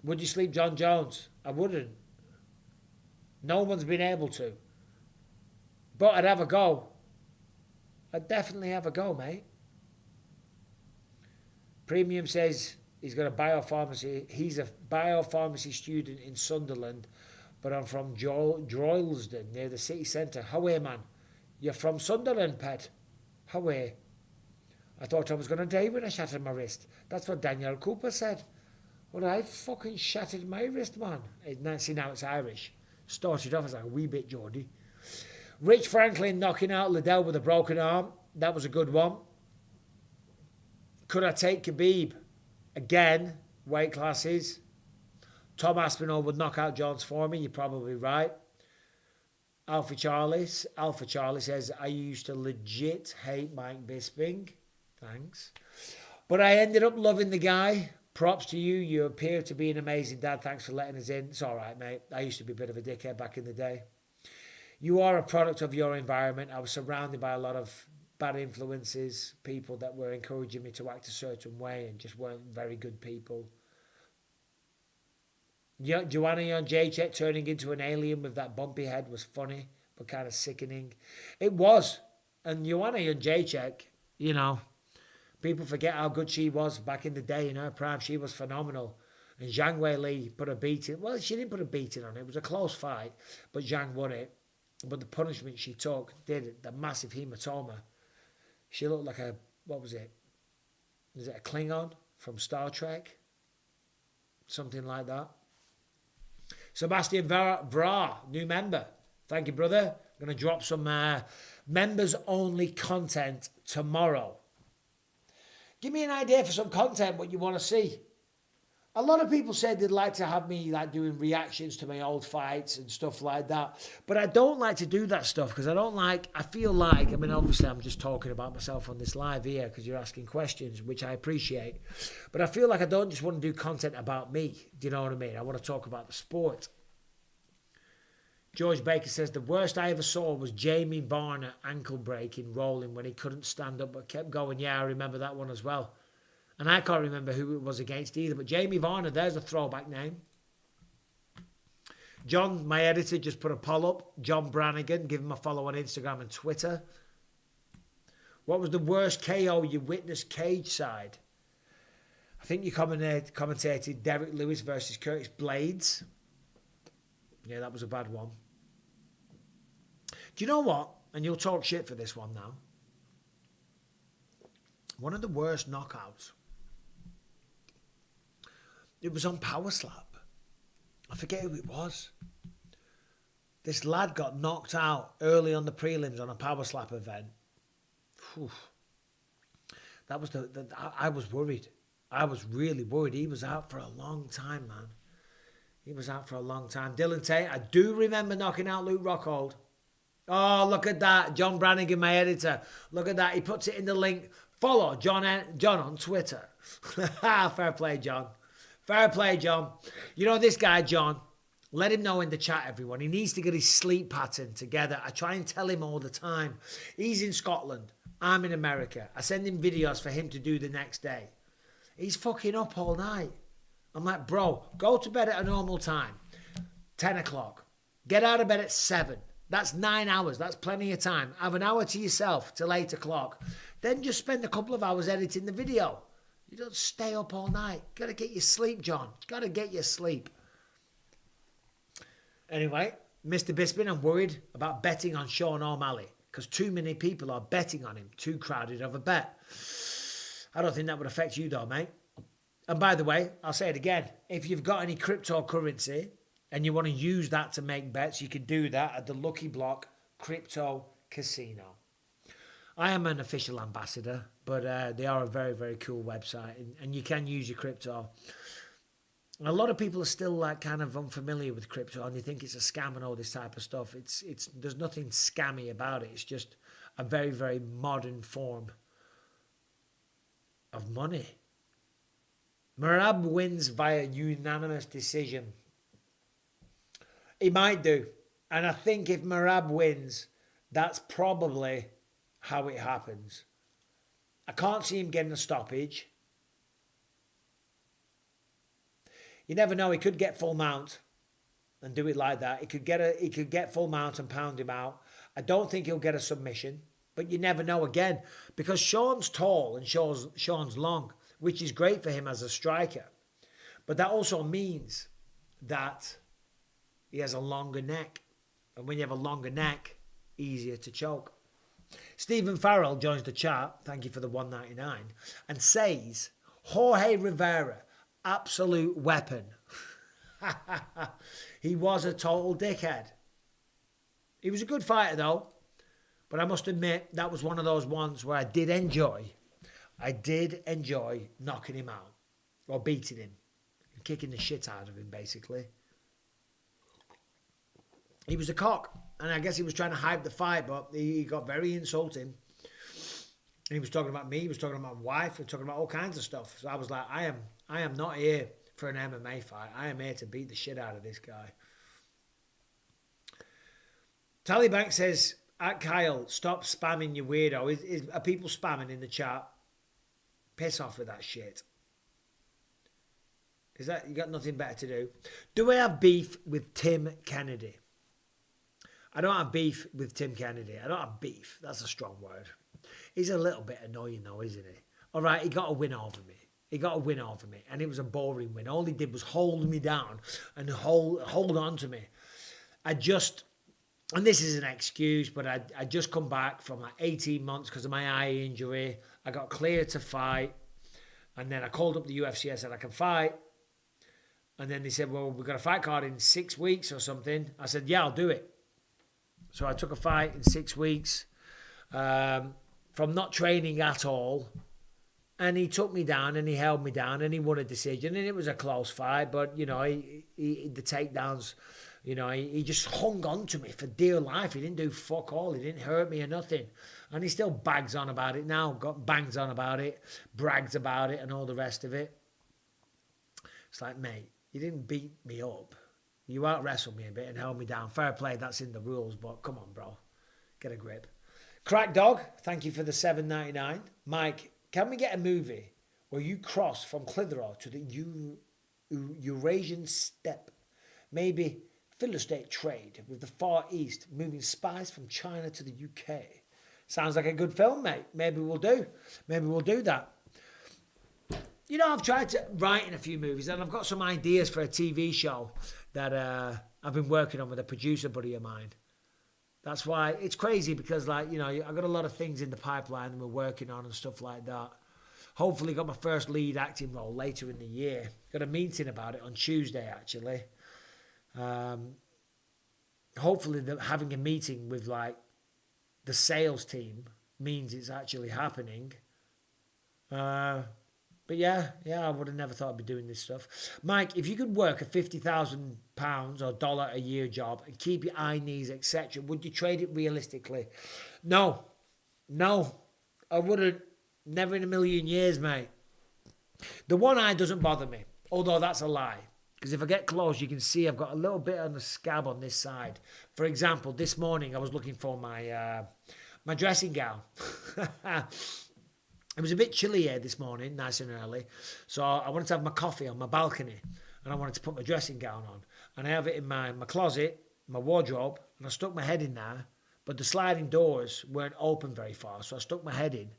S1: Would you sleep John Jones? I wouldn't. No one's been able to. But I'd have a go. I'd definitely have a go, mate. Premium says he's got a biopharmacy. He's a biopharmacy student in Sunderland, but I'm from Droylsden, near the city centre. How are you, man? You're from Sunderland, pet? How are you? I thought I was going to die when I shattered my wrist. That's what Daniel Cooper said. Well, I fucking shattered my wrist, man. See, now it's Irish. Started off as a wee bit Geordie. Rich Franklin knocking out Liddell with a broken arm. That was a good one. Could I take Khabib? Again, weight classes. Tom Aspinall would knock out Jones for me. You're probably right. Alpha Charlie says, I used to legit hate Mike Bisping. Thanks. But I ended up loving the guy. Props to you. You appear to be an amazing dad. Thanks for letting us in. It's all right, mate. I used to be a bit of a dickhead back in the day. You are a product of your environment. I was surrounded by a lot of bad influences, people that were encouraging me to act a certain way and just weren't very good people. Joanna Jacek turning into an alien with that bumpy head was funny, but kind of sickening. It was. And Joanna Jacek, you know, people forget how good she was back in the day in her prime. She was phenomenal. And Zhang Weili put a beating. Well, she didn't put a beating on it. It was a close fight, but Zhang won it. But the punishment she took did the massive hematoma. She looked like a, what was it? Is it a Klingon from Star Trek? Something like that. Sebastian Vra, new member. Thank you, brother. I'm going to drop some members-only content tomorrow. Give me an idea for some content, what you want to see. A lot of people said they'd like to have me like doing reactions to my old fights and stuff like that. But I don't like to do that stuff because I feel like, I mean, obviously I'm just talking about myself on this live here because you're asking questions, which I appreciate. But I feel like I don't just want to do content about me. Do you know what I mean? I want to talk about the sport. George Baker says, the worst I ever saw was Jamie Varner ankle breaking, rolling when he couldn't stand up but kept going. Yeah, I remember that one as well. And I can't remember who it was against either. But Jamie Varner, there's a throwback name. John, my editor, just put a poll up. John Brannigan, give him a follow on Instagram and Twitter. What was the worst KO you witnessed cage side? I think you commentated Derek Lewis versus Curtis Blades. Yeah, that was a bad one. Do you know what? And you'll talk shit for this one now. One of the worst knockouts. It was on Power Slap. I forget who it was. This lad got knocked out early on the prelims on a Power Slap event. Whew. That was I was worried. I was really worried. He was out for a long time, man. He was out for a long time. Dylan Tate, I do remember knocking out Luke Rockhold. Oh, look at that. John Brannigan, my editor. Look at that. He puts it in the link. Follow John on Twitter. Fair play, John. Fair play, John. You know this guy, John. Let him know in the chat, everyone. He needs to get his sleep pattern together. I try and tell him all the time. He's in Scotland. I'm in America. I send him videos for him to do the next day. He's fucking up all night. I'm like, bro, go to bed at a normal time. 10 o'clock. Get out of bed at 7. That's 9 hours. That's plenty of time. Have an hour to yourself till 8 o'clock. Then just spend a couple of hours editing the video. You don't stay up all night. Got to get your sleep, John. Got to get your sleep. Anyway, Mr. Bisping, I'm worried about betting on Sean O'Malley because too many people are betting on him. Too crowded of a bet. I don't think that would affect you though, mate. And by the way, I'll say it again. If you've got any cryptocurrency and you want to use that to make bets, you can do that at the Lucky Block Crypto Casino. I am an official ambassador, but they are a very, very cool website and you can use your crypto. A lot of people are still like kind of unfamiliar with crypto and they think it's a scam and all this type of stuff. There's nothing scammy about it. It's just a very, very modern form of money. Merab wins via unanimous decision. He might do. And I think if Merab wins, that's probably how it happens. I can't see him getting a stoppage. You never know. He could get full mount and do it like that. He could get full mount and pound him out. I don't think he'll get a submission. But you never know again. Because Sean's tall and Sean's long, which is great for him as a striker. But that also means that he has a longer neck. And when you have a longer neck, easier to choke. Stephen Farrell joins the chat. Thank you for the $1.99. And says, Jorge Rivera, absolute weapon. He was a total dickhead. He was a good fighter though. But I must admit, that was one of those ones where I did enjoy knocking him out. Or beating him. Kicking the shit out of him, basically. He was a cock. And I guess he was trying to hype the fight, but he got very insulting. And he was talking about me, he was talking about my wife, he was talking about all kinds of stuff. So I was like, I am not here for an MMA fight. I am here to beat the shit out of this guy. Tallybank says, at Kyle, stop spamming, you weirdo. Are people spamming in the chat? Piss off with that shit. Is that you got nothing better to do? Do I have beef with Tim Kennedy? I don't have beef with Tim Kennedy. I don't have beef. That's a strong word. He's a little bit annoying though, isn't he? All right, he got a win over me. And it was a boring win. All he did was hold me down and hold on to me. And this is an excuse, but I just come back from like 18 months because of my eye injury. I got cleared to fight. And then I called up the UFC. I said, I can fight. And then they said, well, we've got a fight card in 6 weeks or something. I said, yeah, I'll do it. So I took a fight in 6 weeks from not training at all. And he took me down and he held me down and he won a decision. And it was a close fight. But, you know, the takedowns, you know, he just hung on to me for dear life. He didn't do fuck all. He didn't hurt me or nothing. And he still bags on about it now. Bangs on about it, brags about it and all the rest of it. It's like, mate, you didn't beat me up. You out-wrestled me a bit and held me down. Fair play, that's in the rules, but come on, bro. Get a grip. Crack Dog, thank you for the $7.99. Mike, can we get a movie where you cross from Clitheroe to the Eurasian steppe? Maybe Philistine trade with the Far East, moving spies from China to the UK. Sounds like a good film, mate. Maybe we'll do that. You know, I've tried to write in a few movies and I've got some ideas for a TV show that I've been working on with a producer buddy of mine. That's why it's crazy because, like, you know, I've got a lot of things in the pipeline that we're working on and stuff like that. Hopefully got my first lead acting role later in the year. Got a meeting about it on Tuesday, actually. Hopefully having a meeting with, like, the sales team means it's actually happening. But But yeah, I would have never thought I'd be doing this stuff. Mike, if you could work a £50,000 or dollar a year job and keep your eye, knees, etc., would you trade it realistically? No, I wouldn't. Never in a million years, mate. The one eye doesn't bother me, although that's a lie. Because if I get close, you can see I've got a little bit on the scab on this side. For example, this morning I was looking for my my dressing gown. It was a bit chilly here this morning, nice and early. So I wanted to have my coffee on my balcony and I wanted to put my dressing gown on. And I have it in my closet, my wardrobe, and I stuck my head in there. But the sliding doors weren't open very far, so I stuck my head in.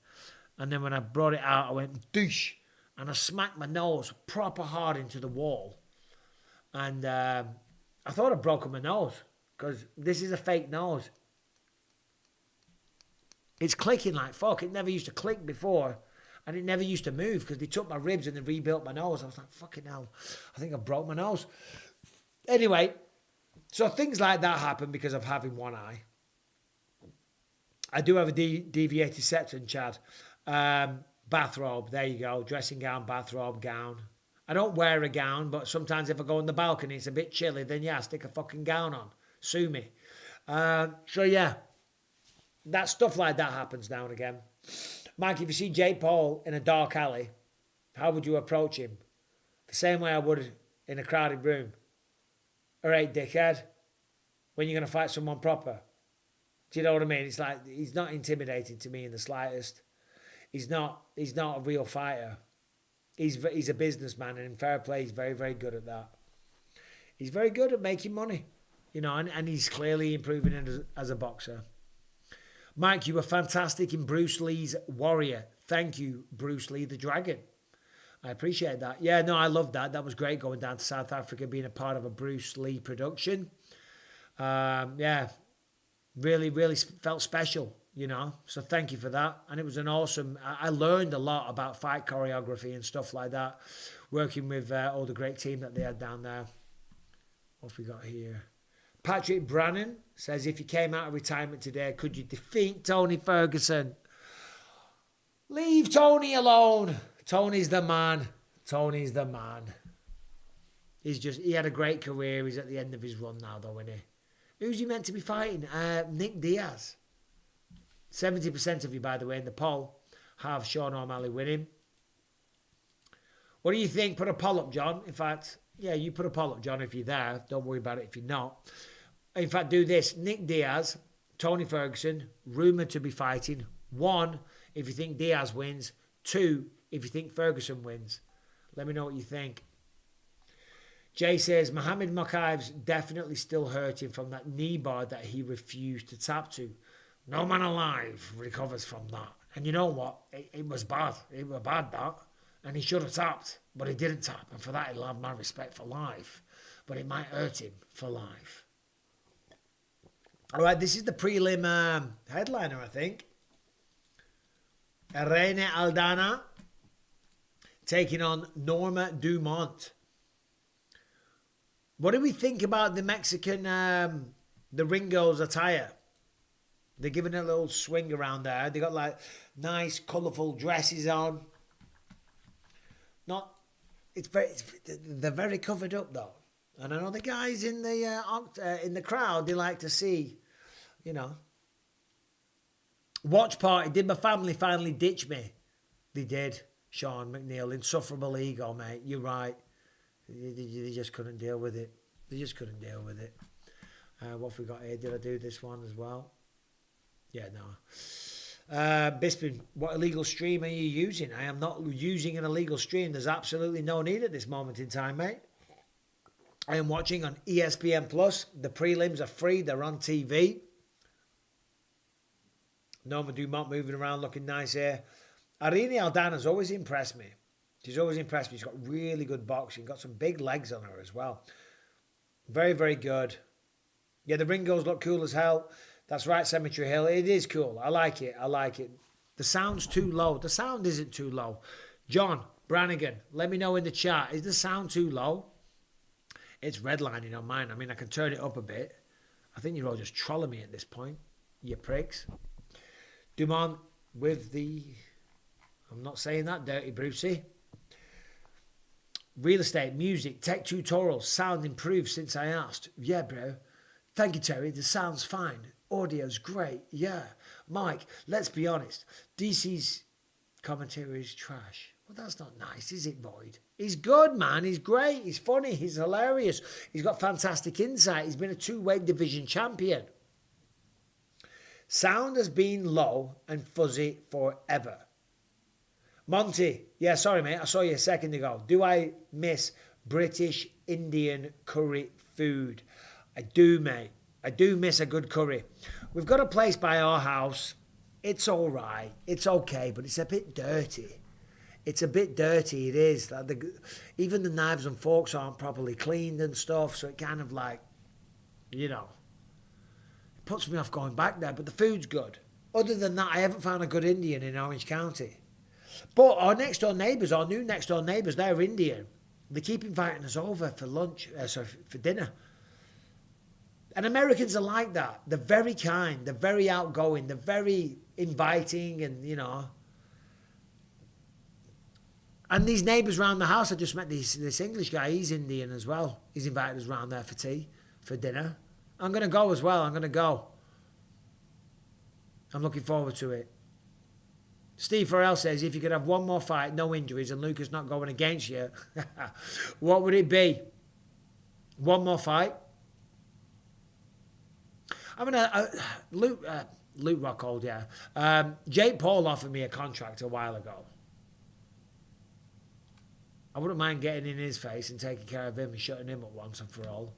S1: And then when I brought it out, I went douche. And I smacked my nose proper hard into the wall. And I thought I'd broken my nose because this is a fake nose. It's clicking like fuck. It never used to click before. And it never used to move because they took my ribs and they rebuilt my nose. I was like, fucking hell, I think I broke my nose. Anyway, so things like that happen because of having one eye. I do have a deviated septum, Chad. Bathrobe, there you go. Dressing gown, bathrobe, gown. I don't wear a gown, but sometimes if I go on the balcony, it's a bit chilly, then yeah, I stick a fucking gown on. Sue me. So yeah, that stuff like that happens now and again. Mike, if you see Jake Paul in a dark alley, how would you approach him? The same way I would in a crowded room. All right, dickhead, when you're going to fight someone proper? Do you know what I mean? It's like, he's not intimidating to me in the slightest. He's not a real fighter. He's a businessman, and in fair play, he's very, very good at that. He's very good at making money, you know, and he's clearly improving it as a boxer. Mike, you were fantastic in Bruce Lee's Warrior. Thank you, Bruce Lee the Dragon. I appreciate that. Yeah, no, I love that. That was great going down to South Africa, being a part of a Bruce Lee production. Yeah, really, really felt special, you know. So thank you for that. And it was an awesome... I learned a lot about fight choreography and stuff like that, working with all the great team that they had down there. What have we got here? Patrick Brannan says, if you came out of retirement today, could you defeat Tony Ferguson? Leave Tony alone. Tony's the man. Tony's the man. He had a great career. He's at the end of his run now, though, isn't he? Who's he meant to be fighting? Nick Diaz. 70% of you, by the way, in the poll have Sean O'Malley winning. What do you think? Put a poll up, John. In fact, yeah, you put a poll up, John, if you're there. Don't worry about it if you're not. In fact, do this. Nick Diaz, Tony Ferguson, rumoured to be fighting. 1, if you think Diaz wins. 2, if you think Ferguson wins. Let me know what you think. Jay says, Mohamed Mokaev's definitely still hurting from that knee bar that he refused to tap to. No man alive recovers from that. And you know what? It was bad. It was bad, that. And he should have tapped, but he didn't tap. And for that, he'll have my respect for life. But it might hurt him for life. All right, this is the prelim headliner, I think. Irene Aldana taking on Norma Dumont. What do we think about the Mexican, the Ringo's attire? They're giving a little swing around there. They got like nice, colourful dresses on. They're very covered up though. And I know the guys in the crowd, they like to see, you know. Watch party. Did my family finally ditch me? They did, Sean McNeil. Insufferable ego, mate. You're right. They just couldn't deal with it. They just couldn't deal with it. What have we got here? Did I do this one as well? Yeah, no. Bisping, what illegal stream are you using? I am not using an illegal stream. There's absolutely no need at this moment in time, mate. I am watching on ESPN+. The prelims are free. They're on TV. Norma Dumont moving around looking nice here. Irene Aldana's always impressed me. She's always impressed me. She's got really good boxing. Got some big legs on her as well. Very, very good. Yeah, the Ringos look cool as hell. That's right, Cemetery Hill. It is cool. I like it. I like it. The sound's too low. The sound isn't too low. John, Brannigan, let me know in the chat. Is the sound too low? It's redlining on mine. I mean, I can turn it up a bit. I think you're all just trolling me at this point. You pricks. Dumont with the... I'm not saying that, Dirty Brucey. Real estate, music, tech tutorials, sound improved since I asked. Yeah, bro. Thank you, Terry. The sound's fine. Audio's great. Yeah. Mike, let's be honest. DC's commentary is trash. Well, that's not nice, is it, Boyd? He's good, man. He's great. He's funny. He's hilarious. He's got fantastic insight. He's been a 2-weight division champion. Sound has been low and fuzzy forever. Monty, yeah, sorry, mate. I saw you a second ago. Do I miss British Indian curry food? I do, mate. I do miss a good curry. We've got a place by our house. It's all right. It's okay, but it's a bit dirty. It's a bit dirty, it is. Even the knives and forks aren't properly cleaned and stuff, so it kind of like, you know, it puts me off going back there, but the food's good. Other than that, I haven't found a good Indian in Orange County. But our next door neighbours, our new next door neighbours, they're Indian. They keep inviting us over for lunch, for dinner. And Americans are like that. They're very kind, they're very outgoing, they're very inviting, and, you know. And these neighbours around the house, I just met this English guy, he's Indian as well. He's invited us round there for tea, for dinner. I'm going to go as well, I'm going to go. I'm looking forward to it. Steve Farrell says, if you could have one more fight, no injuries, and Lucas not going against you, what would it be? One more fight? I mean, Luke Rockhold, yeah. Jake Paul offered me a contract a while ago. I wouldn't mind getting in his face and taking care of him and shutting him up once and for all.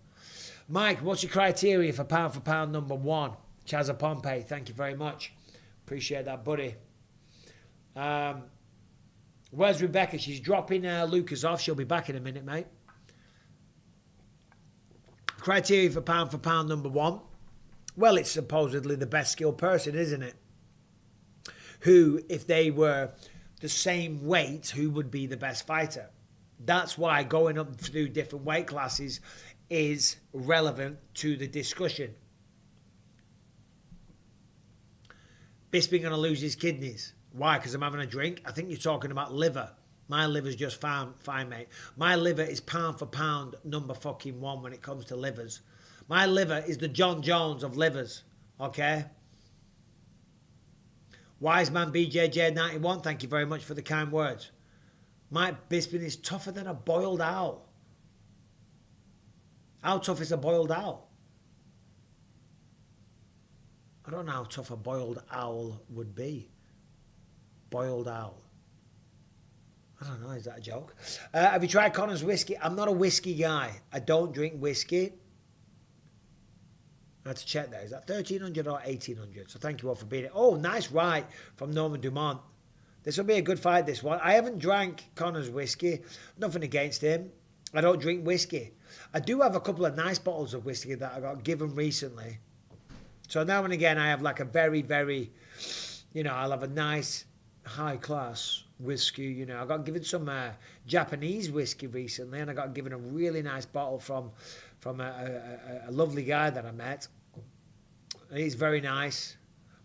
S1: Mike, what's your criteria for pound number 1? Chaza Pompey, thank you very much. Appreciate that, buddy. Where's Rebecca? She's dropping Lucas off. She'll be back in a minute, mate. Criteria for pound number 1. Well, it's supposedly the best skilled person, isn't it? Who, if they were the same weight, who would be the best fighter? That's why going up through different weight classes is relevant to the discussion. Bisping going to lose his kidneys. Why? Because I'm having a drink? I think you're talking about liver. My liver's just fine, mate. My liver is pound for pound number fucking 1 when it comes to livers. My liver is the John Jones of livers, okay? Wiseman BJJ91, thank you very much for the kind words. Mike Bisping is tougher than a boiled owl. How tough is a boiled owl? I don't know how tough a boiled owl would be. Boiled owl. I don't know, is that a joke? Have you tried Connor's whiskey? I'm not a whiskey guy. I don't drink whiskey. I had to check that. Is that 1300 or 1800? So thank you all for being it. Oh, nice right from Norma Dumont. This will be a good fight, this one. I haven't drank Connor's whiskey. Nothing against him. I don't drink whiskey. I do have a couple of nice bottles of whiskey that I got given recently. So now and again, I have like a very, very, you know, I'll have a nice high-class whiskey. You know, I got given some Japanese whiskey recently, and I got given a really nice bottle from a lovely guy that I met. He's very nice,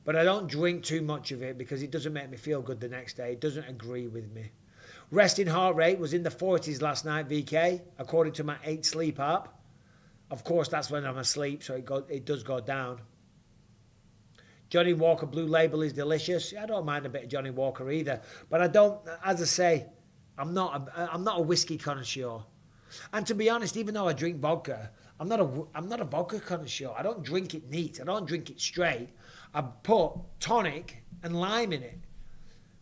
S1: but I don't drink too much of it because it doesn't make me feel good the next day. It doesn't agree with me. Resting heart rate was in the 40s last night, VK, according to my 8 sleep app. Of course, that's when I'm asleep, so it does go down. Johnny Walker Blue Label is delicious. I don't mind a bit of Johnny Walker either, but I don't. As I say, I'm not a whiskey connoisseur. And to be honest, even though I drink vodka, I'm not a vodka connoisseur. I don't drink it neat. I don't drink it straight. I put tonic and lime in it.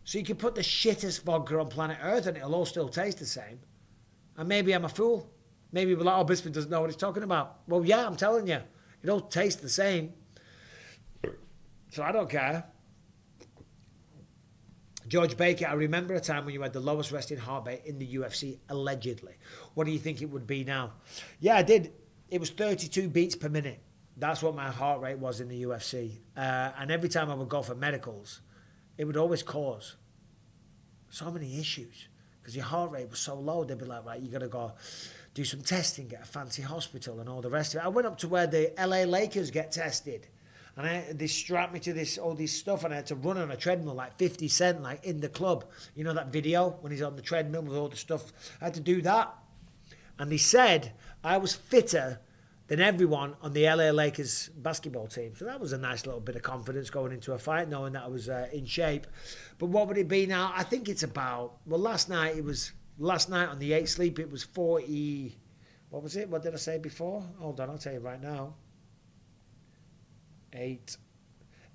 S1: So you can put the shittest vodka on planet Earth and it'll all still taste the same. And maybe I'm a fool. Maybe we're like, oh, Bisping doesn't know what he's talking about. Well, yeah, I'm telling you. It all tastes the same. So I don't care. George Baker, I remember a time when you had the lowest resting heart rate in the UFC, allegedly. What do you think it would be now? Yeah, I did. It was 32 beats per minute. That's what my heart rate was in the UFC. And every time I would go for medicals, it would always cause so many issues because your heart rate was so low. They'd be like, right, you got to go do some testing, get a fancy hospital and all the rest of it. I went up to where the LA Lakers get tested. And they strapped me to all this stuff, and I had to run on a treadmill like 50 Cent, like in the club. You know that video when he's on the treadmill with all the stuff? I had to do that And they said I was fitter than everyone on the LA Lakers basketball team. So that was a nice little bit of confidence going into a fight, knowing that I was in shape. But what would it be now? I think it's about, well, last night on the 8 sleep, it was 40, what was it? What did I say before? Hold on, I'll tell you right now. 8.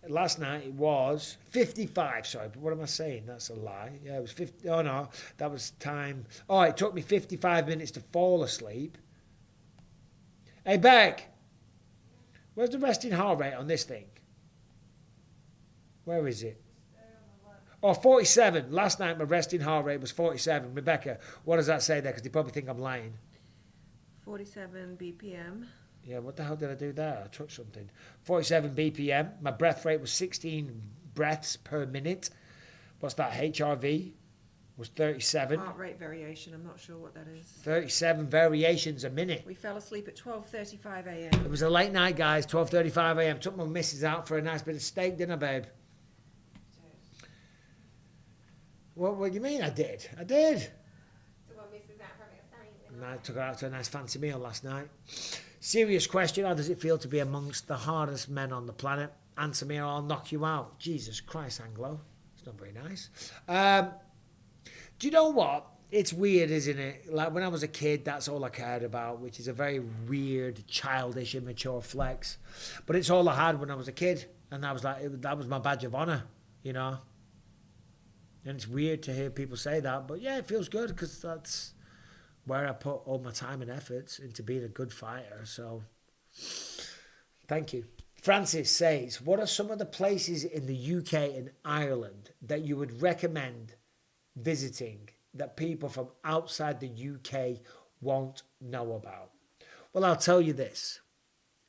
S1: Last night it was 55, sorry, but what am I saying? That's a lie. Yeah, it was 50, oh no, that was time. Oh, it took me 55 minutes to fall asleep. Hey, Beck, where's the resting heart rate on this thing? Where is it? Oh, 47. Last night my resting heart rate was 47. Rebecca, what does that say there? Because they probably think I'm lying.
S2: 47 BPM.
S1: Yeah, what the hell did I do there? I touched something. 47 BPM. My breath rate was 16 breaths per minute. What's that? HRV was 37.
S2: Heart rate variation, I'm not sure what that is.
S1: 37 variations a minute.
S2: We fell asleep at 12:35 a.m.
S1: It was a late night, guys, 12:35 a.m. Took my missus out for a nice bit of steak dinner, babe. What do you mean I did? I did.
S2: So what misses out from a steak dinner?
S1: I took her out to a nice fancy meal last night. Serious question, how does it feel to be amongst the hardest men on the planet? Answer me or I'll knock you out. Jesus Christ, Anglo. It's not very nice. Do you know what? It's weird, isn't it? Like when I was a kid, that's all I cared about, which is a very weird, childish, immature flex. But it's all I had when I was a kid. And that was that was my badge of honor, you know? And it's weird to hear people say that. But yeah, it feels good because that's where I put all my time and efforts into being a good fighter. So thank you. Francis says, what are some of the places in the UK and Ireland that you would recommend visiting that people from outside the UK won't know about? Well, I'll tell you this.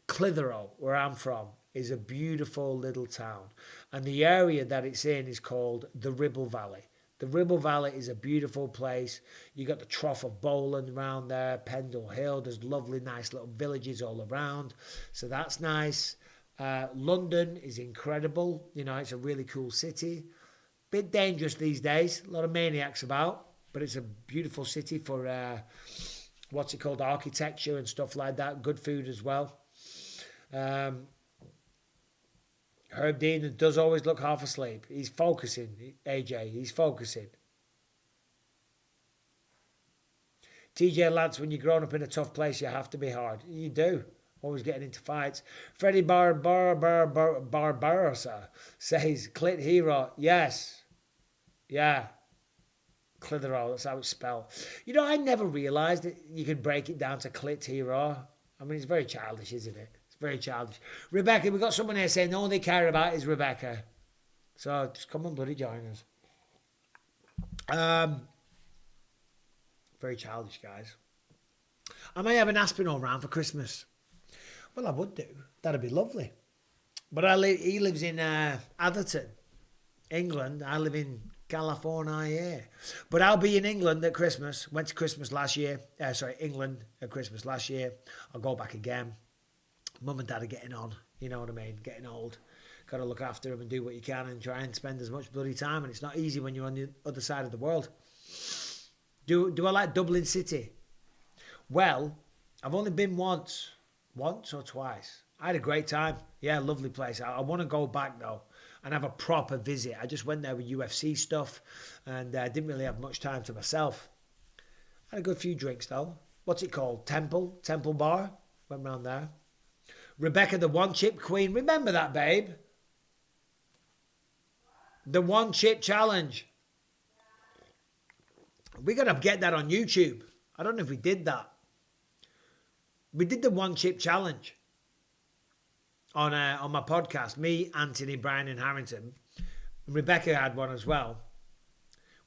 S1: Clitheroe, where I'm from, is a beautiful little town. And the area that it's in is called the Ribble Valley. The Ribble Valley is a beautiful place. You got the Trough of Bowland around there, Pendle Hill. There's lovely, nice little villages all around. So that's nice. London is incredible. You know, it's a really cool city. Bit dangerous these days. A lot of maniacs about. But it's a beautiful city for, what's it called, architecture and stuff like that. Good food as well. Herb Dean does always look half asleep. He's focusing, AJ. He's focusing. TJ Lance, when you're growing up in a tough place, you have to be hard. You do. Always getting into fights. Freddie Barbarossa says, Clit Hero. Yes. Yeah. Clitheroe, that's how it's spelled. You know, I never realised that you could break it down to Clit Hero. I mean, it's very childish, isn't it? Very childish. Rebecca, we've got someone here saying all they care about is Rebecca. So just come and bloody join us. Very childish, guys. I may have an Aspinall round for Christmas. Well, I would do. That'd be lovely. But he lives in Atherton, England. I live in California. But I'll be in England at Christmas. Went to Christmas last year. England at Christmas last year. I'll go back again. Mum and Dad are getting on, you know what I mean, getting old. Got to look after them and do what you can and try and spend as much bloody time. And it's not easy when you're on the other side of the world. Do I like Dublin City? Well, I've only been once or twice. I had a great time. Yeah, lovely place. I want to go back though and have a proper visit. I just went there with UFC stuff and I didn't really have much time to myself. Had a good few drinks though. What's it called? Temple Bar. Went round there. Rebecca, the one chip queen. Remember that, babe? The one chip challenge. We're going to get that on YouTube. I don't know if we did that. We did the one chip challenge on my podcast. Me, Anthony, Brian and Harrington. Rebecca had one as well.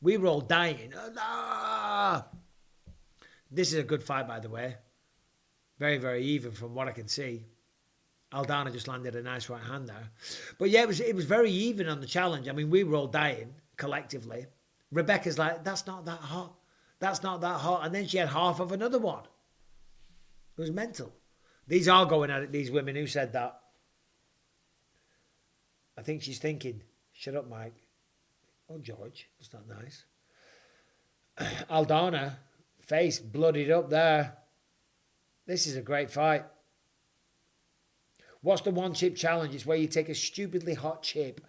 S1: We were all dying. This is a good fight, by the way. Very, very even from what I can see. Aldana just landed a nice right hand there. But yeah, it was very even on the challenge. I mean, we were all dying collectively. Rebecca's like, that's not that hot. That's not that hot. And then she had half of another one. It was mental. These are going at it, these women. Who said that? I think she's thinking, shut up, Mike. Oh, George, that's not nice. Aldana, Face bloodied up there. This is a great fight. What's the one chip challenge? It's where you take a stupidly hot chip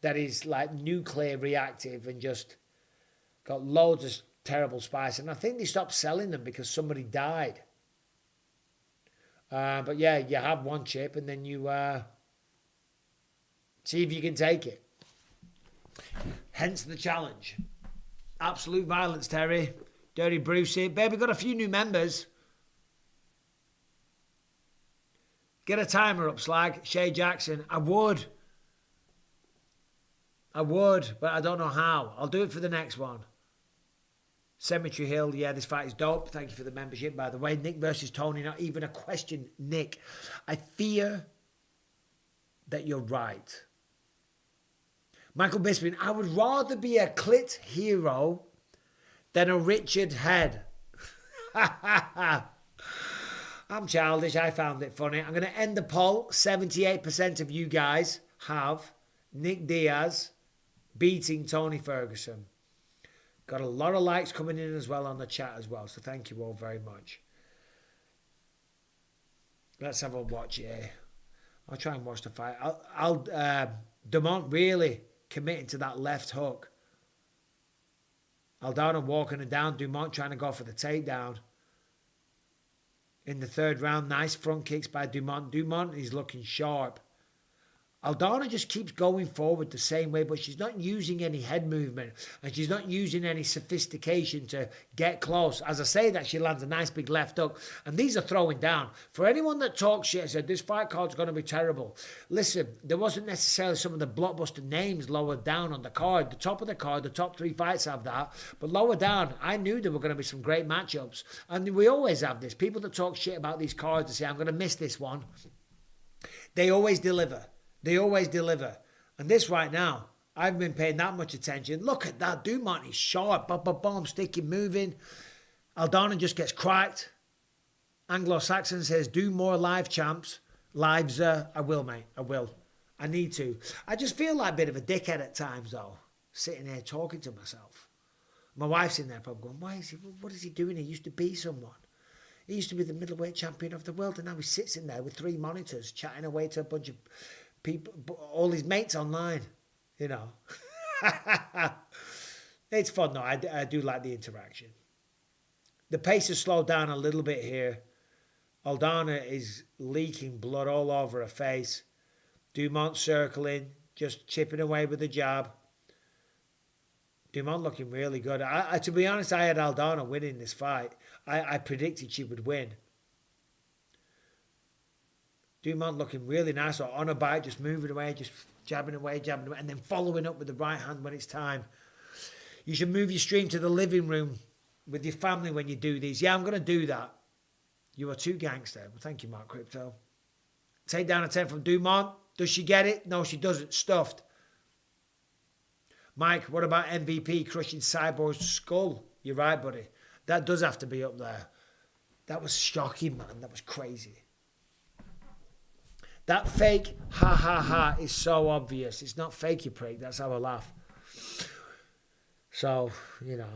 S1: that is like nuclear reactive and just got loads of terrible spice. And I think they stopped selling them because somebody died. But yeah, you have one chip and then you see if you can take it. Hence the challenge. Absolute violence, Terry. Dirty Brucey. Baby, got a few new members. Get a timer up, Slag. Shay Jackson. I would, but I don't know how. I'll do it for the next one. Cemetery Hill. Yeah, this fight is dope. Thank you for the membership, by the way. Nick versus Tony. Not even a question, Nick. I fear that you're right. Michael Bisping. I would rather be a clit hero than a Richard Head. I'm childish. I found it funny. I'm going to end the poll. 78% of you guys have Nick Diaz beating Tony Ferguson. Got a lot of likes coming in as well on the chat as well. So thank you all very much. Let's have a watch here. I'll try and watch the fight. Dumont really committing to that left hook. Aldana walking it down. Dumont trying to go for the takedown. In the third round, nice front kicks by Dumont. Dumont is looking sharp. Aldana just keeps going forward the same way, but she's not using any head movement and she's not using any sophistication to get close. As I say that, she lands a nice big left hook, and these are throwing down. For anyone that talks shit and said this fight card's going to be terrible, listen, there wasn't necessarily some of the blockbuster names lower down on the card. The top of the card, the top three fights have that, but lower down, I knew there were going to be some great matchups, and we always have this. People that talk shit about these cards and say, I'm going to miss this one, they always deliver. They always deliver. And this right now, I haven't been paying that much attention. Look at that. Dumont is sharp. Boom, boom, boom. Sticking, moving. Aldana just gets cracked. Anglo-Saxon says, do more live champs. Lives, I will, mate. I will. I need to. I just feel like a bit of a dickhead at times, though. Sitting there talking to myself. My wife's in there probably going, what is he doing? He used to be someone. He used to be the middleweight champion of the world. And now he sits in there with 3 monitors, chatting away to a bunch of people, all his mates online, you know. It's fun though. I do like the interaction. The pace has slowed down a little bit here. Aldana is leaking blood all over her face. Dumont circling, just chipping away with the jab. Dumont looking really good. To be honest, I had Aldana winning this fight. I predicted she would win. Dumont looking really nice, or on a bike, just moving away, just jabbing away, and then following up with the right hand when it's time. You should move your stream to the living room with your family when you do these. Yeah, I'm going to do that. You are too gangster. Well, thank you, Mark Crypto. Take down a 10 from Dumont. Does she get it? No, she doesn't. Stuffed. Mike, what about MVP crushing Cyborg's skull? You're right, buddy. That does have to be up there. That was shocking, man. That was crazy. That fake ha ha ha is so obvious. It's not fake, you prick. That's how I laugh. So, you know.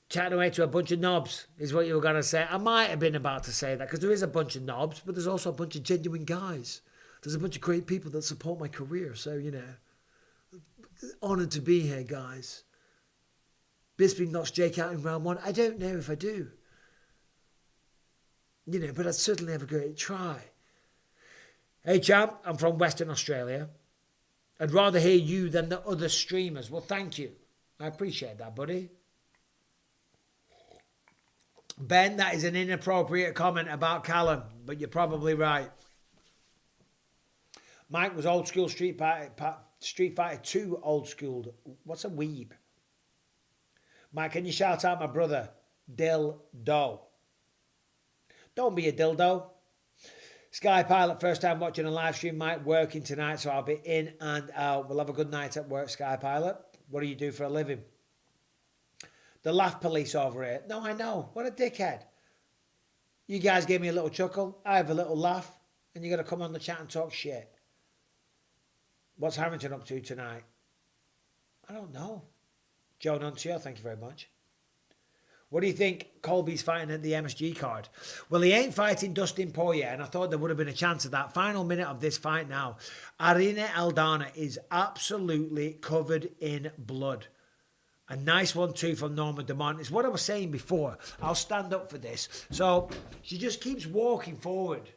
S1: Chatting away to a bunch of knobs is what you were going to say. I might have been about to say that because there is a bunch of knobs, but there's also a bunch of genuine guys. There's a bunch of great people that support my career. So, you know, honoured to be here, guys. Bisping knocks Jake out in round 1. I don't know if I do. You know, but I'd certainly have a great try. Hey champ, I'm from Western Australia. I'd rather hear you than the other streamers. Well, thank you. I appreciate that, buddy. Ben, that is an inappropriate comment about Callum, but you're probably right. Mike was old school Street Fighter 2 old school. What's a weeb? Mike, can you shout out my brother, Dildo? Don't be a dildo. Sky Pilot, first time watching a live stream, Mike, working tonight, so I'll be in and out. We'll have a good night at work, Sky Pilot. What do you do for a living? The laugh police over here. No, I know. What a dickhead. You guys gave me a little chuckle. I have a little laugh. And you're going to come on the chat and talk shit. What's Harrington up to tonight? I don't know. Joe Nuncio, thank you very much. What do you think Colby's fighting at the MSG card? Well, he ain't fighting Dustin Poirier, and I thought there would have been a chance of that. Final minute of this fight now. Irene Aldana is absolutely covered in blood. A nice one too from Norma Dumont. It's what I was saying before. I'll stand up for this. So she just keeps walking forward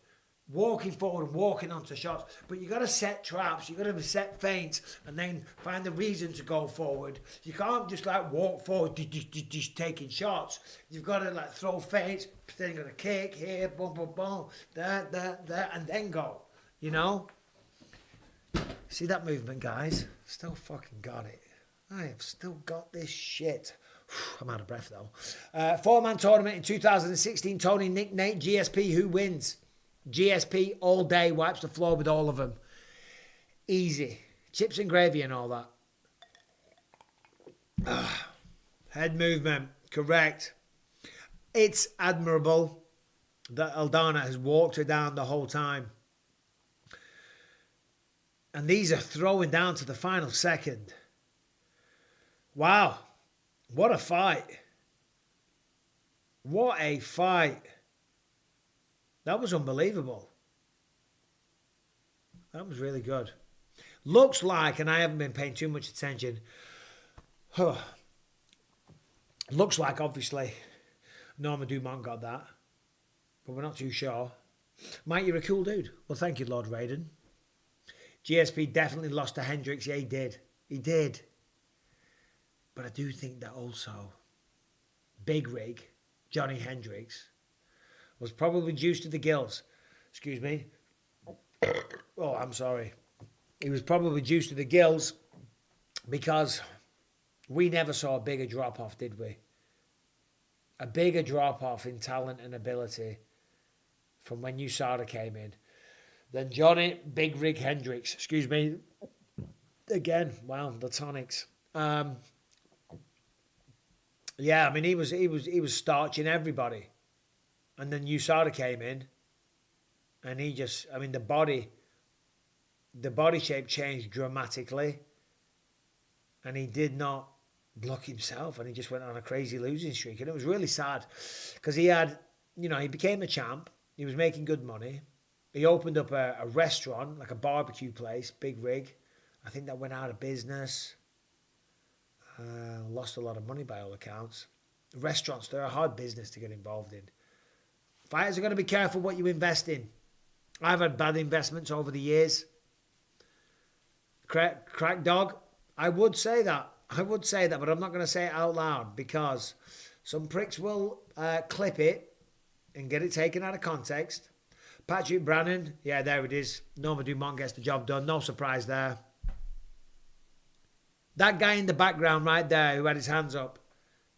S1: and walking onto shots. But you got to set traps, you got to set feints, and then find the reason to go forward. You can't just like walk forward, just taking shots. You've got to like throw feints, then you're going to kick here, boom, boom, boom, there, and then go. You know? See that movement, guys? Still fucking got it. I have still got this shit. I'm out of breath though. Four-man tournament in 2016. Tony, Nick, Nate, GSP. Who wins? GSP all day, wipes the floor with all of them. Easy. Chips and gravy and all that. Head movement, correct. It's admirable that Aldana has walked her down the whole time. And these are throwing down to the final second. Wow. What a fight. What a fight. That was unbelievable. That was really good. Looks like, and I haven't been paying too much attention, looks like, obviously, Norma Dumont got that. But we're not too sure. Mike, you're a cool dude. Well, thank you, Lord Raiden. GSP definitely lost to Hendricks. Yeah, he did. He did. But I do think that also Big Rig, Johnny Hendricks, was probably juiced to the gills. Excuse me. Oh, I'm sorry. He was probably juiced to the gills because we never saw a bigger drop-off, did we? A bigger drop-off in talent and ability from when USADA came in than Johnny Big Rig Hendricks. Excuse me. Again, wow, the tonics. Yeah, I mean, he was starching everybody. And then USADA came in, and he just, I mean, the body shape changed dramatically, and he did not block himself, and he just went on a crazy losing streak, and it was really sad, because he had, you know, he became a champ, he was making good money, he opened up a restaurant, like a barbecue place, Big Rig, I think that went out of business, lost a lot of money by all accounts. Restaurants, they're a hard business to get involved in. Fighters are going to be careful what you invest in. I've had bad investments over the years. Crack dog, I would say that, but I'm not going to say it out loud because some pricks will clip it and get it taken out of context. Patrick Brannigan, yeah, there it is. Norma Dumont gets the job done. No surprise there. That guy in the background right there who had his hands up,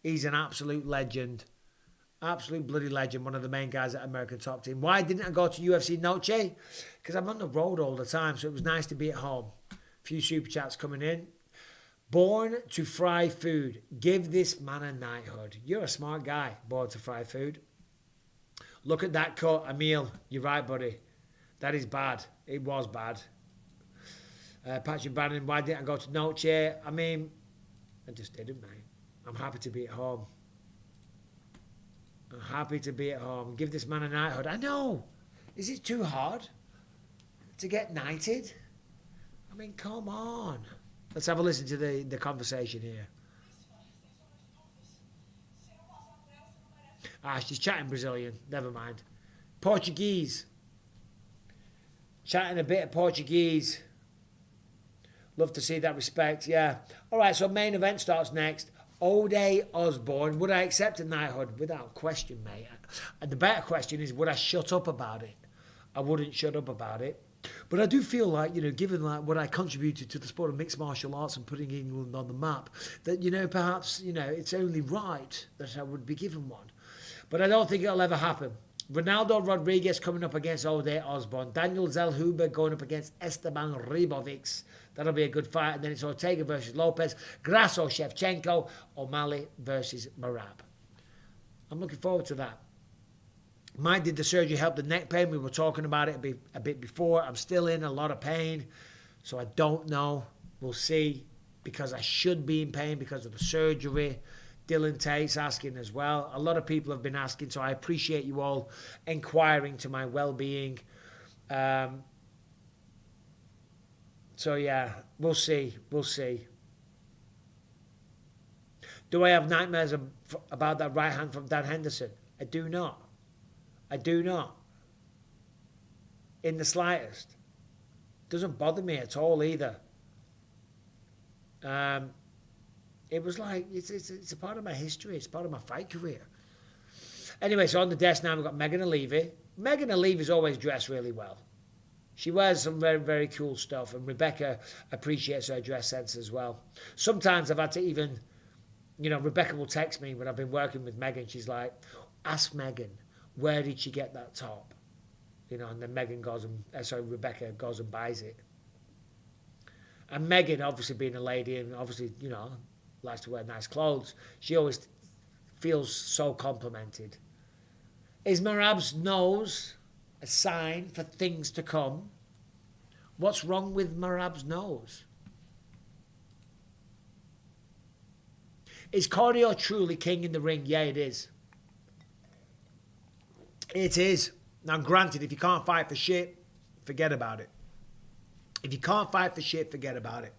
S1: he's an absolute legend. Absolute bloody legend, one of the main guys at American Top Team. Why didn't I go to UFC Noche? Because I'm on the road all the time, so it was nice to be at home. A few super chats coming in. Born to fry food. Give this man a knighthood. You're a smart guy, born to fry food. Look at that cut, Emil. You're right, buddy. That is bad. It was bad. Patrick Bannon, why didn't I go to Noche? I mean, I just didn't, mate. I'm happy to be at home. I'm happy to be at home. Give this man a knighthood. I know. Is it too hard to get knighted? I mean, come on. Let's have a listen to the conversation here. She's chatting Brazilian. Never mind. Portuguese. Chatting a bit of Portuguese. Love to see that respect. Yeah. All right, so main event starts next. Ode Osbourne, would I accept a knighthood? Without question, mate. And the better question is, would I shut up about it? I wouldn't shut up about it. But I do feel like, you know, given like what I contributed to the sport of mixed martial arts and putting England on the map, that, you know, perhaps, you know, it's only right that I would be given one. But I don't think it'll ever happen. Ronaldo Rodriguez coming up against Ode Osbourne. Daniel Zellhuber going up against Esteban Ribovics. That'll be a good fight. And then it's Ortega versus Lopes. Grasso, Shevchenko. O'Malley versus Merab. I'm looking forward to that. Mike, did the surgery help the neck pain? We were talking about it a bit before. I'm still in a lot of pain. So I don't know. We'll see. Because I should be in pain because of the surgery. Dylan Tate's asking as well. A lot of people have been asking, so I appreciate you all inquiring to my well-being. So yeah, we'll see. We'll see. Do I have nightmares about that right hand from Dan Henderson? I do not. I do not. In the slightest. Doesn't bother me at all either. It was like, it's a part of my history. It's part of my fight career. Anyway, so on the desk now we've got Megan O'Leary. Megan O'Leary's always dressed really well. She wears some very, very cool stuff, and Rebecca appreciates her dress sense as well. Sometimes I've had to even, Rebecca will text me when I've been working with Megan. She's like, ask Megan, where did she get that top? And then Rebecca goes and buys it. And Megan, obviously being a lady and obviously, likes to wear nice clothes, she always feels so complimented. Is Merab's nose a sign for things to come? What's wrong with Merab's nose? Is cardio truly king in the ring? Yeah, it is. It is. Now, granted, if you can't fight for shit, forget about it. If you can't fight for shit, forget about it.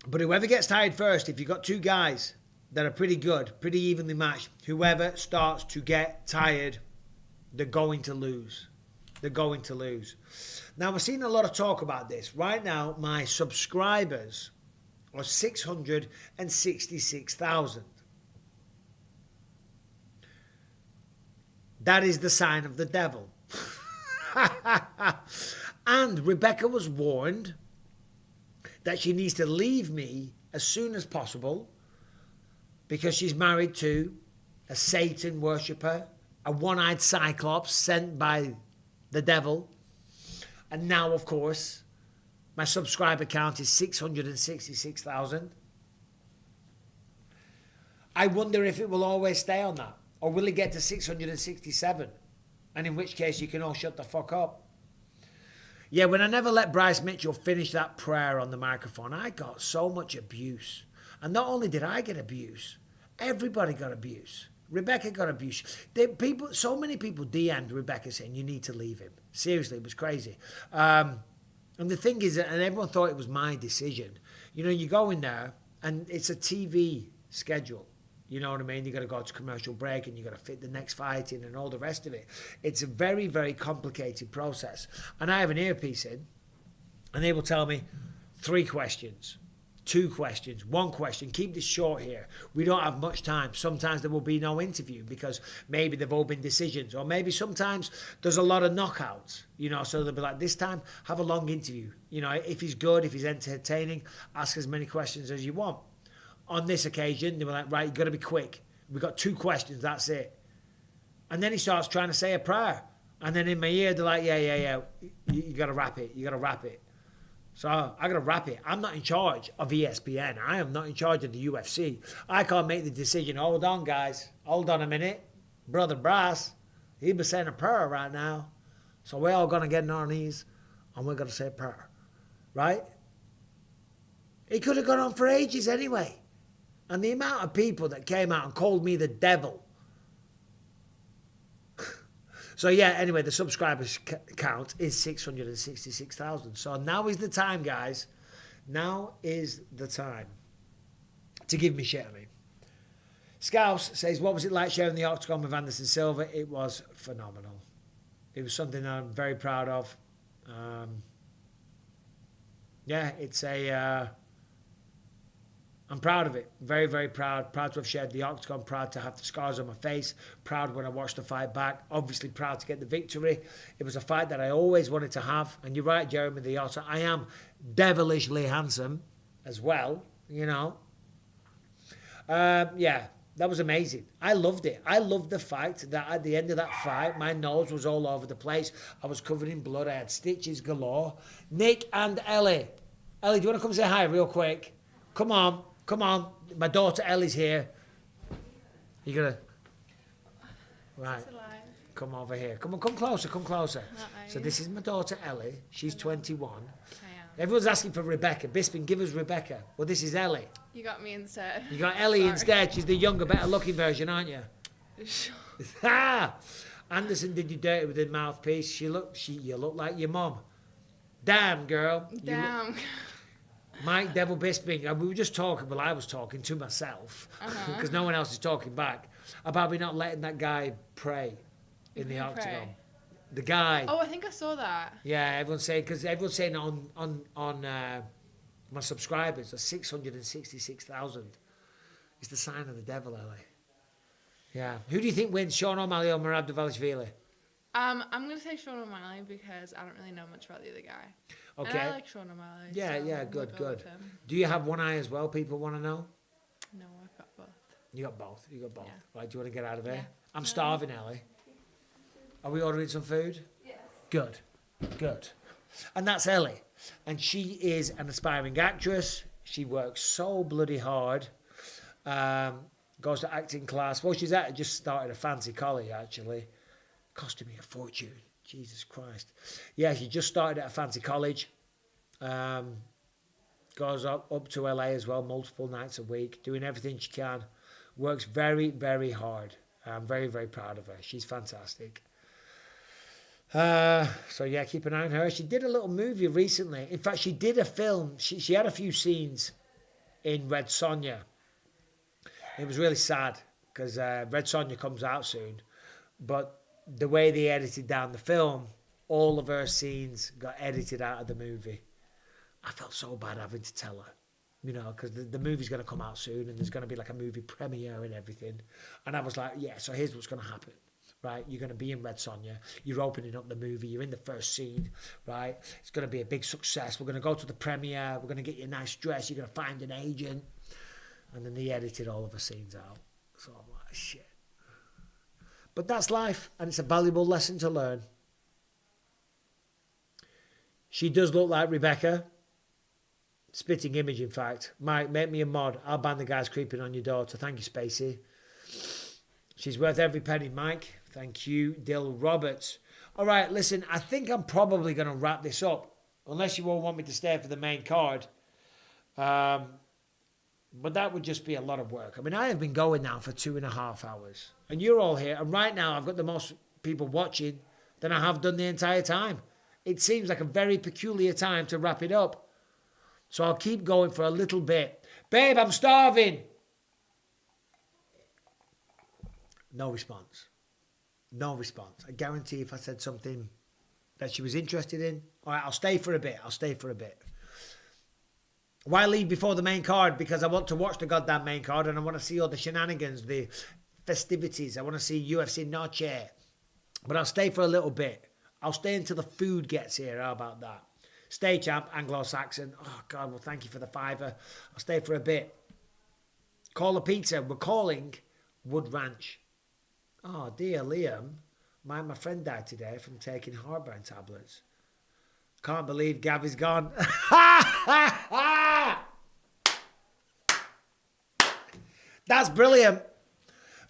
S1: But whoever gets tired first, if you've got two guys that are pretty good, pretty evenly matched, whoever starts to get tired, they're going to lose. They're going to lose. Now, we're seeing a lot of talk about this. Right now, my subscribers are 666,000. That is the sign of the devil. And Rebecca was warned that she needs to leave me as soon as possible because she's married to a Satan worshipper, a one-eyed cyclops sent by the devil. And now, of course, my subscriber count is 666,000. I wonder if it will always stay on that. Or will it get to 667? And in which case you can all shut the fuck up. Yeah, when I never let Bryce Mitchell finish that prayer on the microphone, I got so much abuse. And not only did I get abuse, everybody got abuse. Rebecca got abuse. So many people DM'd Rebecca saying, you need to leave him. Seriously, it was crazy. And the thing is, and everyone thought it was my decision. You go in there and it's a TV schedule. You know what I mean? You got to go to commercial break and you got to fit the next fight in and all the rest of it. It's a very, very complicated process. And I have an earpiece in and they will tell me 3 questions, 2 questions, 1 question. Keep this short here. We don't have much time. Sometimes there will be no interview because maybe they've all been decisions, or maybe sometimes there's a lot of knockouts, so they'll be like, this time have a long interview. If he's good, if he's entertaining, ask as many questions as you want. On this occasion, they were like, right, you've got to be quick. We've got 2 questions, that's it. And then he starts trying to say a prayer. And then in my ear, they're like, yeah, you got to wrap it. You got to wrap it. So I got to wrap it. I'm not in charge of ESPN. I am not in charge of the UFC. I can't make the decision. Hold on, guys. Hold on a minute. Brother Brass, he'd be saying a prayer right now. So we're all going to get on our knees and we're going to say a prayer. Right? It could have gone on for ages anyway. And the amount of people that came out and called me the devil. So yeah, anyway, the subscribers count is 666,000. So now is the time, guys. Now is the time to give me shit. Scouse says, what was it like sharing the octagon with Anderson Silva? It was phenomenal. It was something I'm very proud of. It's I'm proud of it. Very, very proud. Proud to have shared the octagon. Proud to have the scars on my face. Proud when I watched the fight back. Obviously proud to get the victory. It was a fight that I always wanted to have. And you're right, Jeremy the Otter. I am devilishly handsome as well, that was amazing. I loved it. I loved the fight. That at the end of that fight, my nose was all over the place. I was covered in blood. I had stitches galore. Nick and Ellie. Ellie, do you want to come say hi real quick? Come on. My daughter Ellie's here. You gonna? Right. Come over here. Come on, come closer. So this is my daughter Ellie. She's 21. Everyone's asking for Rebecca. Bisping, give us Rebecca. Well, this is Ellie.
S4: You got me instead.
S1: You got Ellie
S4: Sorry.
S1: instead. She's the younger, better-looking version, aren't you? Ha! Anderson did you dirty with the mouthpiece. You look like your mum. Damn, girl.
S4: Damn.
S1: Mike Devil Bisping, and we were just talking, well, I was talking to myself, because no one else is talking back, about me not letting that guy pray in the octagon.
S4: Pray?
S1: The guy.
S4: Oh, I think I saw that.
S1: Yeah, everyone's saying on my subscribers are 666,000. It's the sign of the devil, Ellie. Yeah. Who do you think wins, Sean O'Malley or Merab Dvalishvili?
S4: I'm going to say Sean O'Malley because I don't really know much about the other guy.
S1: Okay.
S4: And I like Sean O'Malley.
S1: Yeah,
S4: so
S1: yeah,
S4: we'll
S1: good,
S4: go
S1: good.
S4: with him.
S1: Do you have one eye as well? People want to know.
S4: No, I've got both.
S1: You got both. You got both.
S4: Yeah.
S1: Right. Do you want to get out of here?
S4: Yeah.
S1: I'm starving, Ellie. Are we ordering some food?
S4: Yes.
S1: Good. Good. And that's Ellie. And she is an aspiring actress. She works so bloody hard. Goes to acting class. Well, just started a fancy college, actually. Costing me a fortune. Jesus Christ. Yeah, she just started at a fancy college. Goes up to LA as well, multiple nights a week, doing everything she can. Works very, very hard. I'm very, very proud of her. She's fantastic. So yeah, keep an eye on her. She did a little movie recently. In fact, she did a film. She had a few scenes in Red Sonja. It was really sad because Red Sonja comes out soon, but the way they edited down the film, all of her scenes got edited out of the movie. I felt so bad having to tell her, because the movie's going to come out soon and there's going to be like a movie premiere and everything. And I was like, yeah, so here's what's going to happen, right? You're going to be in Red Sonja. You're opening up the movie. You're in the first scene, right? It's going to be a big success. We're going to go to the premiere. We're going to get you a nice dress. You're going to find an agent. And then they edited all of her scenes out. So I'm like, shit. But that's life, and it's a valuable lesson to learn. She does look like Rebecca. Spitting image, in fact. Mike, make me a mod. I'll ban the guys creeping on your daughter. Thank you, Spacey. She's worth every penny, Mike. Thank you, Dill Roberts. All right, listen, I think I'm probably going to wrap this up, unless you all want me to stay for the main card. But that would just be a lot of work. I mean, I have been going now for 2.5 hours. And you're all here. And right now, I've got the most people watching than I have done the entire time. It seems like a very peculiar time to wrap it up. So I'll keep going for a little bit. Babe, I'm starving. No response. No response. I guarantee if I said something that she was interested in, all right, I'll stay for a bit. Why leave before the main card? Because I want to watch the goddamn main card and I want to see all the shenanigans, the festivities. I want to see UFC Noche. But I'll stay for a little bit. I'll stay until the food gets here. How about that? Stay, champ, Anglo-Saxon. Oh, God, well, thank you for the $5. I'll stay for a bit. Call a pizza. We're calling Wood Ranch. Oh, dear, Liam. My friend died today from taking heartburn tablets. Can't believe Gavy's gone. That's brilliant.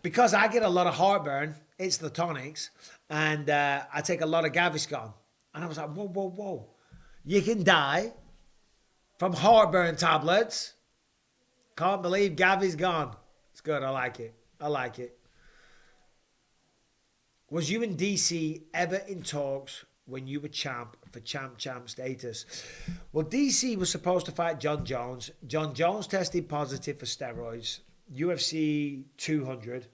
S1: Because I get a lot of heartburn, it's the tonics, and I take a lot of Gaviscon. And I was like, whoa, whoa, whoa. You can die from heartburn tablets. Can't believe Gavy's gone. It's good, I like it. Was you and DC ever in talks when you were champ for champ status? Well, DC was supposed to fight John Jones. John Jones tested positive for steroids. UFC 200.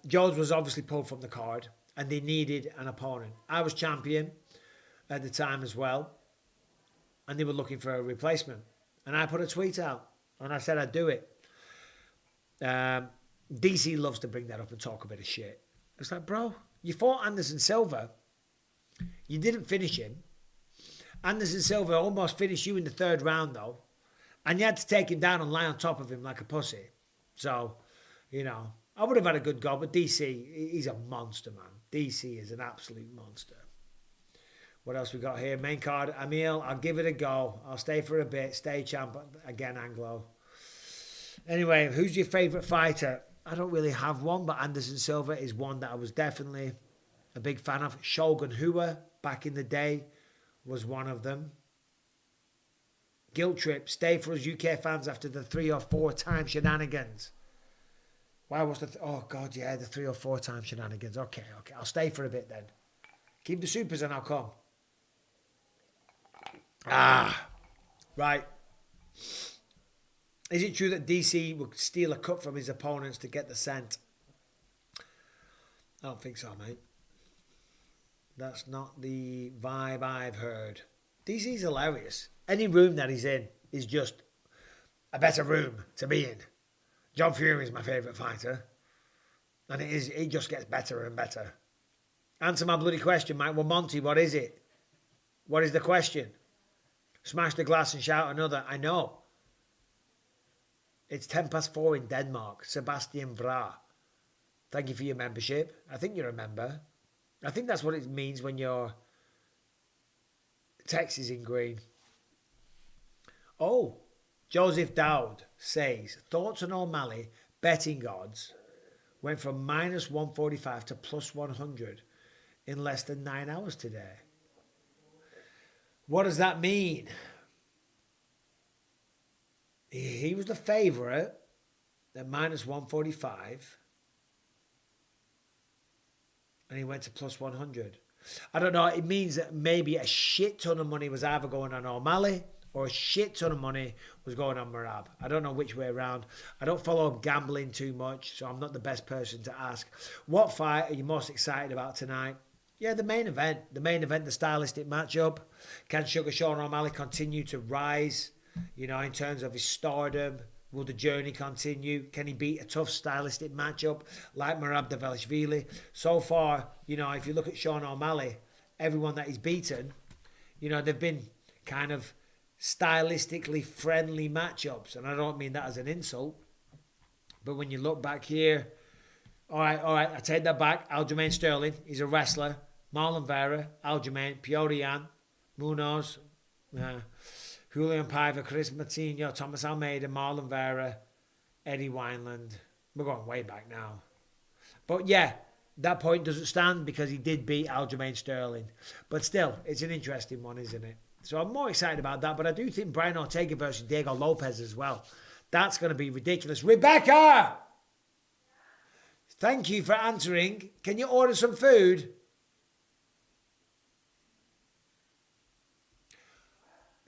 S1: Jones was obviously pulled from the card and they needed an opponent. I was champion at the time as well. And they were looking for a replacement. And I put a tweet out and I said I'd do it. DC loves to bring that up and talk a bit of shit. It's like, bro, you fought Anderson Silva. You didn't finish him. Anderson Silva almost finished you in the 3rd round, though. And you had to take him down and lie on top of him like a pussy. So, I would have had a good go, but DC, he's a monster, man. DC is an absolute monster. What else we got here? Main card, Emil, I'll give it a go. I'll stay for a bit. Stay champ, again, Anglo. Anyway, who's your favourite fighter? I don't really have one, but Anderson Silva is one that I was definitely a big fan of. Shogun Hua, back in the day, was one of them. Guilt trip, stay for us UK fans after the 3 or 4 time shenanigans. Why was the... oh, God, yeah, the 3 or 4 time shenanigans. Okay. I'll stay for a bit then. Keep the supers and I'll come. Right. Is it true that DC would steal a cut from his opponents to get the scent? I don't think so, mate. That's not the vibe I've heard. DC's hilarious. Any room that he's in is just a better room to be in. John Fury is my favourite fighter. And it just gets better and better. Answer my bloody question, Mike. Well, Monty, what is it? What is the question? Smash the glass and shout another. I know. It's 4:10 in Denmark. Sebastian Vra. Thank you for your membership. I think you're a member. I think that's what it means when your text is in green. Oh, Joseph Dowd says, thoughts on O'Malley betting odds went from -145 to +100 in less than 9 hours today. What does that mean? He was the favourite at -145 and he went to +100. I don't know, it means that maybe a shit ton of money was either going on O'Malley or a shit ton of money was going on Merab. I don't know which way around. I don't follow gambling too much, so I'm not the best person to ask. What fight are you most excited about tonight? Yeah, the main event. The main event, the stylistic matchup. Can Sugar Sean O'Malley continue to rise, in terms of his stardom? Will the journey continue? Can he beat a tough stylistic matchup like Merab Dvalishvili? So far, if you look at Sean O'Malley, everyone that he's beaten, they've been kind of stylistically friendly matchups. And I don't mean that as an insult. But when you look back here, all right, I take that back. Aljamain Sterling, he's a wrestler. Marlon Vera, Aljamain, Piorian, Munoz, Julian Paiva, Chris Martino, Thomas Almeida, Marlon Vera, Eddie Wineland. We're going way back now. But yeah, that point doesn't stand because he did beat Aljamain Sterling. But still, it's an interesting one, isn't it? So I'm more excited about that. But I do think Brian Ortega versus Diego Lopes as well. That's going to be ridiculous. Rebecca! Thank you for answering. Can you order some food?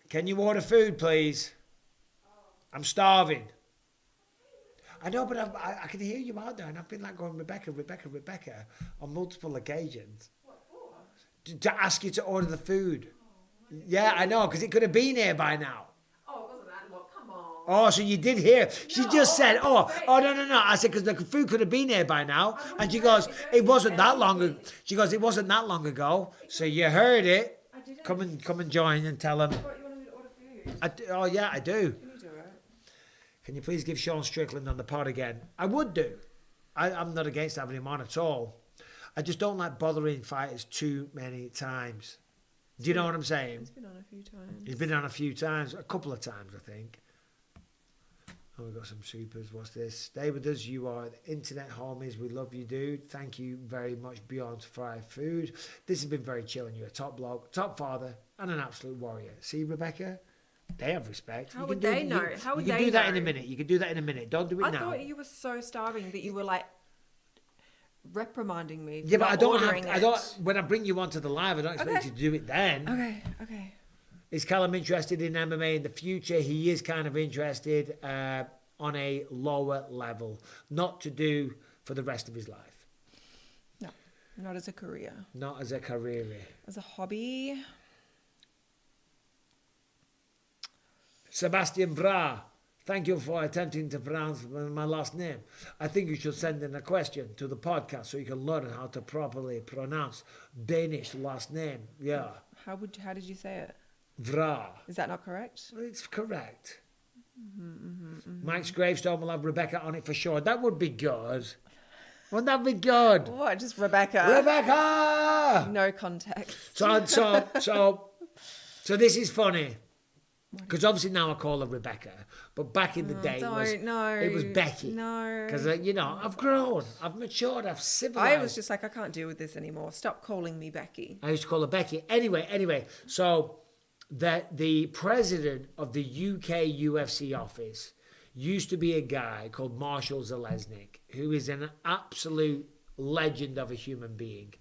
S1: Can you order food, please? I'm starving. I know, but I can hear you out there, and I've been going, Rebecca, on multiple occasions.
S2: What for?
S1: To ask you to order the food. Yeah, I know, because it could have been here by now.
S2: Oh, it wasn't that long. Come on.
S1: Oh, so you did hear. She
S2: No,
S1: just said,
S2: no.
S1: I said, because the food could have been here by now. And she goes, it wasn't that long ago. She goes, it wasn't that long ago. So you heard it.
S2: I didn't.
S1: Come and join and tell them.
S2: I thought you wanted me to order food.
S1: I do.
S2: Can you do it?
S1: Can you please give Sean Strickland on the pod again? I would do. I'm not against having him on at all. I just don't like bothering fighters too many times. Do you know what I'm saying?
S2: He's been on a few times.
S1: He's been on a few times, a couple of times, I think. Oh, we've got some supers. What's this? Stay with us. You are the internet homies. We love you, dude. Thank you very much, Beyond Fried Food. This has been very chill, and you're a top bloke, top father, and an absolute warrior. See, Rebecca? They have respect.
S2: How would they know? How would they know?
S1: You can do that in a minute. You can do that in a minute. Don't do it
S2: I
S1: now.
S2: thought you were so starving that you were reprimanding me.
S1: Yeah, but I don't
S2: ordering
S1: have. I don't. When I bring you onto the live, I don't expect you to do it then.
S2: Okay.
S1: Is Callum interested in MMA in the future? He is kind of interested on a lower level, not to do for the rest of his life.
S2: No, not as a career.
S1: Not as a career.
S2: As a hobby.
S1: Sebastian Vra, thank you for attempting to pronounce my last name. I think you should send in a question to the podcast so you can learn how to properly pronounce Danish last name. Yeah.
S2: How did you say it?
S1: Vra.
S2: Is that not correct?
S1: It's correct. Mike's gravestone will have Rebecca on it for sure. That would be good. Wouldn't that be good?
S2: What? Just Rebecca?
S1: Rebecca!
S2: No context.
S1: So this is funny. Because obviously now I call her Rebecca, but back in the day it was Becky.
S2: No.
S1: Because, I've grown, I've matured, I've civilized.
S2: I was just like, I can't deal with this anymore. Stop calling me Becky.
S1: I used to call her Becky. Anyway, so the president of the UK UFC office used to be a guy called Marshall Zalesnik, who is an absolute legend of a human being.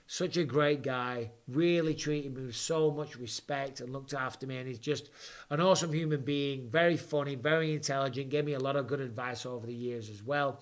S1: Such a great guy, really treated me with so much respect and looked after me, and he's just an awesome human being, very funny, very intelligent, gave me a lot of good advice over the years as well.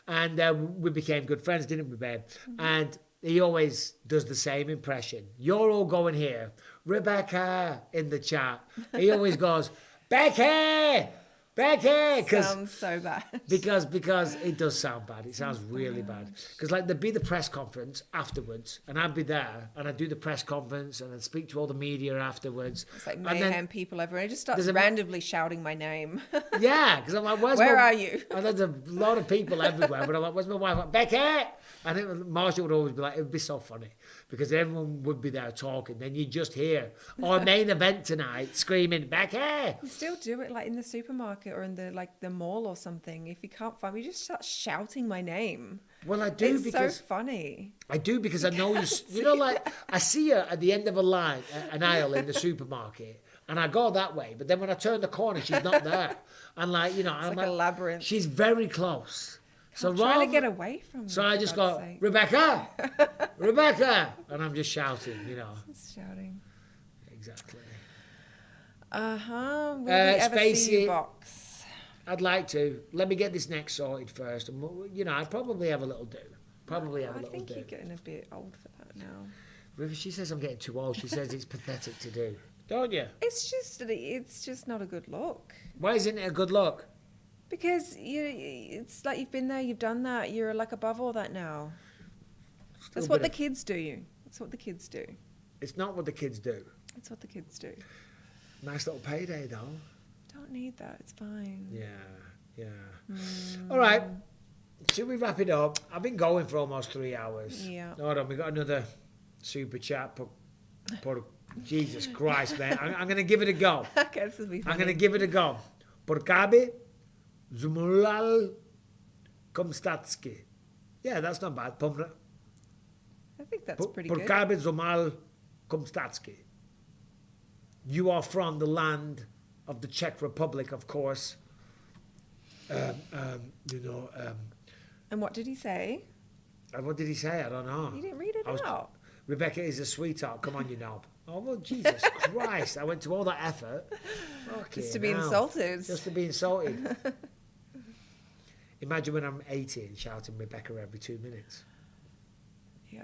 S1: And we became good friends, didn't we, babe? Mm-hmm. And he always does the same impression. You're all going here, Rebecca, in the chat. He always goes, Becky!
S2: Sounds so bad.
S1: Because it does sound bad. It sounds really bad. Because there'd be the press conference afterwards, and I'd be there, and I'd do the press conference, and I'd speak to all the media afterwards.
S2: It's like mayhem, people everywhere. He just starts randomly shouting my name.
S1: Yeah, because I'm like,
S2: where are you?
S1: And there's a lot of people everywhere, but I'm like, where's my wife? Like, Becky! And Marshall would always be like, it would be so funny, because everyone would be there talking. Then you'd just hear, our main event tonight, screaming, Becky!
S2: You still do it in the supermarket or in the mall or something. If you can't find me, you just start shouting my name.
S1: Well, I do
S2: it's
S1: because...
S2: so funny.
S1: I do because I know I see her at the end of a line, an aisle in the supermarket, and I go that way. But then when I turn the corner, she's not there. And
S2: it's
S1: I'm
S2: like a labyrinth.
S1: She's very close. So
S2: I'm trying to get away from me.
S1: So I just go, Rebecca! Rebecca! And I'm just shouting,
S2: Just shouting.
S1: Exactly.
S2: Will we ever see you box?
S1: I'd like to. Let me get this neck sorted first. And, I'd probably have a little do. I
S2: think you're getting a bit old for that now.
S1: She says I'm getting too old. She says it's pathetic to do. Don't you?
S2: It's just not a good look.
S1: Why isn't it a good look?
S2: Because it's like you've been there, you've done that. You're like above all that now. That's what the kids do. That's what the kids do.
S1: It's not what the kids do.
S2: It's what the kids do.
S1: Nice little payday, though.
S2: Don't need that. It's fine.
S1: Yeah. All right. Should we wrap it up? I've been going for almost 3 hours.
S2: Yeah.
S1: Hold on. We got another super chat. Jesus Christ, man. I'm going to give it a go.
S2: Okay, this will be funny.
S1: I'm going to give it a go. Porkabe Zumulal Komstatski. Yeah, that's not bad.
S2: I think that's pretty good.
S1: Porkabe Zumal Komstatski. You are from the land of the Czech Republic, of course.
S2: And what did he say?
S1: What did he say? I don't know.
S2: You didn't read it out.
S1: Rebecca is a sweetheart. Come on, you knob. Oh, well, Jesus Christ. I went to all that effort.
S2: Just to be insulted.
S1: Just to be insulted. Imagine when I'm 80 and shouting Rebecca every 2 minutes.
S2: Yeah.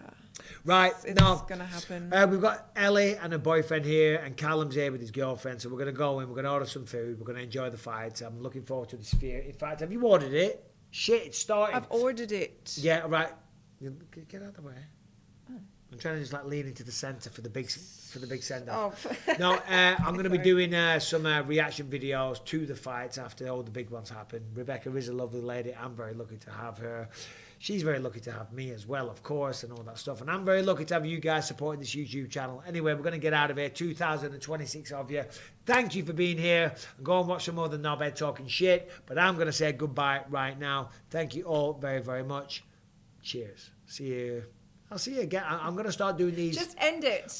S1: Right,
S2: it's going to happen.
S1: We've got Ellie and her boyfriend here, and Callum's here with his girlfriend, so we're going to go in, we're going to order some food, we're going to enjoy the fights. I'm looking forward to the Sphere. In fact, have you ordered it? Shit, it's started.
S2: I've ordered it.
S1: Yeah, right. Get out of the way. I'm trying to just lean into the centre for the big send-off.
S2: Oh.
S1: No, I'm going to be doing some reaction videos to the fights after all the big ones happen. Rebecca is a lovely lady. I'm very lucky to have her. She's very lucky to have me as well, of course, and all that stuff. And I'm very lucky to have you guys supporting this YouTube channel. Anyway, we're going to get out of here. 2,026 of you. Thank you for being here. Go and watch some more of the knobhead talking shit. But I'm going to say goodbye right now. Thank you all very, very much. Cheers. See you. I'll see you again. I'm going to start doing these.
S2: Just end it.